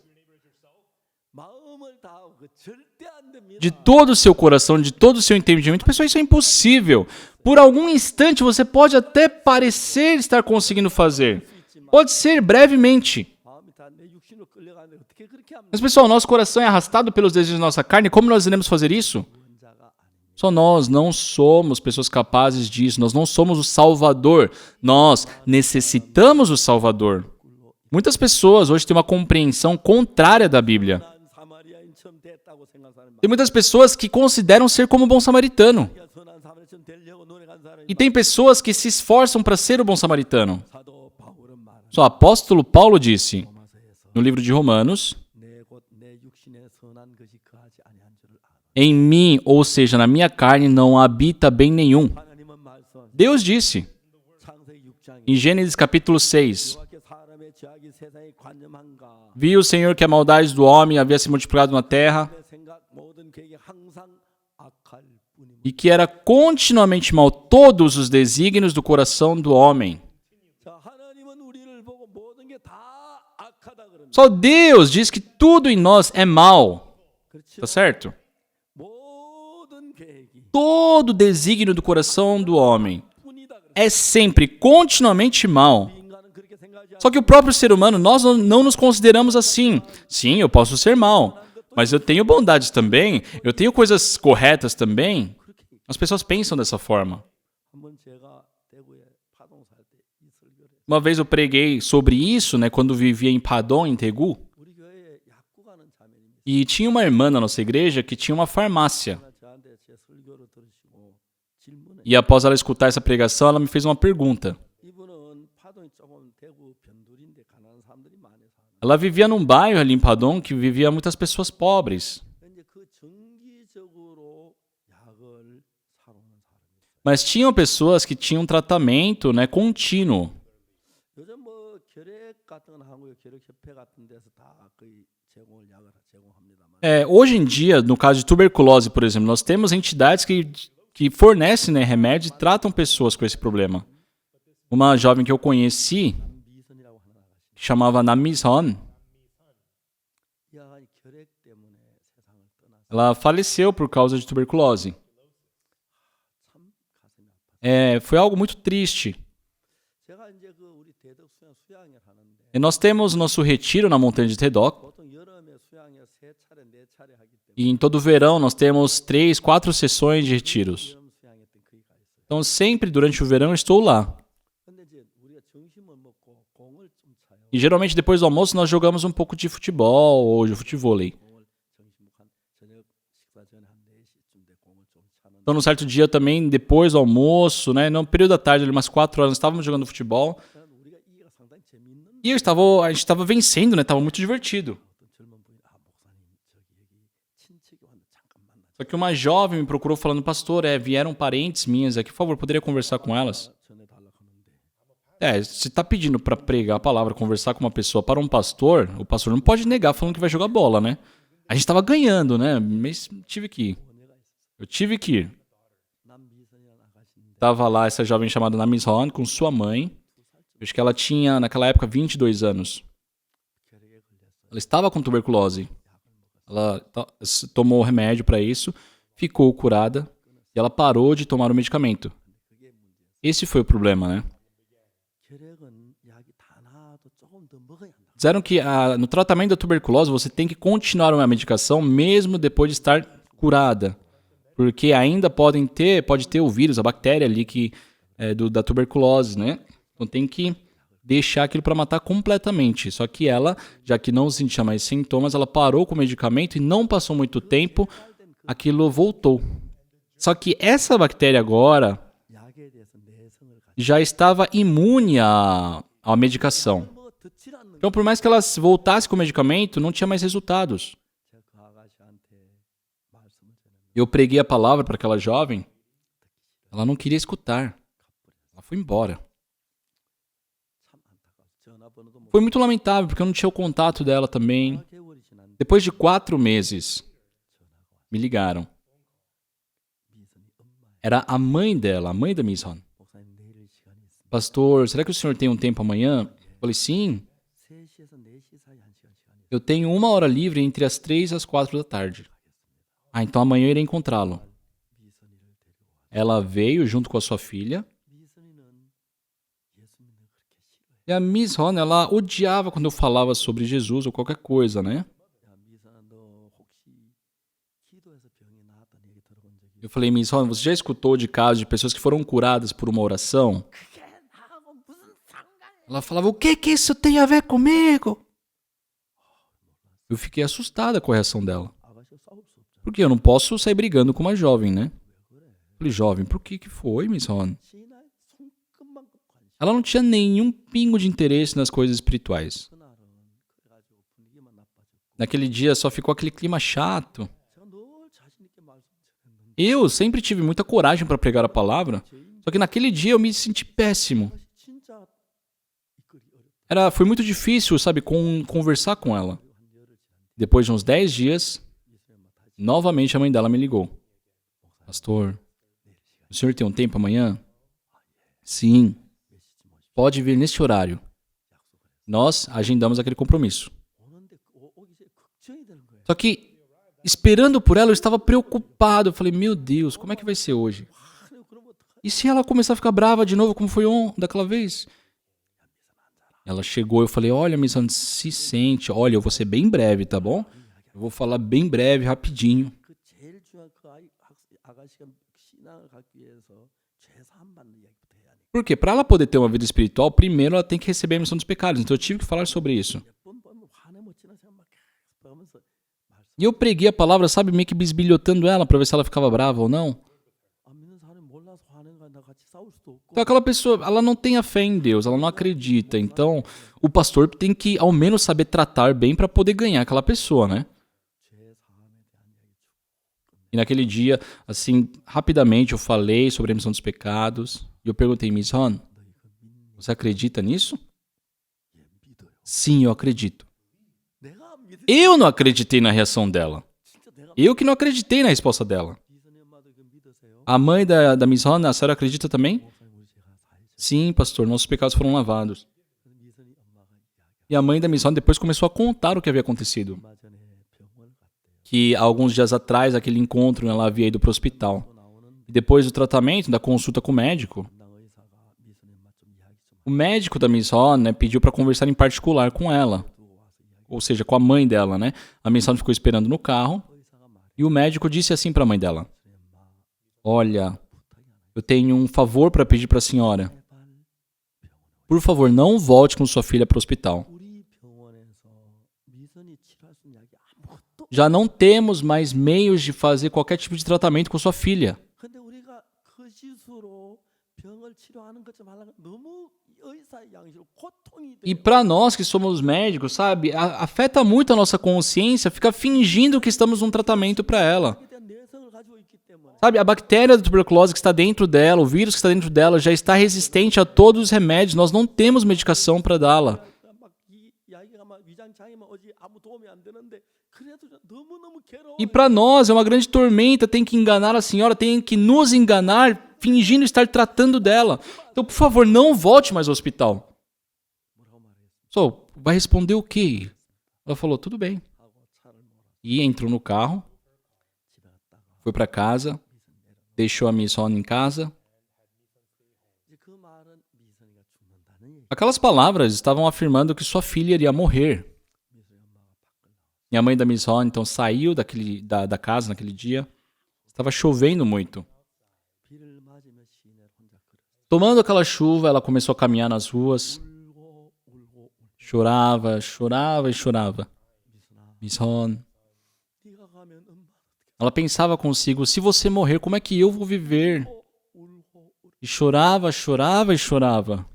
[SPEAKER 1] 마음을 다하고 그 절대 안 됩니다.
[SPEAKER 2] De todo o seu coração, de todo o seu entendimento. Pessoal, isso é impossível. Por algum instante você pode até parecer estar conseguindo fazer. Pode ser brevemente.
[SPEAKER 1] 마음이 다 내 육신으로 끌려가는데 어떻게 그렇게 합니까?
[SPEAKER 2] Mas, pessoal, nosso coração é arrastado pelos desejos da nossa carne. Como nós iremos fazer isso? Só nós não somos pessoas capazes disso. Nós não somos o Salvador. Nós necessitamos o Salvador. Muitas pessoas hoje têm uma compreensão contrária da Bíblia.
[SPEAKER 1] 선한 사마리아인처럼 됐다고 생각하는 사람
[SPEAKER 2] Tem muitas pessoas que consideram ser como o bom samaritano.
[SPEAKER 1] 선한 사마리아처럼 되려고 노력한 사람이
[SPEAKER 2] E tem pessoas que se esforçam para ser o bom samaritano.
[SPEAKER 1] 사도 바울은 말하는
[SPEAKER 2] Só o apóstolo Paulo disse
[SPEAKER 1] 로마서에서
[SPEAKER 2] no livro de Romanos:
[SPEAKER 1] 내 육신에 선한 것이 거하지 아니한 줄을 알아.
[SPEAKER 2] em mim, ou seja, na minha carne, não habita bem nenhum.
[SPEAKER 1] 하나님은 말씀
[SPEAKER 2] Deus disse
[SPEAKER 1] 창세기 6장에
[SPEAKER 2] em Gênesis capítulo 6:
[SPEAKER 1] 여호와께 사람의 죄악이 세상에 관념한가
[SPEAKER 2] viu o Senhor que a maldade do homem havia se multiplicado na terra
[SPEAKER 1] 내 생각 모든 계획이 항상 악할 뿐입니다.
[SPEAKER 2] e que era continuamente mal todos os desígnios do coração do homem.
[SPEAKER 1] 자, 하나님은 우리를 보고 모든 게 다 악하다 그럽니다.
[SPEAKER 2] Só Deus diz que tudo em nós é mal.
[SPEAKER 1] 그렇죠?
[SPEAKER 2] Tá certo?
[SPEAKER 1] 모든 계획이
[SPEAKER 2] Todo desígnio do coração do homem
[SPEAKER 1] 뿐이다 그럽니다.
[SPEAKER 2] é sempre continuamente mal.
[SPEAKER 1] 인간은 그렇게 생각하지
[SPEAKER 2] Só que o próprio ser humano, nós não nos consideramos assim. Sim, eu posso ser mal, mas eu tenho bondades também, eu tenho coisas corretas também. As pessoas pensam dessa forma.
[SPEAKER 1] 한번 제가 대구에 파동 살 때 이 설교를
[SPEAKER 2] Uma vez eu preguei sobre isso, né, quando vivia em Padon, em Tegu,
[SPEAKER 1] 우리 교회에 약국 가는 자매님이
[SPEAKER 2] e tinha uma irmã na nossa igreja que tinha uma farmácia.
[SPEAKER 1] 저한테 제 설교를 들으시고 질문에
[SPEAKER 2] E após ela escutar essa pregação, ela me fez uma pergunta.
[SPEAKER 1] 이분은 파동이 조금 대구 변두리인데 가난한 사람들이 많이 사는.
[SPEAKER 2] Ela vivia num bairro ali em Padon que vivia muitas pessoas pobres.
[SPEAKER 1] 이제 그 정기적으로 약을 사러 오는 사람이.
[SPEAKER 2] Mas tinham pessoas que tinham tratamento, né, contínuo.
[SPEAKER 1] 요즘 뭐 결핵 같은 건 한국의 결핵협회 같은 데서 다 거의 약을 제공합니다만.
[SPEAKER 2] Hoje em dia, no caso de tuberculose, por exemplo, nós temos entidades que fornecem, né, remédio e tratam pessoas com esse problema. Uma jovem que eu conheci,
[SPEAKER 1] 미선이라고 하나 나가시.
[SPEAKER 2] que chamava Namison,
[SPEAKER 1] 이 아가이 결핵 때문에 세상을 떠나서
[SPEAKER 2] ela faleceu por causa de tuberculose.
[SPEAKER 1] 참 가슴이 아파.
[SPEAKER 2] Foi algo muito triste.
[SPEAKER 1] 제가 이제 그 우리 대덕 수양을 하는데
[SPEAKER 2] E nós temos nosso retiro na montanha de Tedoc.
[SPEAKER 1] 보통 여름에 수양에 3차례 4차례 하기 때문에
[SPEAKER 2] E em todo verão nós temos 3, 4 sessões de retiros.
[SPEAKER 1] 여름 수양에 때 거기 가 있어요.
[SPEAKER 2] Então sempre durante o verão eu estou lá.
[SPEAKER 1] 근데 이제 우리가 점심을 먹고 공을 좀 차요.
[SPEAKER 2] E geralmente depois do almoço nós jogamos um pouco de futebol ou de futevôlei.
[SPEAKER 1] 공을 점심 한 저녁 식사 전에 한 4시쯤 돼 공을 좀 차는.
[SPEAKER 2] Então, num certo dia também, depois do almoço, né, no período da tarde, ali, umas 4 horas, nós estávamos jogando futebol.
[SPEAKER 1] 우리가 이게 상당히 재밌는
[SPEAKER 2] E a gente estava vencendo, né? Estava muito divertido.
[SPEAKER 1] 어떤 젊은 분이 목사님 저기 여기 친척이 왔는데 잠깐 만나.
[SPEAKER 2] Só que uma jovem me procurou falando, pastor, vieram parentes minhas aqui, por favor, poderia conversar com elas?
[SPEAKER 1] 전에 달라고 하는데
[SPEAKER 2] Se está pedindo para pregar a palavra, conversar com uma pessoa para um pastor, o pastor não pode negar falando que vai jogar bola, né? A gente estava ganhando, né? Mas tive que ir. Eu tive que ir.
[SPEAKER 1] 남미선이라는 아가씨인데
[SPEAKER 2] Tava lá essa jovem chamada Namison com sua mãe. Eu acho que ela tinha, naquela época, 22 anos.
[SPEAKER 1] 결핵에 걸렸어요.
[SPEAKER 2] Ela estava com tuberculose. Ela tomou remédio para isso, ficou curada e ela parou de tomar o medicamento. Esse foi o problema, né?
[SPEAKER 1] 결핵은 약이 다 나아도 조금 더 먹어야 한다.
[SPEAKER 2] Disseram que no tratamento da tuberculose você tem que continuar uma medicação mesmo depois de estar curada. Porque ainda pode ter o vírus, a bactéria ali da tuberculose, né? Então tem que deixar aquilo para matar completamente. Só que ela, já que não sentia mais sintomas, ela parou com o medicamento e não passou muito tempo, aquilo voltou. Só que essa bactéria agora
[SPEAKER 1] 약에 대해서 내성을 가지고
[SPEAKER 2] já estava imune à medicação.
[SPEAKER 1] 뭐 듣질 않는
[SPEAKER 2] Então, por mais que ela voltasse com o medicamento, não tinha mais resultados.
[SPEAKER 1] 제가 그 아가씨한테 말씀을 전했는데
[SPEAKER 2] Eu preguei a palavra para aquela jovem, ela não queria escutar. Ela foi embora.
[SPEAKER 1] 참 안타까워. 전화번호도 못
[SPEAKER 2] Foi muito lamentável, porque eu não tinha o contato dela também.
[SPEAKER 1] 개월이 지났는데
[SPEAKER 2] Depois de 4 meses, me ligaram.
[SPEAKER 1] 미선이 엄마
[SPEAKER 2] Era a mãe dela, a mãe da Miss Hon.
[SPEAKER 1] 목사님 내일 시간이 있습니다.
[SPEAKER 2] Pastor, será que o senhor tem um tempo amanhã? Eu falei, sim,
[SPEAKER 1] 3시에서 4시 사이 1시간 시간이
[SPEAKER 2] eu tenho 1 hora livre entre as 3 e as 4 da tarde. Ah, então amanhã eu irei encontrá-lo.
[SPEAKER 1] 미선이를 데리고 와.
[SPEAKER 2] Ela veio junto com a sua filha.
[SPEAKER 1] 미선이는 예수 믿는 거 그렇게 싫어해.
[SPEAKER 2] E a Miss Hon, ela odiava quando eu falava sobre Jesus ou qualquer coisa, né?
[SPEAKER 1] 야, 미선아 너 혹시 기도해서 병이 나았다는 얘기 들어본 적이
[SPEAKER 2] Eu falei, Miss Hon, você já escutou de casos de pessoas que foram curadas por uma oração?
[SPEAKER 1] 그게 나하고 무슨 상관이야?
[SPEAKER 2] Ela falava, o que isso tem a ver comigo? Eu fiquei assustada com a reação dela.
[SPEAKER 1] 아가씨가 싸울 수 없잖아.
[SPEAKER 2] Porque eu não posso sair brigando com uma jovem, né? Eu falei, jovem, por que foi, Miss Hon?
[SPEAKER 1] 신앙 손끝만큼 관심.
[SPEAKER 2] Ela não tinha nenhum pingo de interesse nas coisas espirituais.
[SPEAKER 1] 그날은 그래가지고 분위기만 나빠졌고
[SPEAKER 2] Naquele dia só ficou aquele clima chato.
[SPEAKER 1] 제가 늘 자신 있게 말씀드렸는데
[SPEAKER 2] Eu sempre tive muita coragem para pregar a palavra, só que naquele dia eu me senti péssimo.
[SPEAKER 1] 아가씨 진짜 이끌이 어렵다.
[SPEAKER 2] Foi muito difícil, sabe, conversar com ela.
[SPEAKER 1] 한 열흘 지났는데
[SPEAKER 2] Depois de uns 10 dias,
[SPEAKER 1] 미선이 엄마 다시
[SPEAKER 2] novamente a mãe dela me ligou. Pastor, o senhor tem um tempo amanhã? Sim,
[SPEAKER 1] 몇 시쯤 오십시오.
[SPEAKER 2] pode vir neste horário. Nós agendamos aquele compromisso.
[SPEAKER 1] 오는데 오기 전에 걱정이 되는 거예요.
[SPEAKER 2] Só que, esperando por ela, eu estava preocupado. Eu falei, meu Deus, como é que vai ser hoje?
[SPEAKER 1] 그래 그럼 어떡하지?
[SPEAKER 2] E se ela começar a ficar brava de novo, como foi daquela vez? Ela chegou, eu falei, olha, Miss Hon, se sente. Olha, eu vou ser bem breve, tá bom? Eu vou falar bem breve, rapidinho.
[SPEAKER 1] 그 제일 중요한 그 아가씨가 신앙을 갖기 위해서 죄사함 받는 이야기부터 해야 하니까
[SPEAKER 2] Por quê? Para ela poder ter uma vida espiritual, primeiro ela tem que receber a emissão dos pecados. Então eu tive que falar sobre isso.
[SPEAKER 1] 몇번 보면 화내면 지나 생각 막 계속 하면서 말씀
[SPEAKER 2] E eu preguei a palavra, sabe, meio que bisbilhotando ela para ver se ela ficava brava ou não.
[SPEAKER 1] 안 믿는 사람이 몰라서 화내는 거나 같이 싸울 수도 없고
[SPEAKER 2] Então aquela pessoa, ela não tem a fé em Deus, ela não acredita. Então o pastor tem que ao menos saber tratar bem para poder ganhar aquela pessoa, né?
[SPEAKER 1] 죄사함에 대한 이야기
[SPEAKER 2] E naquele dia, assim, rapidamente eu falei sobre a emissão dos pecados. E eu perguntei, Miss Hon,
[SPEAKER 1] 너 이거 믿니?
[SPEAKER 2] você acredita nisso?
[SPEAKER 1] 예, 믿어요.
[SPEAKER 2] Sim, eu acredito.
[SPEAKER 1] 내가 안 믿을
[SPEAKER 2] Eu não acreditei na reação dela.
[SPEAKER 1] 진짜 내가
[SPEAKER 2] Eu que não acreditei na resposta dela.
[SPEAKER 1] 미선이 엄마도 이거 믿으세요?
[SPEAKER 2] A mãe da Miss Hon, a senhora acredita também?
[SPEAKER 1] 목사님 우리 제가 사회적
[SPEAKER 2] Sim, pastor, nossos pecados foram lavados.
[SPEAKER 1] 미선이 엄마가 이야기
[SPEAKER 2] E a mãe da Miss Hon depois começou a contar o que havia acontecido.
[SPEAKER 1] 얼마 전에 병원을 갔대요.
[SPEAKER 2] Que alguns dias atrás, aquele encontro, ela havia ido para o hospital.
[SPEAKER 1] 또 나오는
[SPEAKER 2] E depois do tratamento, da consulta com o médico,
[SPEAKER 1] 담당 의사가 미선이 엄마 좀 이야기 좀
[SPEAKER 2] o médico da Miss Hon, né, pediu para conversar em particular com ela.
[SPEAKER 1] 두고 와서 이야기.
[SPEAKER 2] Ou seja, com a mãe dela, né? A Miss Hon ficou esperando no carro
[SPEAKER 1] 의사가 말해.
[SPEAKER 2] e o médico disse assim para a mãe dela:
[SPEAKER 1] 미선이 엄마
[SPEAKER 2] olha,
[SPEAKER 1] 부탁이 하나.
[SPEAKER 2] eu tenho um favor para pedir para a senhora.
[SPEAKER 1] 제발 병원에
[SPEAKER 2] Por favor, não volte com sua filha para o hospital.
[SPEAKER 1] 우리 병원에서 미선이 치료할 수 있는 약이 아무것도.
[SPEAKER 2] Já não temos mais meios de fazer qualquer tipo de tratamento com sua filha.
[SPEAKER 1] 근데 우리가 그 시수로 병을 치료하는 것좀 하려면 너무 의사의 양심으로 고통이
[SPEAKER 2] E
[SPEAKER 1] 돼요.
[SPEAKER 2] para nós que somos médicos, sabe, afeta muito a nossa consciência ficar fingindo que estamos num tratamento para ela.
[SPEAKER 1] 그에 대한 내성을 가지고 있기 때문에
[SPEAKER 2] Sabe, a bactéria da tuberculose que está dentro dela, o vírus que está dentro dela, já está resistente a todos os remédios. Nós não temos medicação para dá-la.
[SPEAKER 1] 막이 이야기가 막 위장장애만 오지 아무 도움이 안 되는데 그래도 너무너무 괴로워.
[SPEAKER 2] E para nós é uma grande tormenta, tem que enganar a senhora, tem que nos enganar, fingindo estar tratando dela. Então, por favor, não volte mais ao hospital.
[SPEAKER 1] 뭐라고 말했어?
[SPEAKER 2] Só, vai responder o quê? Ela falou, tudo bem.
[SPEAKER 1] 하고 차를 몰아
[SPEAKER 2] E entrou no carro,
[SPEAKER 1] 집에 갔다가
[SPEAKER 2] foi para casa, deixou a Miss Hon em casa.
[SPEAKER 1] 이제 그 말은 미선이가 죽는다는 얘기.
[SPEAKER 2] Aquelas palavras estavam afirmando que sua filha iria morrer.
[SPEAKER 1] 미선이 엄마가 밖을 나와.
[SPEAKER 2] E a mãe da Miss Hon, então, saiu da casa naquele dia. Estava chovendo muito.
[SPEAKER 1] 비를 맞으며 시내를 혼자 걸어.
[SPEAKER 2] Tomando aquela chuva, ela começou a caminhar nas ruas.
[SPEAKER 1] 울고 울고
[SPEAKER 2] Chorava, chorava e chorava.
[SPEAKER 1] 미선아,
[SPEAKER 2] Miss Hon.
[SPEAKER 1] 네가 가면 엄마
[SPEAKER 2] Ela pensava consigo, se você morrer, como é que eu vou viver?
[SPEAKER 1] 울고
[SPEAKER 2] E chorava, chorava e chorava.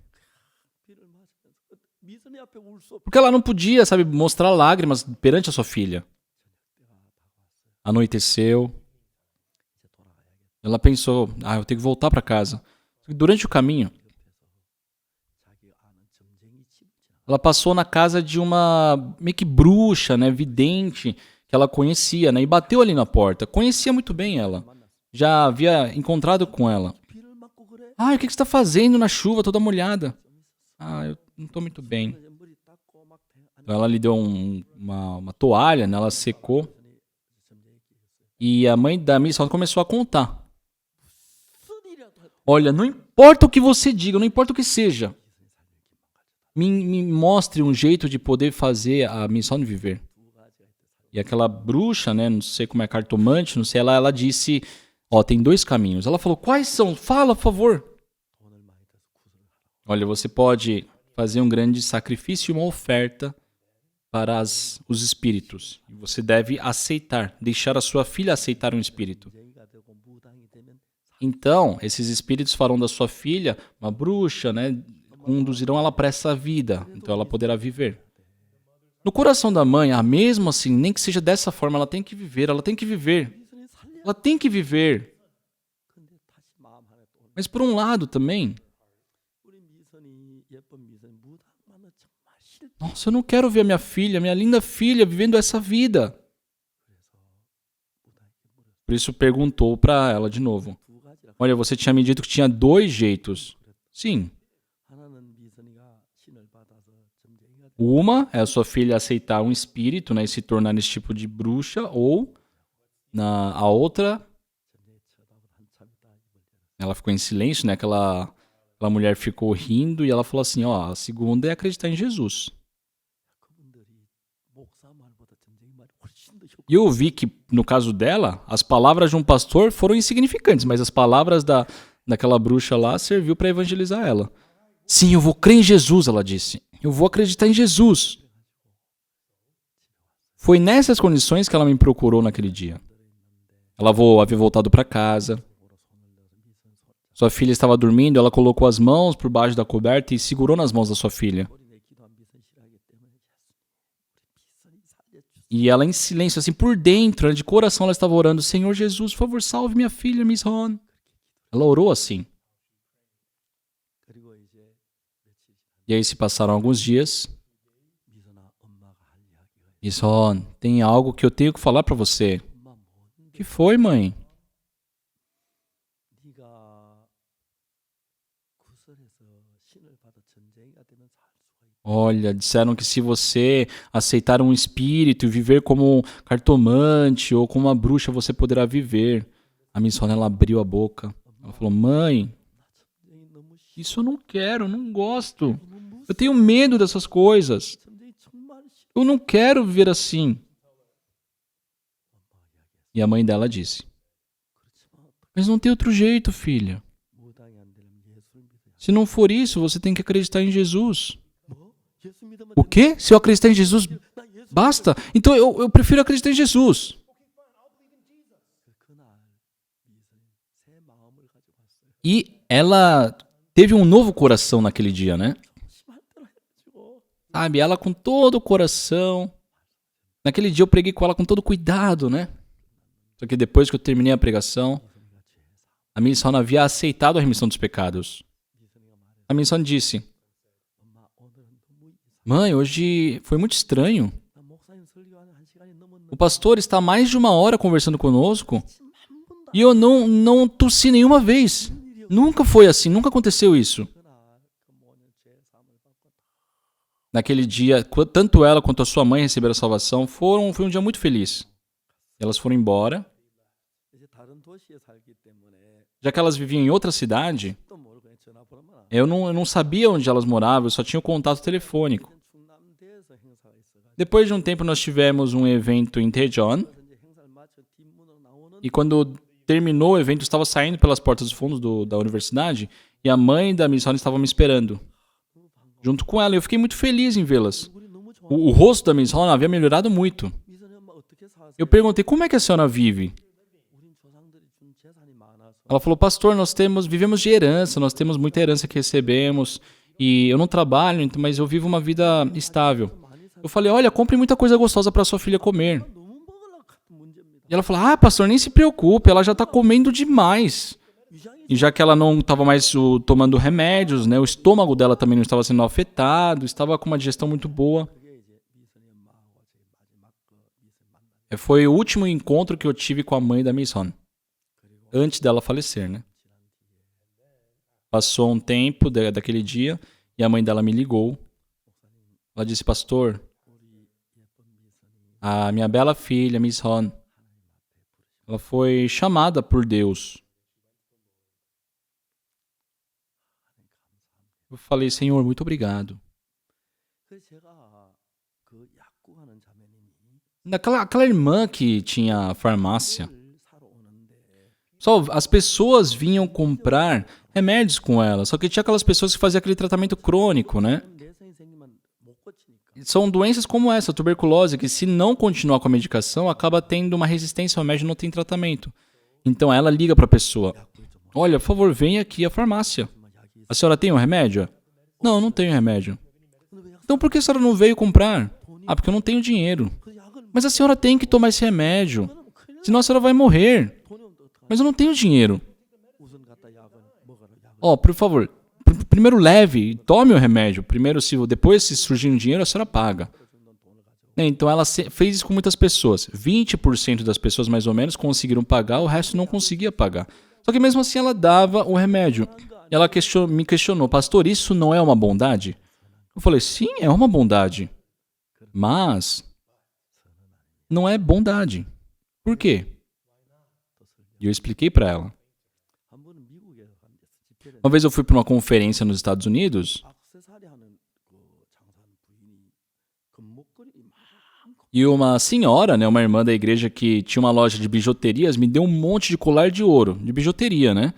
[SPEAKER 1] 비를 맞으면서 미선이 앞에 울 수 없.
[SPEAKER 2] Porque ela não podia, sabe, mostrar lágrimas perante a sua filha. Anoiteceu.
[SPEAKER 1] 이제 돌아가야겠다.
[SPEAKER 2] Ela pensou, eu tenho que voltar para casa. Durante o caminho,
[SPEAKER 1] 자기 아는 점쟁이 집 지나가.
[SPEAKER 2] Ela passou na casa de uma meio que bruxa, né, vidente, que ela conhecia, né, e bateu ali na porta. Conhecia muito bem ela. Já havia encontrado com ela.
[SPEAKER 1] 비를 맞고 그래?
[SPEAKER 2] Ah, o que você está fazendo na chuva, toda molhada? Ah, eu não estou muito bem.
[SPEAKER 1] 머리 닦고 막
[SPEAKER 2] Então ela lhe deu uma toalha, né, ela secou. E a mãe da Miss Hon começou a contar. Olha, não importa o que você diga, não importa o que seja. Me mostre um jeito de poder fazer a Miss Hon viver. E aquela bruxa, né, não sei como é cartomante, não sei, ela disse, ó, tem 2 caminhos. Ela falou, quais são? Fala, por favor. Olha, você pode fazer um grande sacrifício e uma oferta para os espíritos. E você deve aceitar, deixar a sua filha aceitar um espírito. Então, esses espíritos farão da sua filha uma bruxa, né? Conduzirão ela para essa vida. Então ela poderá viver. No coração da mãe, mesmo assim, nem que seja dessa forma, ela tem que viver, ela tem que viver. Ela tem que viver. Mas por um lado também, nossa, eu não quero ver a minha filha, minha linda filha, vivendo essa vida. Por isso perguntou para ela de novo. Olha, você tinha me dito que tinha 2 jeitos. Sim. Uma é a sua filha aceitar um espírito, né, e se tornar esse tipo de bruxa, ou a outra, ela ficou em silêncio, né? Aquela mulher ficou rindo e ela falou assim, ó, a segunda é acreditar em Jesus. E eu vi que, no caso dela, as palavras de um pastor foram insignificantes, mas as palavras daquela bruxa lá serviu para evangelizar ela. Sim, eu vou crer em Jesus, ela disse. Eu vou acreditar em Jesus. Foi nessas condições que ela me procurou naquele dia. Ela havia voltado para casa. Sua filha estava dormindo, ela colocou as mãos por baixo da coberta e segurou nas mãos da sua filha. E ela em silêncio, assim, por dentro, de coração, ela estava orando, Senhor Jesus, por favor, salve minha filha, Miss Hon. Ela orou assim. E aí se passaram alguns dias. Miss Hon, tem algo que eu tenho que falar para você. O que foi, mãe? Olha, disseram que se você aceitar um espírito e viver como cartomante ou como uma bruxa, você poderá viver. A Miss Hon, ela abriu a boca. Ela falou, mãe, isso eu não quero, eu não gosto. Eu tenho medo dessas coisas. Eu não quero viver assim. E a mãe dela disse, mas não tem outro jeito, filha. Se não for isso, você tem que acreditar em Jesus. O quê? Se eu acreditar em Jesus, basta? Então eu prefiro acreditar em Jesus. E ela teve um novo coração naquele dia, né? Sabe, ela com todo o coração. Naquele dia eu preguei com ela com todo cuidado, né? Só que depois que eu terminei a pregação, a Miss Hon havia aceitado a remissão dos pecados. A Miss Hon disse, mãe, hoje foi muito estranho. O pastor está há mais de 1 hora conversando conosco e eu não tossi nenhuma vez. Nunca foi assim, nunca aconteceu isso. Naquele dia, tanto ela quanto a sua mãe receberam a salvação. Foi um dia muito feliz. Elas foram embora. Já que elas viviam em outra cidade, eu não sabia onde elas moravam, eu só tinha o contato telefônico. Depois de um tempo, nós tivemos um evento em Daejeon. E quando terminou o evento, eu estava saindo pelas portas dos fundos da universidade e a mãe da Miss Hon estava me esperando. Junto com ela, eu fiquei muito feliz em vê-las. O rosto da Miss Hon havia melhorado muito. Eu perguntei, como é que a senhora vive? Ela falou, pastor, vivemos de herança, nós temos muita herança que recebemos e eu não trabalho, mas eu vivo uma vida estável. Eu falei, olha, compre muita coisa gostosa para sua filha comer. E ela falou, pastor, nem se preocupe, ela já está comendo demais. E já que ela não estava mais tomando remédios, né, o estômago dela também não estava sendo afetado, estava com uma digestão muito boa. Foi o último encontro que eu tive com a mãe da Miss Han, antes dela falecer, né? Passou um tempo daquele dia e a mãe dela me ligou. Ela disse, pastor, a minha bela filha, Miss Han, ela foi chamada por Deus. Eu falei, Senhor, muito obrigado. Aquela irmã que tinha farmácia, só as pessoas vinham comprar remédios com ela, só que tinha aquelas pessoas que faziam aquele tratamento crônico, né? São doenças como essa, tuberculose, que se não continuar com a medicação, acaba tendo uma resistência ao remédio e não tem tratamento. Então ela liga para a pessoa, olha, por favor, venha aqui à farmácia. A senhora tem um remédio? Não, não tenho remédio. Então por que a senhora não veio comprar? Ah, porque eu não tenho dinheiro. Mas a senhora tem que tomar esse remédio, senão a senhora vai morrer. Mas eu não tenho dinheiro. Por favor, primeiro leve e tome o remédio. Depois, se surgir um dinheiro, a senhora paga. Então ela fez isso com muitas pessoas. 20% das pessoas, mais ou menos, conseguiram pagar, o resto não conseguia pagar. Só que mesmo assim ela dava o remédio. E ela me questionou, pastor, isso não é uma bondade? Eu falei, sim, é uma bondade. Mas não é bondade. Por quê? E eu expliquei para ela. Uma vez eu fui para uma conferência nos Estados Unidos e uma senhora, né, uma irmã da igreja que tinha uma loja de bijuterias, me deu um monte de colar de ouro, de bijuteria, né?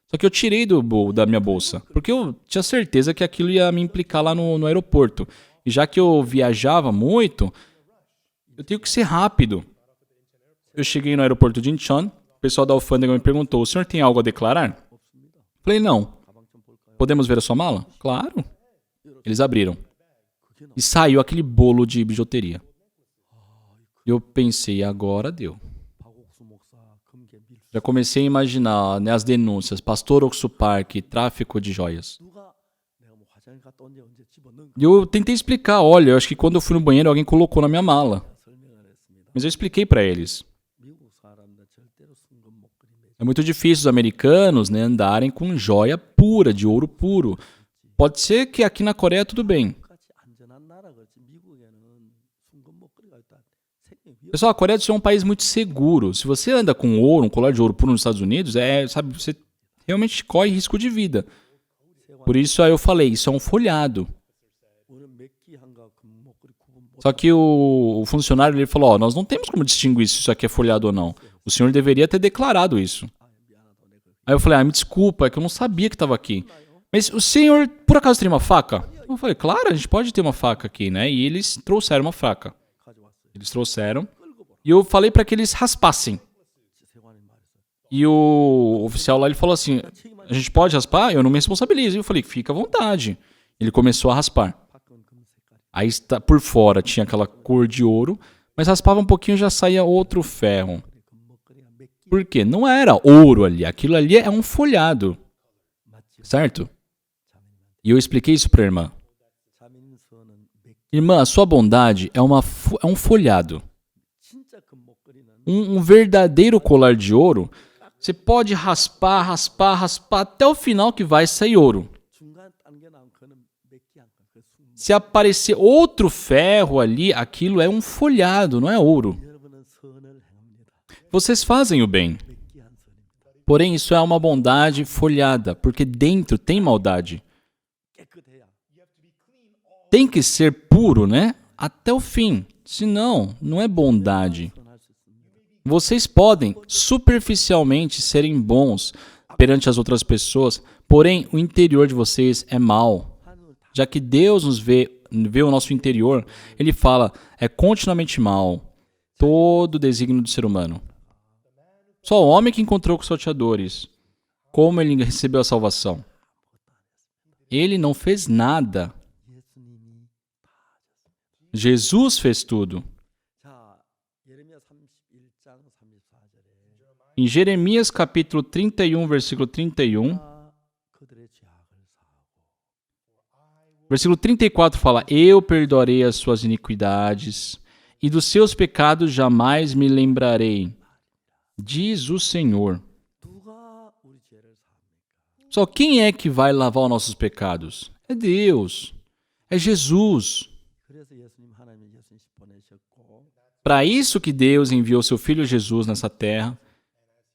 [SPEAKER 2] Só que eu tirei da minha bolsa, porque eu tinha certeza que aquilo ia me implicar lá no aeroporto. E já que eu viajava muito, eu tenho que ser rápido. Eu cheguei no aeroporto de Incheon, o pessoal da alfândega me perguntou, o senhor tem algo a declarar? Falei, não. Podemos ver a sua mala? Claro. Eles abriram. E saiu aquele bolo de bijuteria. E eu pensei, agora deu. Já comecei a imaginar, né, as denúncias, pastor Oksu Park, tráfico de joias. E eu tentei explicar, olha, eu acho que quando eu fui no banheiro alguém colocou na minha mala. Mas eu expliquei para eles. É muito difícil os americanos, né, andarem com joia pura, de ouro puro. Pode ser que aqui na Coreia tudo bem. Pessoal, a Coreia do Sul é um país muito seguro. Se você anda com ouro, um colar de ouro puro nos Estados Unidos, você realmente corre risco de vida. Por isso aí eu falei, isso é um folhado. Só que o funcionário ele falou, nós não temos como distinguir se isso aqui é folhado ou não. O senhor deveria ter declarado isso. Aí eu falei, me desculpa, é que eu não sabia que estava aqui. Mas o senhor, por acaso, tem uma faca? Eu falei, claro, a gente pode ter uma faca aqui, né? E eles trouxeram uma faca. Eles trouxeram. E eu falei para que eles raspassem. E o oficial lá, ele falou assim, a gente pode raspar? Eu não me responsabilizo. Eu falei, fica à vontade. Ele começou a raspar. Aí por fora tinha aquela cor de ouro, mas raspava um pouquinho e já saía outro ferro. Por quê? Não era ouro ali. Aquilo ali é um folhado. Certo? E eu expliquei isso para a irmã. Irmã, a sua bondade é um folhado. Um verdadeiro colar de ouro, você pode raspar até o final que vai sair ouro. Se aparecer outro ferro ali, aquilo é um folhado, não é ouro. Vocês fazem o bem. Porém, isso é uma bondade folhada, porque dentro tem maldade. Tem que ser puro, né? Até o fim. Senão, não é bondade. Vocês podem superficialmente serem bons perante as outras pessoas, porém o interior de vocês é mau. Já que Deus nos vê o nosso interior, Ele fala, é continuamente mal todo o desígnio do ser humano. Só o homem que encontrou com os salteadores, como ele recebeu a salvação? Ele não fez nada. Jesus fez tudo. Em Jeremias capítulo 31, versículo 31,
[SPEAKER 1] 그들의 죄악을 사하고
[SPEAKER 2] versículo 34 fala: Eu perdoarei as suas iniquidades e dos seus pecados jamais me lembrarei, diz o Senhor.
[SPEAKER 1] 누가 우리 죄를 사합니까?
[SPEAKER 2] Só quem é que vai lavar os nossos pecados? É Deus. É Jesus.
[SPEAKER 1] 그래서 하나님이 예수님 보내셨고
[SPEAKER 2] Para isso que Deus enviou seu Filho Jesus nessa terra,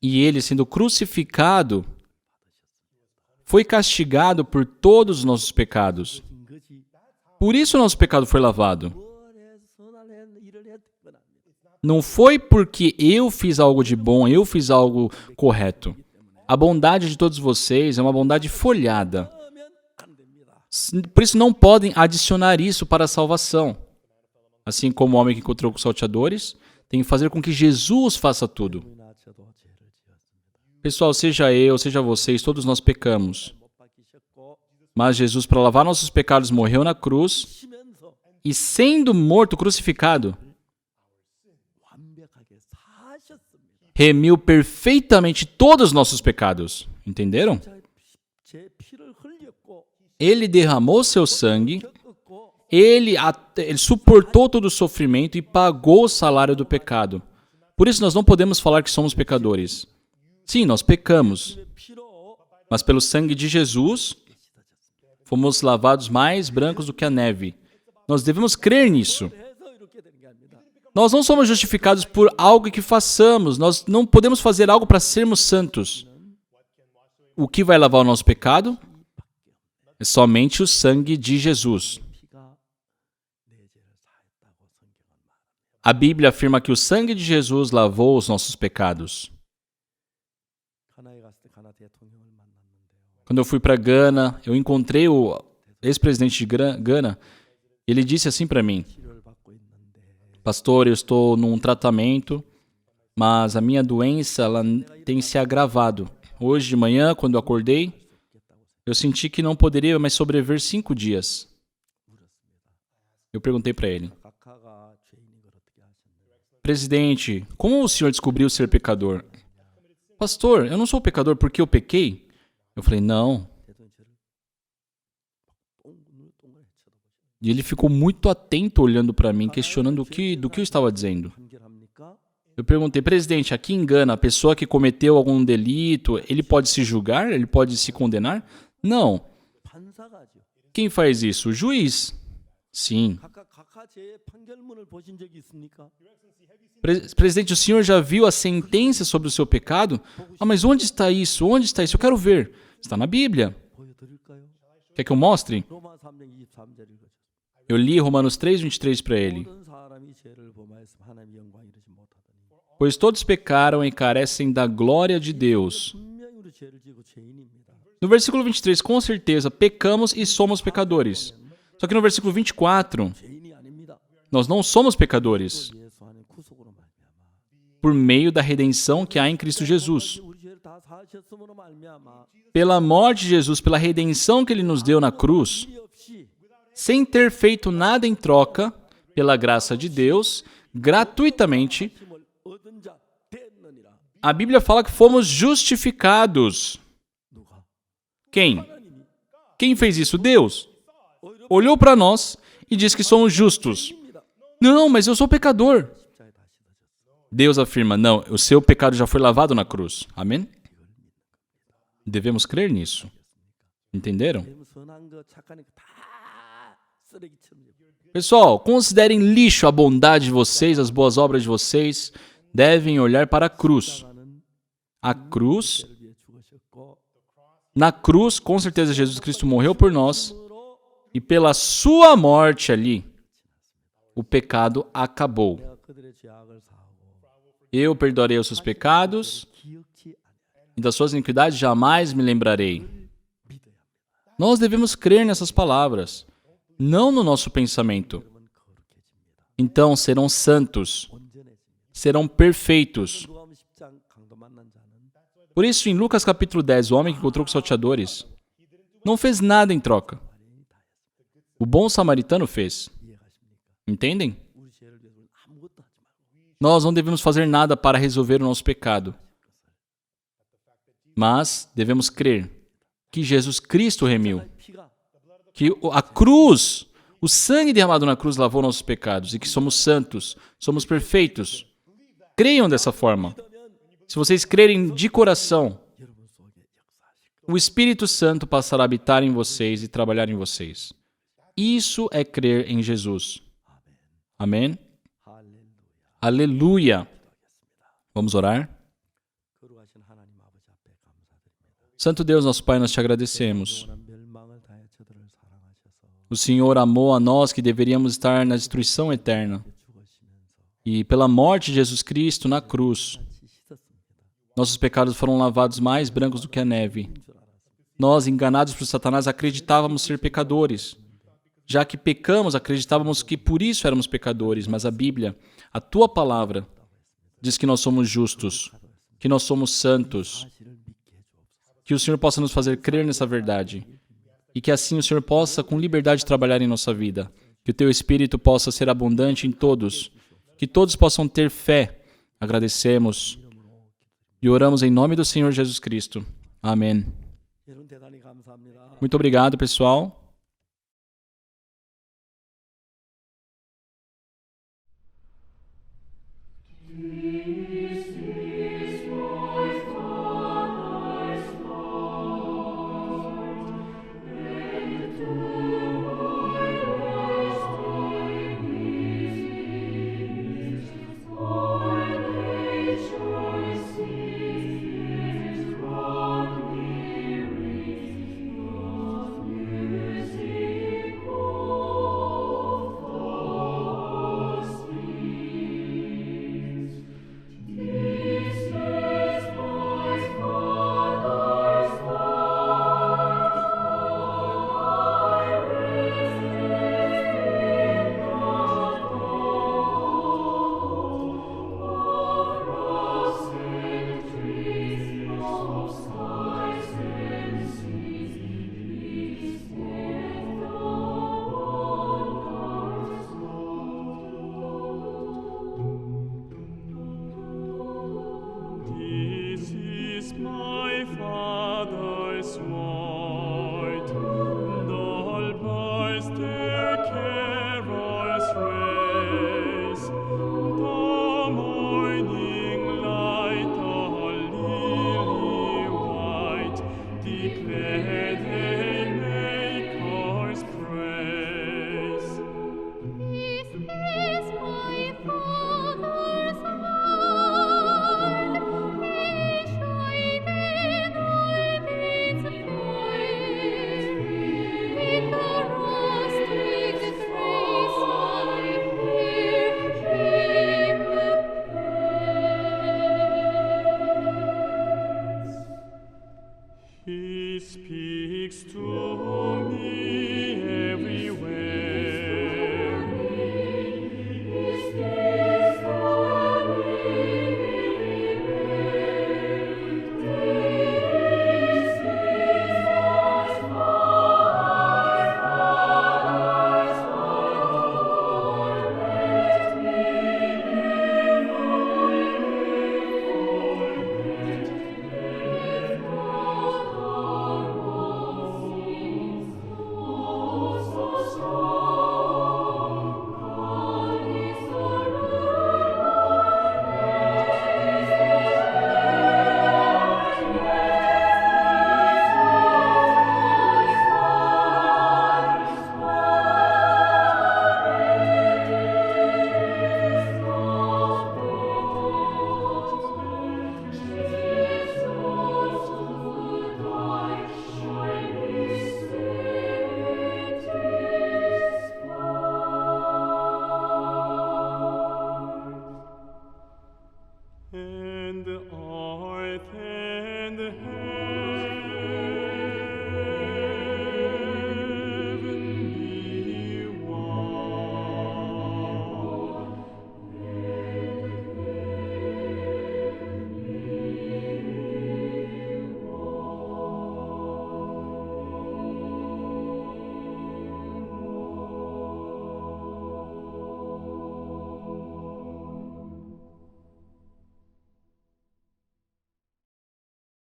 [SPEAKER 2] e ele, sendo crucificado, foi castigado por todos os nossos pecados.
[SPEAKER 1] 인 것이
[SPEAKER 2] Por isso o nosso pecado foi lavado.
[SPEAKER 1] 뭘 해서 선한 일을 했던 건 아닙니다.
[SPEAKER 2] Não foi porque eu fiz algo de bom, eu fiz algo correto. A bondade de todos vocês é uma bondade folhada.
[SPEAKER 1] 그러면 안 됩니다.
[SPEAKER 2] Por isso não podem adicionar isso para a salvação. Assim como o homem que encontrou com os salteadores, tem que fazer com que Jesus faça tudo.
[SPEAKER 1] 우리나 저도 죄를 지었습니다.
[SPEAKER 2] Pessoal, seja eu, seja vocês, todos nós pecamos.
[SPEAKER 1] 못 박히셨고
[SPEAKER 2] Mas Jesus, para lavar nossos pecados, morreu na cruz
[SPEAKER 1] 치면서
[SPEAKER 2] e, sendo morto, crucificado,
[SPEAKER 1] 완벽하게 사셨습니다.
[SPEAKER 2] remiu perfeitamente todos os nossos pecados. Entenderam?
[SPEAKER 1] 제 피를 흘렸고
[SPEAKER 2] Ele derramou seu sangue,
[SPEAKER 1] 겪었고
[SPEAKER 2] ele suportou todo o sofrimento e pagou o salário do pecado. Por isso nós não podemos falar que somos pecadores. Sim, nós pecamos,
[SPEAKER 1] 그 피로
[SPEAKER 2] mas pelo sangue de Jesus fomos lavados mais brancos do que a neve. Nós devemos crer nisso.
[SPEAKER 1] 해서 이렇게 되는 게 아닙니다.
[SPEAKER 2] Nós não somos justificados por algo que façamos. Nós não podemos fazer algo para sermos santos. O que vai lavar o nosso pecado? É somente o sangue de Jesus.
[SPEAKER 1] 피가 내 죄를 사했다고 성경은 말합니다.
[SPEAKER 2] A Bíblia afirma que o sangue de Jesus lavou os nossos pecados.
[SPEAKER 1] 가나에 갔을 때 가나 대통령을 만났는데요.
[SPEAKER 2] Quando eu fui para Gana, eu encontrei o ex-presidente de Gana. Ele disse assim para mim:
[SPEAKER 1] 치료를 받고 있는데
[SPEAKER 2] Pastor, eu estou num tratamento, mas a minha doença ela tem se agravado. Hoje de manhã, quando eu acordei, eu senti que não poderia mais sobreviver 5 dias. Eu perguntei para ele:
[SPEAKER 1] 각하가 죄인인 걸 어떻게 아셨나요?
[SPEAKER 2] Presidente, como o senhor descobriu ser pecador? Pastor, eu não sou pecador porque eu pequei? Eu falei: não.
[SPEAKER 1] 대통령 죄를 눈을 동그랗게 쳐다보시고
[SPEAKER 2] E ele ficou muito atento olhando para mim, questionando do que eu estava dizendo.
[SPEAKER 1] 판결합니까?
[SPEAKER 2] Eu perguntei: presidente, aqui em Gana, a pessoa que cometeu algum delito, ele pode se julgar? Ele pode se condenar? Não.
[SPEAKER 1] 판사가 하죠.
[SPEAKER 2] Quem faz isso? O juiz. Sim.
[SPEAKER 1] 각하 죄의 판결문을 보신 적이 있습니까?
[SPEAKER 2] Presidente, o senhor já viu a sentença sobre o seu pecado? Ah, mas onde está isso? Onde está isso? Eu quero ver. Está na Bíblia.
[SPEAKER 1] 보여드릴까요?
[SPEAKER 2] Quer que eu mostre?
[SPEAKER 1] 로마 3장 23절 읽어주세요.
[SPEAKER 2] Eu li Romanos 3:23 para ele.
[SPEAKER 1] 모든 사람이 죄를 범하여서 하나님의 영광 이루지 못하더니
[SPEAKER 2] Pois todos pecaram e carecem da glória de Deus.
[SPEAKER 1] 분명히 우리 죄를 지고 죄인입니다.
[SPEAKER 2] No versículo 23, com certeza, pecamos e somos pecadores. Só que no versículo 24,
[SPEAKER 1] 죄인이 아닙니다.
[SPEAKER 2] nós não somos pecadores
[SPEAKER 1] 예수 안에 구속으로 말미암아
[SPEAKER 2] por meio da redenção que há em Cristo Jesus.
[SPEAKER 1] 우리 죄를 다 사하셨음으로 말미암아
[SPEAKER 2] Pela morte de Jesus, pela redenção que ele nos deu na cruz,
[SPEAKER 1] 이 없이
[SPEAKER 2] sem ter feito nada em troca, pela graça de Deus, gratuitamente,
[SPEAKER 1] 힘을 얻은 자 됐느니라.
[SPEAKER 2] a Bíblia fala que fomos justificados.
[SPEAKER 1] 누가?
[SPEAKER 2] Quem?
[SPEAKER 1] 하나님이
[SPEAKER 2] Quem fez isso? Deus. Olhou para nós e disse que somos justos.
[SPEAKER 1] 입니다.
[SPEAKER 2] Não, mas eu sou pecador.
[SPEAKER 1] 십자가에 다 씻어졌어.
[SPEAKER 2] Deus afirma: não, o seu pecado já foi lavado na cruz. Amém? Devemos crer nisso. Entenderam?
[SPEAKER 1] 그럼 선한 거 착한 거 다 쓰레기처럼 여기고.
[SPEAKER 2] Pessoal, considerem lixo a bondade de vocês, as boas obras de vocês. Devem olhar para a cruz.
[SPEAKER 1] 십자가는
[SPEAKER 2] A cruz,
[SPEAKER 1] 죄를 위해 죽으셨고
[SPEAKER 2] na cruz, com certeza Jesus Cristo morreu por nós.
[SPEAKER 1] 으로
[SPEAKER 2] E pela sua morte ali, o pecado acabou.
[SPEAKER 1] 내가 그들의 죄악을 사하고
[SPEAKER 2] Eu perdoarei os seus pecados
[SPEAKER 1] 기억지 아니하리라.
[SPEAKER 2] e das suas iniquidades jamais me lembrarei.
[SPEAKER 1] 믿어야 합니다.
[SPEAKER 2] Nós devemos crer nessas palavras, não no nosso pensamento.
[SPEAKER 1] 그러면 거룩해집니다.
[SPEAKER 2] Então serão santos,
[SPEAKER 1] 온전해집니다.
[SPEAKER 2] serão perfeitos.
[SPEAKER 1] 누가복음 10장 강도 만난 자는
[SPEAKER 2] Por isso, em Lucas capítulo 10, o homem que encontrou com os salteadores não fez nada em troca. O bom samaritano fez.
[SPEAKER 1] 이해가십니까?
[SPEAKER 2] Entendem?
[SPEAKER 1] 우리 죄를 위해서 아무것도 하지 말고
[SPEAKER 2] Nós não devemos fazer nada para resolver o nosso pecado. mas devemos crer que Jesus Cristo remiu,
[SPEAKER 1] 십자가의 피가
[SPEAKER 2] que a cruz, o sangue derramado na cruz lavou nossos pecados e que somos santos, somos perfeitos. Creiam dessa forma. Se vocês crerem de coração,
[SPEAKER 1] 여러분 속에 역사하실
[SPEAKER 2] o Espírito Santo passará a habitar em vocês e trabalhar em vocês. Isso é crer em Jesus. Amém?
[SPEAKER 1] 할렐루야.
[SPEAKER 2] Aleluia! Vamos orar?
[SPEAKER 1] 거룩하신 하나님 아버지 앞에 감사드립니다.
[SPEAKER 2] Santo Deus, nosso Pai, nós te agradecemos.
[SPEAKER 1] 영원한 멸망을 다해 저들을 사랑하셔서
[SPEAKER 2] O Senhor amou a nós que deveríamos estar na destruição eterna.
[SPEAKER 1] 죽으시면서
[SPEAKER 2] E pela morte de Jesus Cristo na cruz,
[SPEAKER 1] 같이 씻었습니다.
[SPEAKER 2] nossos pecados foram lavados mais brancos do que a neve.
[SPEAKER 1] 줄 알았습니다.
[SPEAKER 2] Nós, enganados por Satanás, acreditávamos ser pecadores. Já que pecamos, acreditávamos que por isso éramos pecadores, mas a Bíblia, a tua palavra, diz que nós somos justos, que nós somos santos,
[SPEAKER 1] 사실을 믿게 해주옵소서.
[SPEAKER 2] que o Senhor possa nos fazer crer nessa verdade e que assim o Senhor possa com liberdade trabalhar em nossa vida, que o teu Espírito possa ser abundante em todos, que todos possam ter fé. Agradecemos e oramos em nome do Senhor Jesus Cristo. Amém.
[SPEAKER 1] 여러분 대단히 감사합니다.
[SPEAKER 2] Muito obrigado, pessoal.
[SPEAKER 3] This is my Father's word, and all birds their carols raise. The morning light, the lily white, declare their Maker's praise.
[SPEAKER 4] This is my Father's word. He shined in all its voice. With the rustic grace I hear Him praise.
[SPEAKER 3] He speaks to me everywhere.